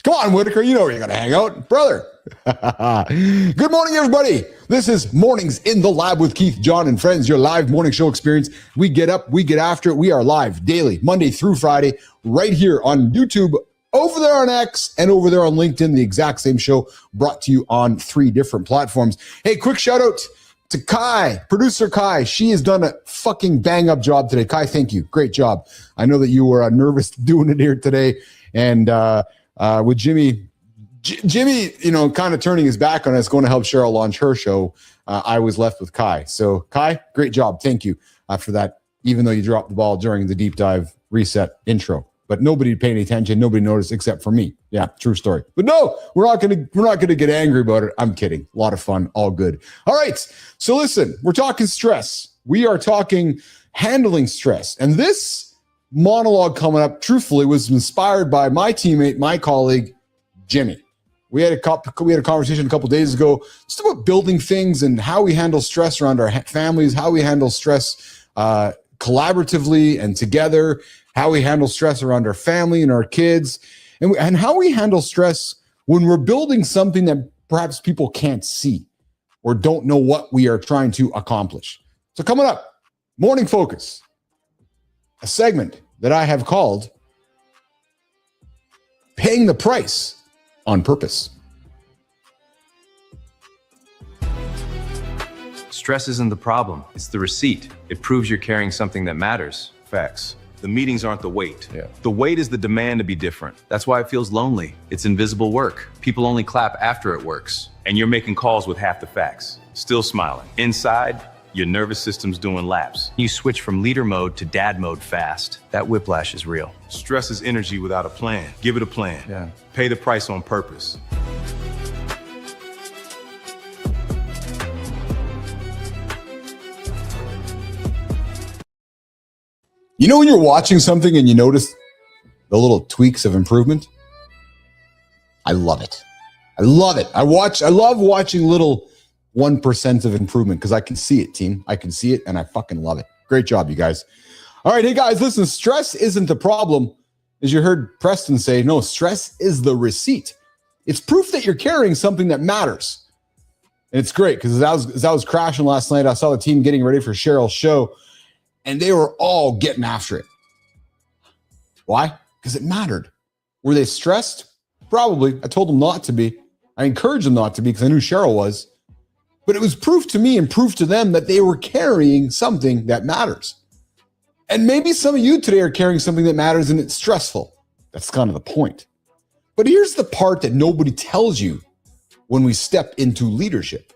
Come on, Whitaker. You know where you're going to hang out. Brother. Good morning, everybody. This is Mornings in the Lab with Keith, John, and friends, your live morning show experience. We get up, we get after it. We are live daily, Monday through Friday, right here on YouTube, over there on X, and over there on LinkedIn, the exact same show brought to you on 3 different platforms. Hey, quick shout out to Kai, producer Kai. She has done a fucking bang up job today. Kai, thank you. Great job. I know that you were nervous doing it here today. And with Jimmy, kind of turning his back on us, going to help Cheryl launch her show, I was left with Kai. So Kai, great job. Thank you for that, even though you dropped the ball during the deep dive reset intro. But nobody paid any attention. Nobody noticed except for me. Yeah, true story. But no, we're not gonna get angry about it. I'm kidding. A lot of fun. All good. All right. So listen, we're talking stress. We are talking handling stress. And this monologue coming up, truthfully, was inspired by my teammate, my colleague, Jimmy. We had a conversation a couple days ago just about building things and how we handle stress around our families, how we handle stress collaboratively and together, how we handle stress around our family and our kids, and how we handle stress when we're building something that perhaps people can't see or don't know what we are trying to accomplish. So coming up, Morning Focus, a segment that I have called Paying the Price on Purpose. Stress isn't the problem. It's the receipt. It proves you're carrying something that matters. Facts. The meetings aren't the weight. Yeah. The weight is the demand to be different. That's why it feels lonely. It's invisible work. People only clap after it works. And you're making calls with half the facts. Still smiling. Inside, your nervous system's doing laps. You switch from leader mode to dad mode fast. That whiplash is real. Stress is energy without a plan. Give it a plan. Yeah. Pay the price on purpose. You know when you're watching something and you notice the little tweaks of improvement? I love it. I love watching little 1% of improvement because I can see it, team. I can see it and I fucking love it. Great job, you guys. All right, hey guys, listen, stress isn't the problem. As you heard Preston say, no, stress is the receipt. It's proof that you're carrying something that matters. And it's great because as I was crashing last night, I saw the team getting ready for Cheryl's show. And they were all getting after it. Why? Because it mattered. Were they stressed? Probably. I told them not to be. I encouraged them not to be because I knew Cheryl was. But it was proof to me and proof to them that they were carrying something that matters. And maybe some of you today are carrying something that matters and it's stressful. That's kind of the point. But here's the part that nobody tells you when we step into leadership.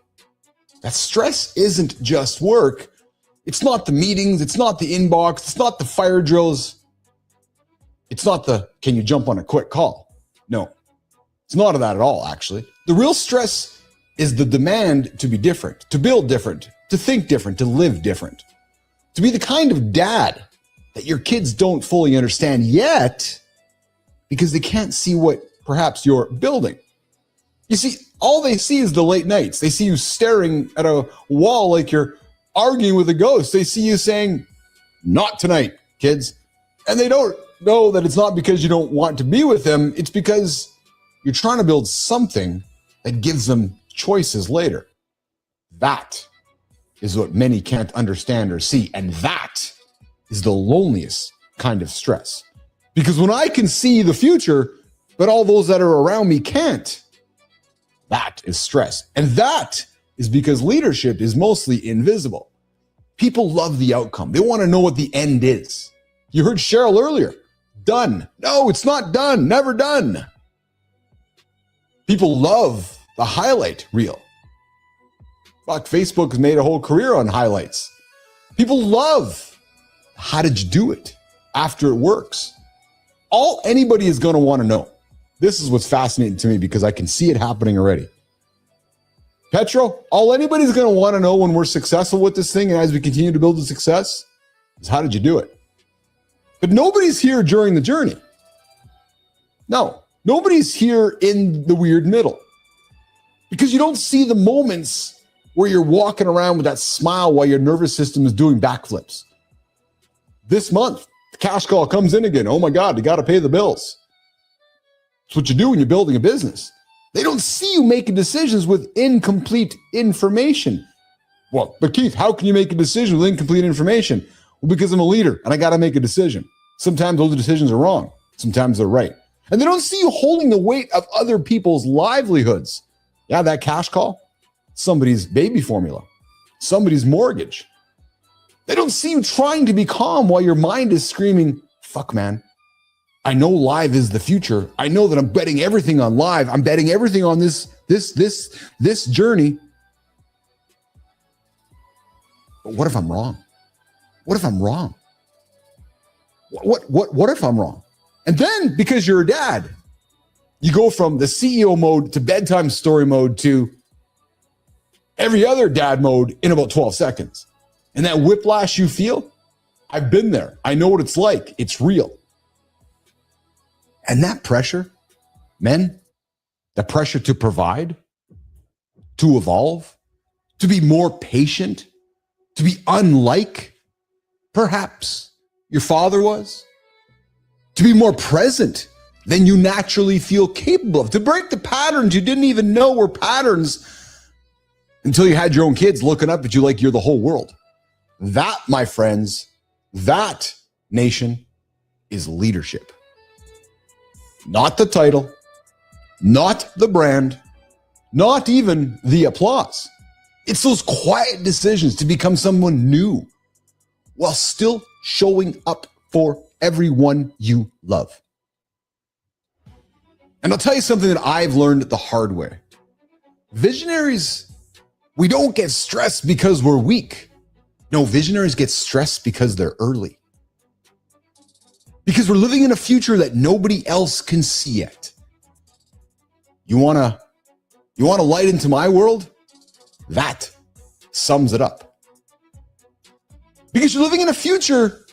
That stress isn't just work. It's not the meetings. It's not the inbox. It's not the fire drills. It's not the, can you jump on a quick call? No, it's not of that at all, actually. The real stress is the demand to be different, to build different, to think different, to live different, to be the kind of dad that your kids don't fully understand yet because they can't see what perhaps you're building. You see, all they see is the late nights. They see you staring at a wall like you're arguing with a ghost. They see you saying, not tonight, kids. And they don't know that it's not because you don't want to be with them. It's because you're trying to build something that gives them choices later. That is what many can't understand or see. And that is the loneliest kind of stress. Because when I can see the future, but all those that are around me can't, that is stress. And that is because leadership is mostly invisible. People love the outcome. They want to know what the end is. You heard Cheryl earlier. Done. No, it's not done. Never done. People love the highlight reel. Fuck, Facebook has made a whole career on highlights. People love, how did you do it after it works? All anybody is going to want to know. This is what's fascinating to me because I can see it happening already. Petro, all anybody's going to want to know when we're successful with this thing and as we continue to build the success is how did you do it? But nobody's here during the journey. No, nobody's here in the weird middle because you don't see the moments where you're walking around with that smile while your nervous system is doing backflips. This month, the cash call comes in again. Oh my God, you got to pay the bills. It's what you do when you're building a business. They don't see you making decisions with incomplete information. Well, but Keith, how can you make a decision with incomplete information? Well, because I'm a leader and I got to make a decision. Sometimes those decisions are wrong. Sometimes they're right. And they don't see you holding the weight of other people's livelihoods. Yeah, that cash call, somebody's baby formula, somebody's mortgage. They don't see you trying to be calm while your mind is screaming, fuck, man. I know live is the future. I know that I'm betting everything on live. I'm betting everything on this journey. But what if I'm wrong? What if I'm wrong? What if I'm wrong? And then because you're a dad, you go from the CEO mode to bedtime story mode to every other dad mode in about 12 seconds. And that whiplash you feel, I've been there. I know what it's like. It's real. And that pressure, men, the pressure to provide, to evolve, to be more patient, to be unlike perhaps your father was, to be more present than you naturally feel capable of, to break the patterns you didn't even know were patterns until you had your own kids looking up at you like you're the whole world. That, my friends, that nation is leadership. Not the title, not the brand, not even the applause. It's those quiet decisions to become someone new while still showing up for everyone you love. And I'll tell you something that I've learned the hard way. Visionaries, we don't get stressed because we're weak. No, visionaries get stressed because they're early. Because we're living in a future that nobody else can see yet. You want to light into my world? That sums it up. Because you're living in a future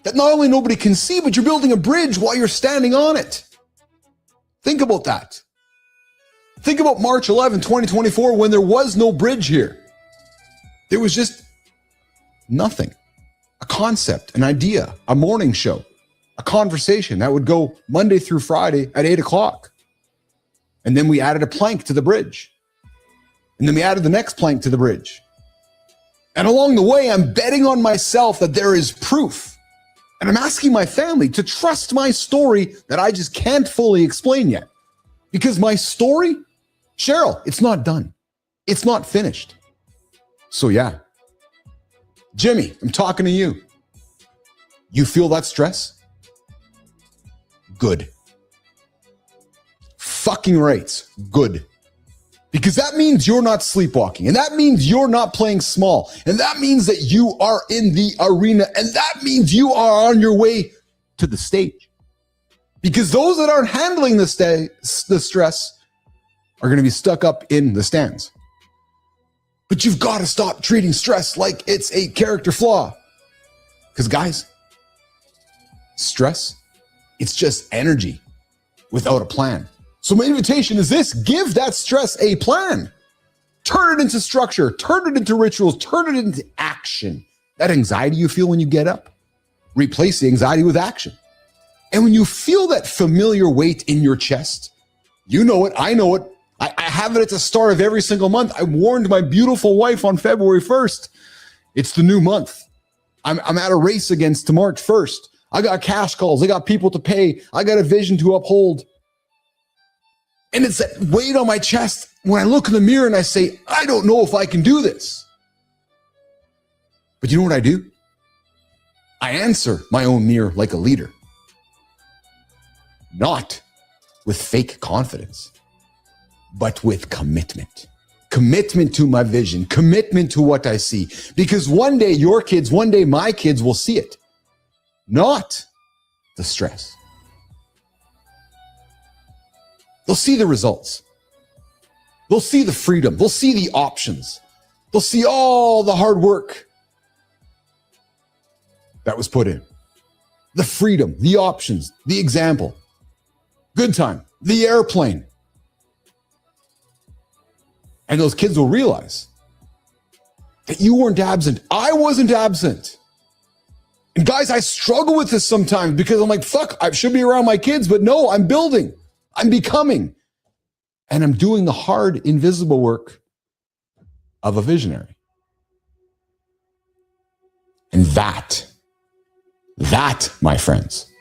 that not only nobody can see, but you're building a bridge while you're standing on it. Think about that. Think about March 11, 2024, when there was no bridge here. There was just nothing. A concept, an idea, a morning show. A conversation that would go Monday through Friday at 8 o'clock. And then we added a plank to the bridge. And then we added the next plank to the bridge. And along the way, I'm betting on myself that there is proof. And I'm asking my family to trust my story that I just can't fully explain yet. Because my story, Cheryl, it's not done. It's not finished. So yeah. Jimmy, I'm talking to you. You feel that stress? Good. Fucking right. Good. Because that means you're not sleepwalking. And that means you're not playing small. And that means that you are in the arena. And that means you are on your way to the stage. Because those that aren't handling the stress are going to be stuck up in the stands. But you've got to stop treating stress like it's a character flaw. Because guys, stress, it's just energy without a plan. So my invitation is this: give that stress a plan. Turn it into structure, turn it into rituals, turn it into action. That anxiety you feel when you get up, replace the anxiety with action. And when you feel that familiar weight in your chest, you know it, I know it. I have it at the start of every single month. I warned my beautiful wife on February 1st. It's the new month. I'm at a race against to March 1st. I got cash calls. I got people to pay. I got a vision to uphold. And it's that weight on my chest when I look in the mirror and I say, I don't know if I can do this. But you know what I do? I answer my own mirror like a leader. Not with fake confidence, but with commitment. Commitment to my vision, commitment to what I see. Because one day your kids, one day my kids will see it. Not the stress. They'll see the results. They'll see the freedom. They'll see the options. They'll see all the hard work that was put in. The freedom, the options, the example. Good time, the airplane. And those kids will realize that you weren't absent. I wasn't absent. And guys, I struggle with this sometimes because I'm like, fuck, I should be around my kids, but no, I'm building. I'm becoming, and I'm doing the hard, invisible work of a visionary. And that, my friends,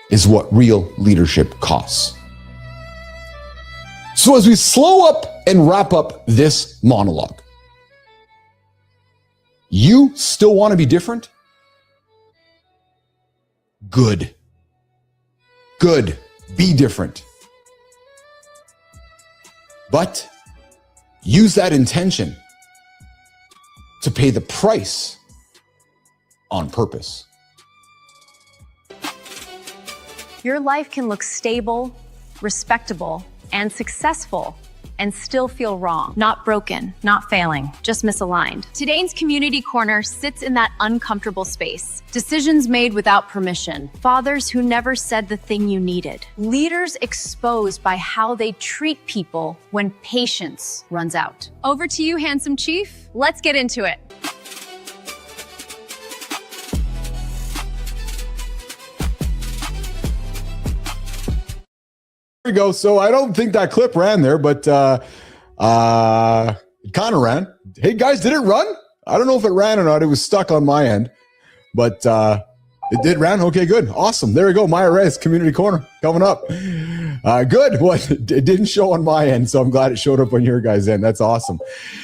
is what real leadership costs. So as we slow up and wrap up this monologue, you still want to be different? Good. Good. Be different. But use that intention to pay the price on purpose. Your life can look stable, respectable, and successful, and still feel wrong. Not broken, not failing, just misaligned. Today's Community Corner sits in that uncomfortable space. Decisions made without permission. Fathers who never said the thing you needed. Leaders exposed by how they treat people when patience runs out. Over to you, handsome chief. Let's get into it. There we go. So I don't think that clip ran there, but it kind of ran. Hey guys, did it run? I don't know if it ran or not. It was stuck on my end, but it did run. Okay, good. Awesome. There we go. Maya Reyes, Community Corner coming up. Good. Well, it didn't show on my end, so I'm glad it showed up on your guys' end. That's awesome.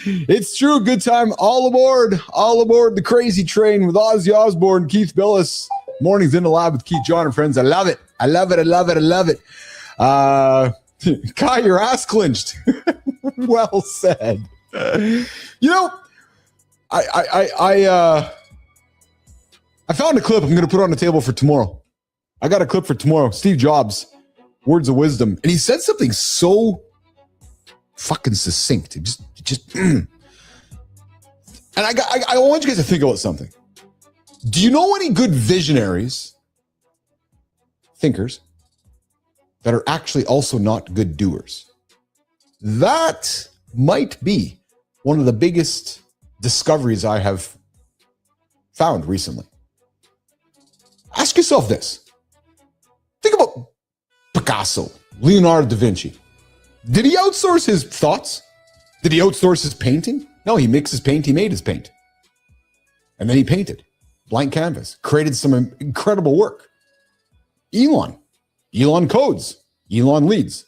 It's true. Good time. All aboard the crazy train with Ozzy Osbourne, Keith Billis. Mornings in the lab with Keith John and friends. I love it. I love it. I love it. I love it. Kai, your ass clinched. Well said. You know, I found a clip I'm going to put on the table for tomorrow. I got a clip for tomorrow. Steve Jobs, words of wisdom. And he said something so fucking succinct. And I want you guys to think about something. Do you know any good visionaries, thinkers, that are actually also not good doers? That might be one of the biggest discoveries I have found recently. Ask yourself this. Think about Picasso, Leonardo da Vinci. Did he outsource his thoughts? Did he outsource his painting? No, he mixed his paint, he made his paint. And then he painted. Blank canvas. Created some incredible work. Elon codes. Elon leads.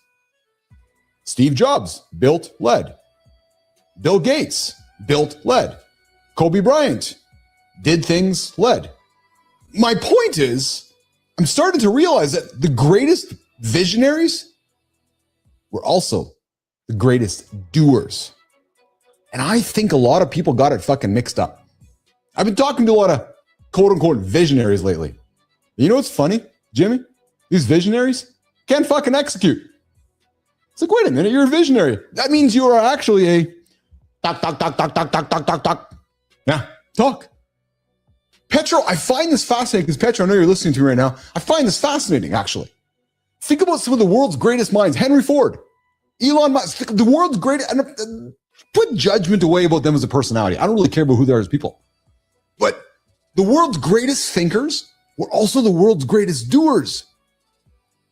Steve Jobs built LED. Bill Gates built LED. Kobe Bryant did things LED. My point is, I'm starting to realize that the greatest visionaries were also the greatest doers. And I think a lot of people got it fucking mixed up. I've been talking to a lot of quote unquote visionaries lately. You know what's funny, Jimmy? These visionaries can't fucking execute. It's like, wait a minute, you're a visionary. That means you are actually a talk. Yeah, talk. Petro, I find this fascinating because Petro, I know you're listening to me right now. I find this fascinating, actually. Think about some of the world's greatest minds. Henry Ford, Elon Musk, the world's greatest. Put judgment away about them as a personality. I don't really care about who they are as people. But the world's greatest thinkers were also the world's greatest doers.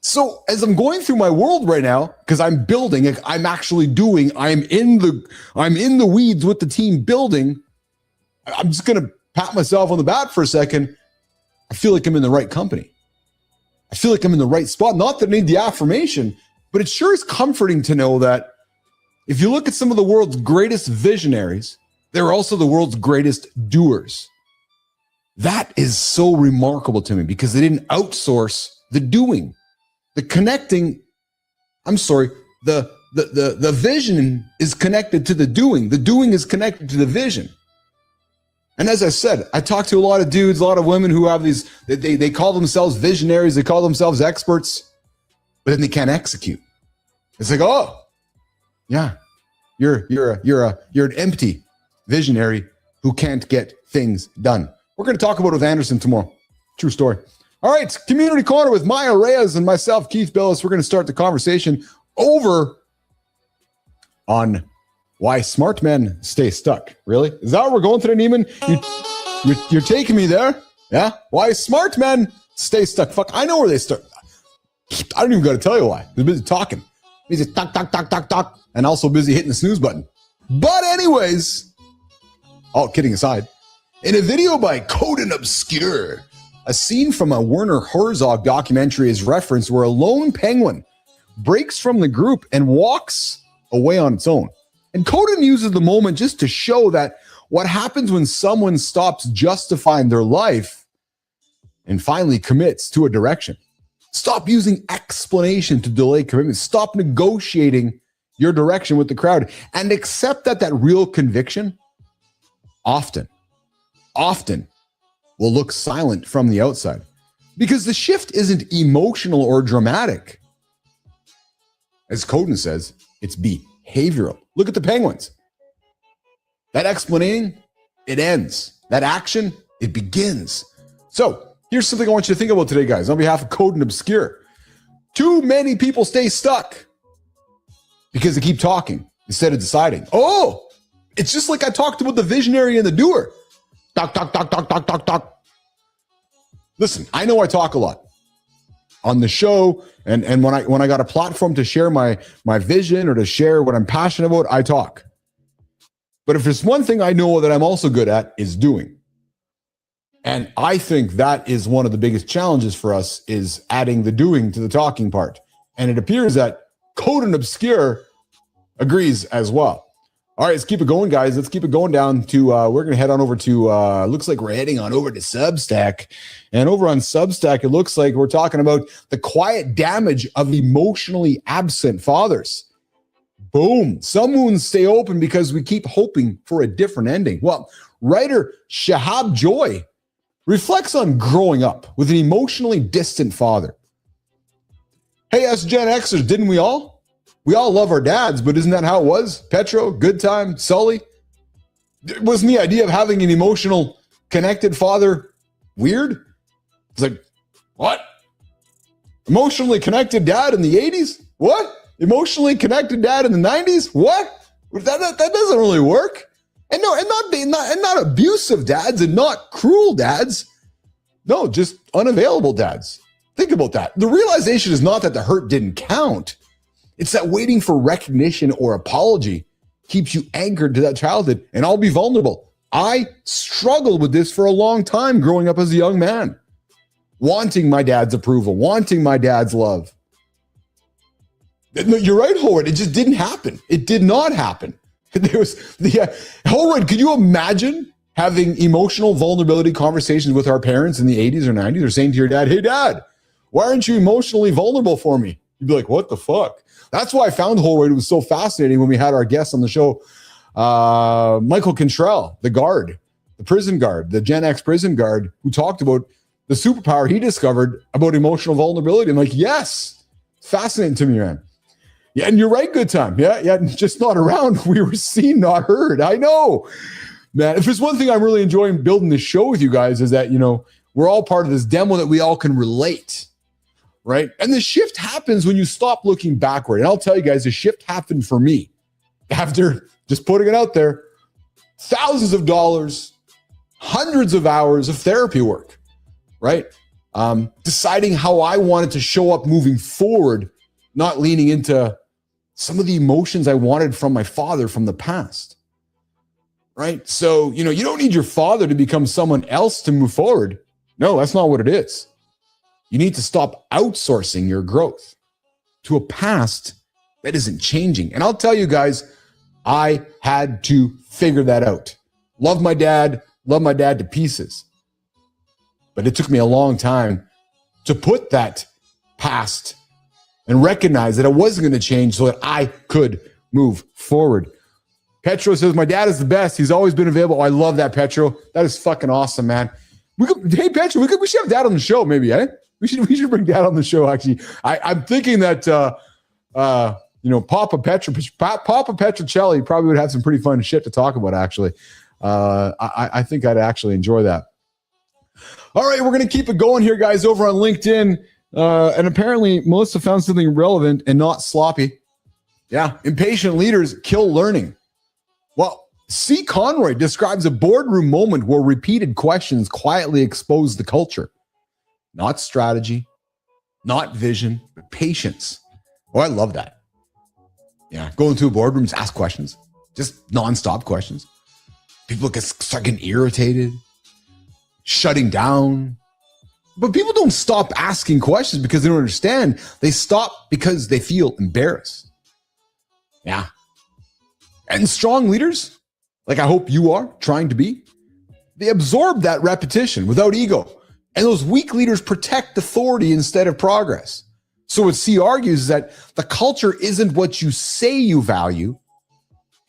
So as I'm going through my world right now, because I'm building, I'm actually doing, I'm in the weeds with the team building. I'm just going to pat myself on the back for a second. I feel like I'm in the right company. I feel like I'm in the right spot. Not that I need the affirmation, but it sure is comforting to know that if you look at some of the world's greatest visionaries, they're also the world's greatest doers. That is so remarkable to me because they didn't outsource the doing. The connecting, the vision is connected to the doing. The doing is connected to the vision. And as I said, I talk to a lot of dudes, a lot of women who have these, they call themselves visionaries, they call themselves experts, but then they can't execute. It's like, oh, yeah, you're an empty visionary who can't get things done. We're going to talk about it with Anderson tomorrow. True story. All right, Community Corner with Maya Reyes and myself, Keith Billis. We're going to start the conversation over on why smart men stay stuck. Really? Is that where we're going today, Neiman? You're taking me there? Yeah? Why smart men stay stuck. Fuck, I know where they start. I don't even got to tell you why. They're busy talking. Busy talk, and also busy hitting the snooze button. But anyways, all kidding aside, in a video by Coden Obscure, a scene from a Werner Herzog documentary is referenced where a lone penguin breaks from the group and walks away on its own. And Coden uses the moment just to show that what happens when someone stops justifying their life and finally commits to a direction. Stop using explanation to delay commitment. Stop negotiating your direction with the crowd and accept that real conviction often will look silent from the outside because the shift isn't emotional or dramatic. As Coden says, it's behavioral. Look at the penguins. That explaining, it ends. That action, it begins. So here's something I want you to think about today, guys, on behalf of Coden Obscure. Too many people stay stuck because they keep talking instead of deciding. Oh, it's just like I talked about the visionary and the doer. Talk. Listen, I know I talk a lot on the show, and when I got a platform to share my vision or to share what I'm passionate about, I talk. But if there's one thing I know that I'm also good at is doing. And I think that is one of the biggest challenges for us is adding the doing to the talking part. And it appears that Coden Obscure agrees as well. All right, let's keep it going, guys. Let's keep it going down to, we're going to head on over to, looks like we're heading on over to Substack. And over on Substack, it looks like we're talking about the quiet damage of emotionally absent fathers. Boom. Some wounds stay open because we keep hoping for a different ending. Well, writer Shahab Joy reflects on growing up with an emotionally distant father. Hey, us Gen Xers, didn't we all? We all love our dads, but isn't that how it was? Petro, Good Time, Sully? Wasn't the idea of having an emotional, connected father weird? It's like, what? Emotionally connected dad in the 80s? What? Emotionally connected dad in the 90s? What? That doesn't really work. And no, and not abusive dads and not cruel dads. No, just unavailable dads. Think about that. The realization is not that the hurt didn't count. It's that waiting for recognition or apology keeps you anchored to that childhood. And I'll be vulnerable. I struggled with this for a long time growing up as a young man. Wanting my dad's approval, wanting my dad's love. You're right, Howard. It just didn't happen. It did not happen. There was Howard, could you imagine having emotional vulnerability conversations with our parents in the 80s or 90s or saying to your dad, hey, dad, why aren't you emotionally vulnerable for me? You'd be like, what the fuck? That's why I found Holroyd. It was so fascinating when we had our guest on the show, Michael Cantrell, the guard, the prison guard, the Gen X prison guard, who talked about the superpower he discovered about emotional vulnerability. I'm like, yes, fascinating to me, man. Yeah, and you're right, Good Time. Yeah, just not around. We were seen, not heard. I know, man. If there's one thing I'm really enjoying building this show with you guys is that, we're all part of this demo that we all can relate, right? And the shift happens when you stop looking backward. And I'll tell you guys, the shift happened for me after just putting it out there, thousands of dollars, hundreds of hours of therapy work, right? Deciding how I wanted to show up moving forward, not leaning into some of the emotions I wanted from my father from the past, right? So, you don't need your father to become someone else to move forward. No, that's not what it is. You need to stop outsourcing your growth to a past that isn't changing. And I'll tell you guys, I had to figure that out. Love my dad to pieces. But it took me a long time to put that past and recognize that it wasn't going to change so that I could move forward. Petro says, my dad is the best. He's always been available. Oh, I love that, Petro. That is fucking awesome, man. Hey, Petro, we should have Dad on the show, maybe, eh? We should bring Dad on the show, actually. I'm thinking that, Papa Petrocelli probably would have some pretty fun shit to talk about, actually. I think I'd actually enjoy that. All right, we're going to keep it going here, guys, over on LinkedIn. And apparently, Melissa found something relevant and not sloppy. Yeah, impatient leaders kill learning. Well, C. Conroy describes a boardroom moment where repeated questions quietly expose the culture. Not strategy, not vision, but patience. Oh, I love that. Yeah, go into a boardroom, just ask questions. Just nonstop questions. People start getting irritated, shutting down. But people don't stop asking questions because they don't understand. They stop because they feel embarrassed. Yeah. And strong leaders, like I hope you are trying to be, they absorb that repetition without ego. And those weak leaders protect authority instead of progress. So what C argues is that the culture isn't what you say you value.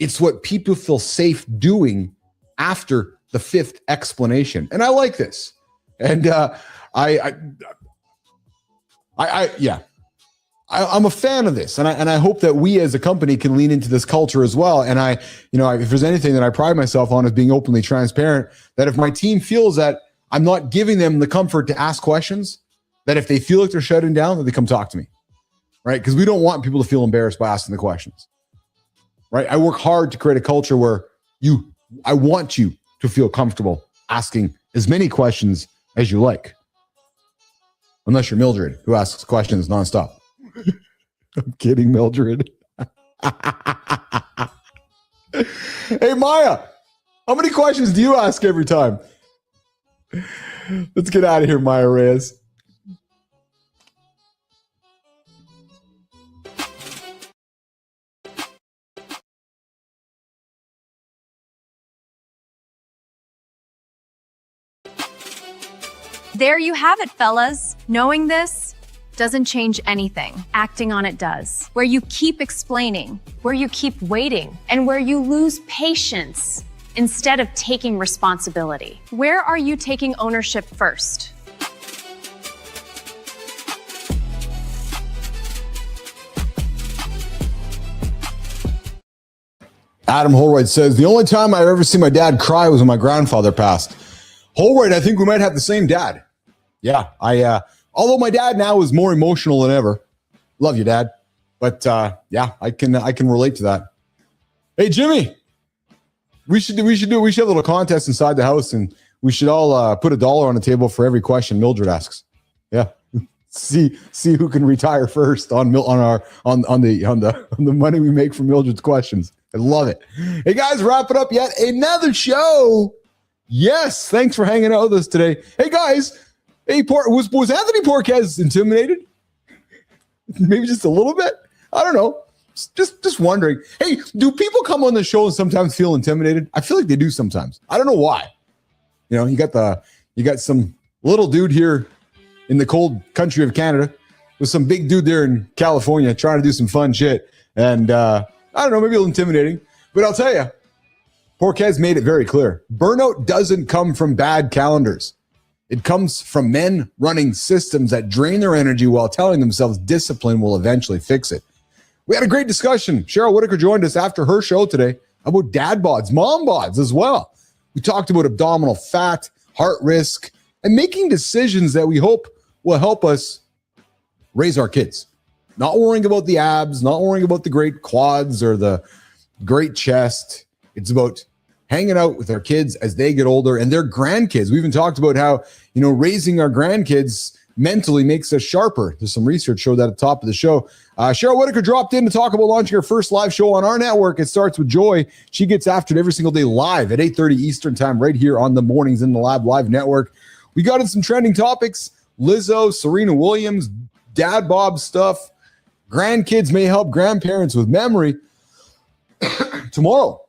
It's what people feel safe doing after the fifth explanation. And I like this. And I'm a fan of this, and I hope that we as a company can lean into this culture as well. And if there's anything that I pride myself on is being openly transparent, that if my team feels that I'm not giving them the comfort to ask questions, that if they feel like they're shutting down, that they come talk to me, right? Because we don't want people to feel embarrassed by asking the questions, right? I work hard to create a culture where I want you to feel comfortable asking as many questions as you like, unless you're Mildred, who asks questions nonstop. I'm kidding, Mildred. Hey, Maya, how many questions do you ask every time? Let's get out of here, Maya Reyes. There you have it, fellas. Knowing this doesn't change anything. Acting on it does. Where you keep explaining, where you keep waiting, and where you lose patience instead of taking responsibility. Where are you taking ownership first? Adam Holroyd says, the only time I've ever seen my dad cry was when my grandfather passed. Holroyd, I think we might have the same dad. Yeah, although my dad now is more emotional than ever. Love you, Dad. But yeah, I can relate to that. Hey, Jimmy, we should have a little contest inside the house, and we should all put $1 on the table for every question Mildred asks. Yeah, see who can retire first on the money we make from Mildred's questions. I love it. Hey guys, wrap it up yet another show. Yes, thanks for hanging out with us today. Hey guys. Hey, was Anthony Porquez intimidated? Maybe just a little bit. I don't know. Just wondering. Hey, do people come on the show and sometimes feel intimidated? I feel like they do sometimes. I don't know why. You got some little dude here in the cold country of Canada with some big dude there in California trying to do some fun shit. And I don't know, maybe a little intimidating. But I'll tell you, Porquez made it very clear. Burnout doesn't come from bad calendars. It comes from men running systems that drain their energy while telling themselves discipline will eventually fix it. We had a great discussion. Cheryl Whitaker joined us after her show today about dad bods, mom bods as well. We talked about abdominal fat, heart risk, and making decisions that we hope will help us raise our kids. Not worrying about the abs, not worrying about the great quads or the great chest. It's about hanging out with our kids as they get older and their grandkids. We even talked about how, raising our grandkids mentally makes us sharper. There's some research showed that at the top of the show. Cheryl Whitaker dropped in to talk about launching her first live show on our network. It starts with Joy. She gets after it every single day live at 8:30 Eastern time right here on the Mornings in the Lab live network. We got in some trending topics. Lizzo, Serena Williams, dad bod stuff. Grandkids may help grandparents with memory. Tomorrow,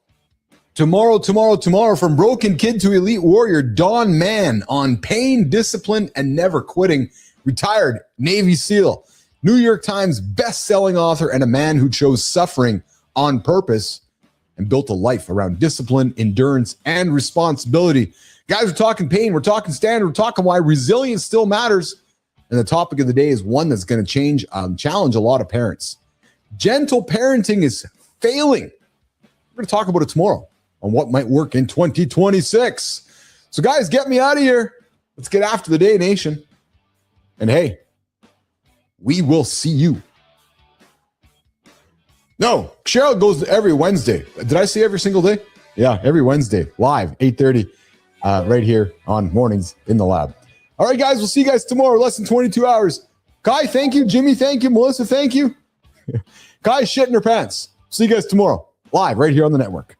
from broken kid to elite warrior, Dawn Mann on pain, discipline, and never quitting. Retired Navy SEAL, New York Times best-selling author, and a man who chose suffering on purpose and built a life around discipline, endurance, and responsibility. Guys, we're talking pain, we're talking standard, we're talking why resilience still matters. And the topic of the day is one that's going to challenge a lot of parents. Gentle parenting is failing. We're going to talk about it tomorrow on what might work in 2026. So guys, get me out of here. Let's get after the day, nation. And hey, we will see you. No, Cheryl goes every Wednesday. Did I say every single day? Yeah, every Wednesday, live, 8:30, right here on Mornings in the Lab. All right, guys, we'll see you guys tomorrow, less than 22 hours. Kai, thank you. Jimmy, thank you. Melissa, thank you. Kai shit in her pants. See you guys tomorrow, live right here on the network.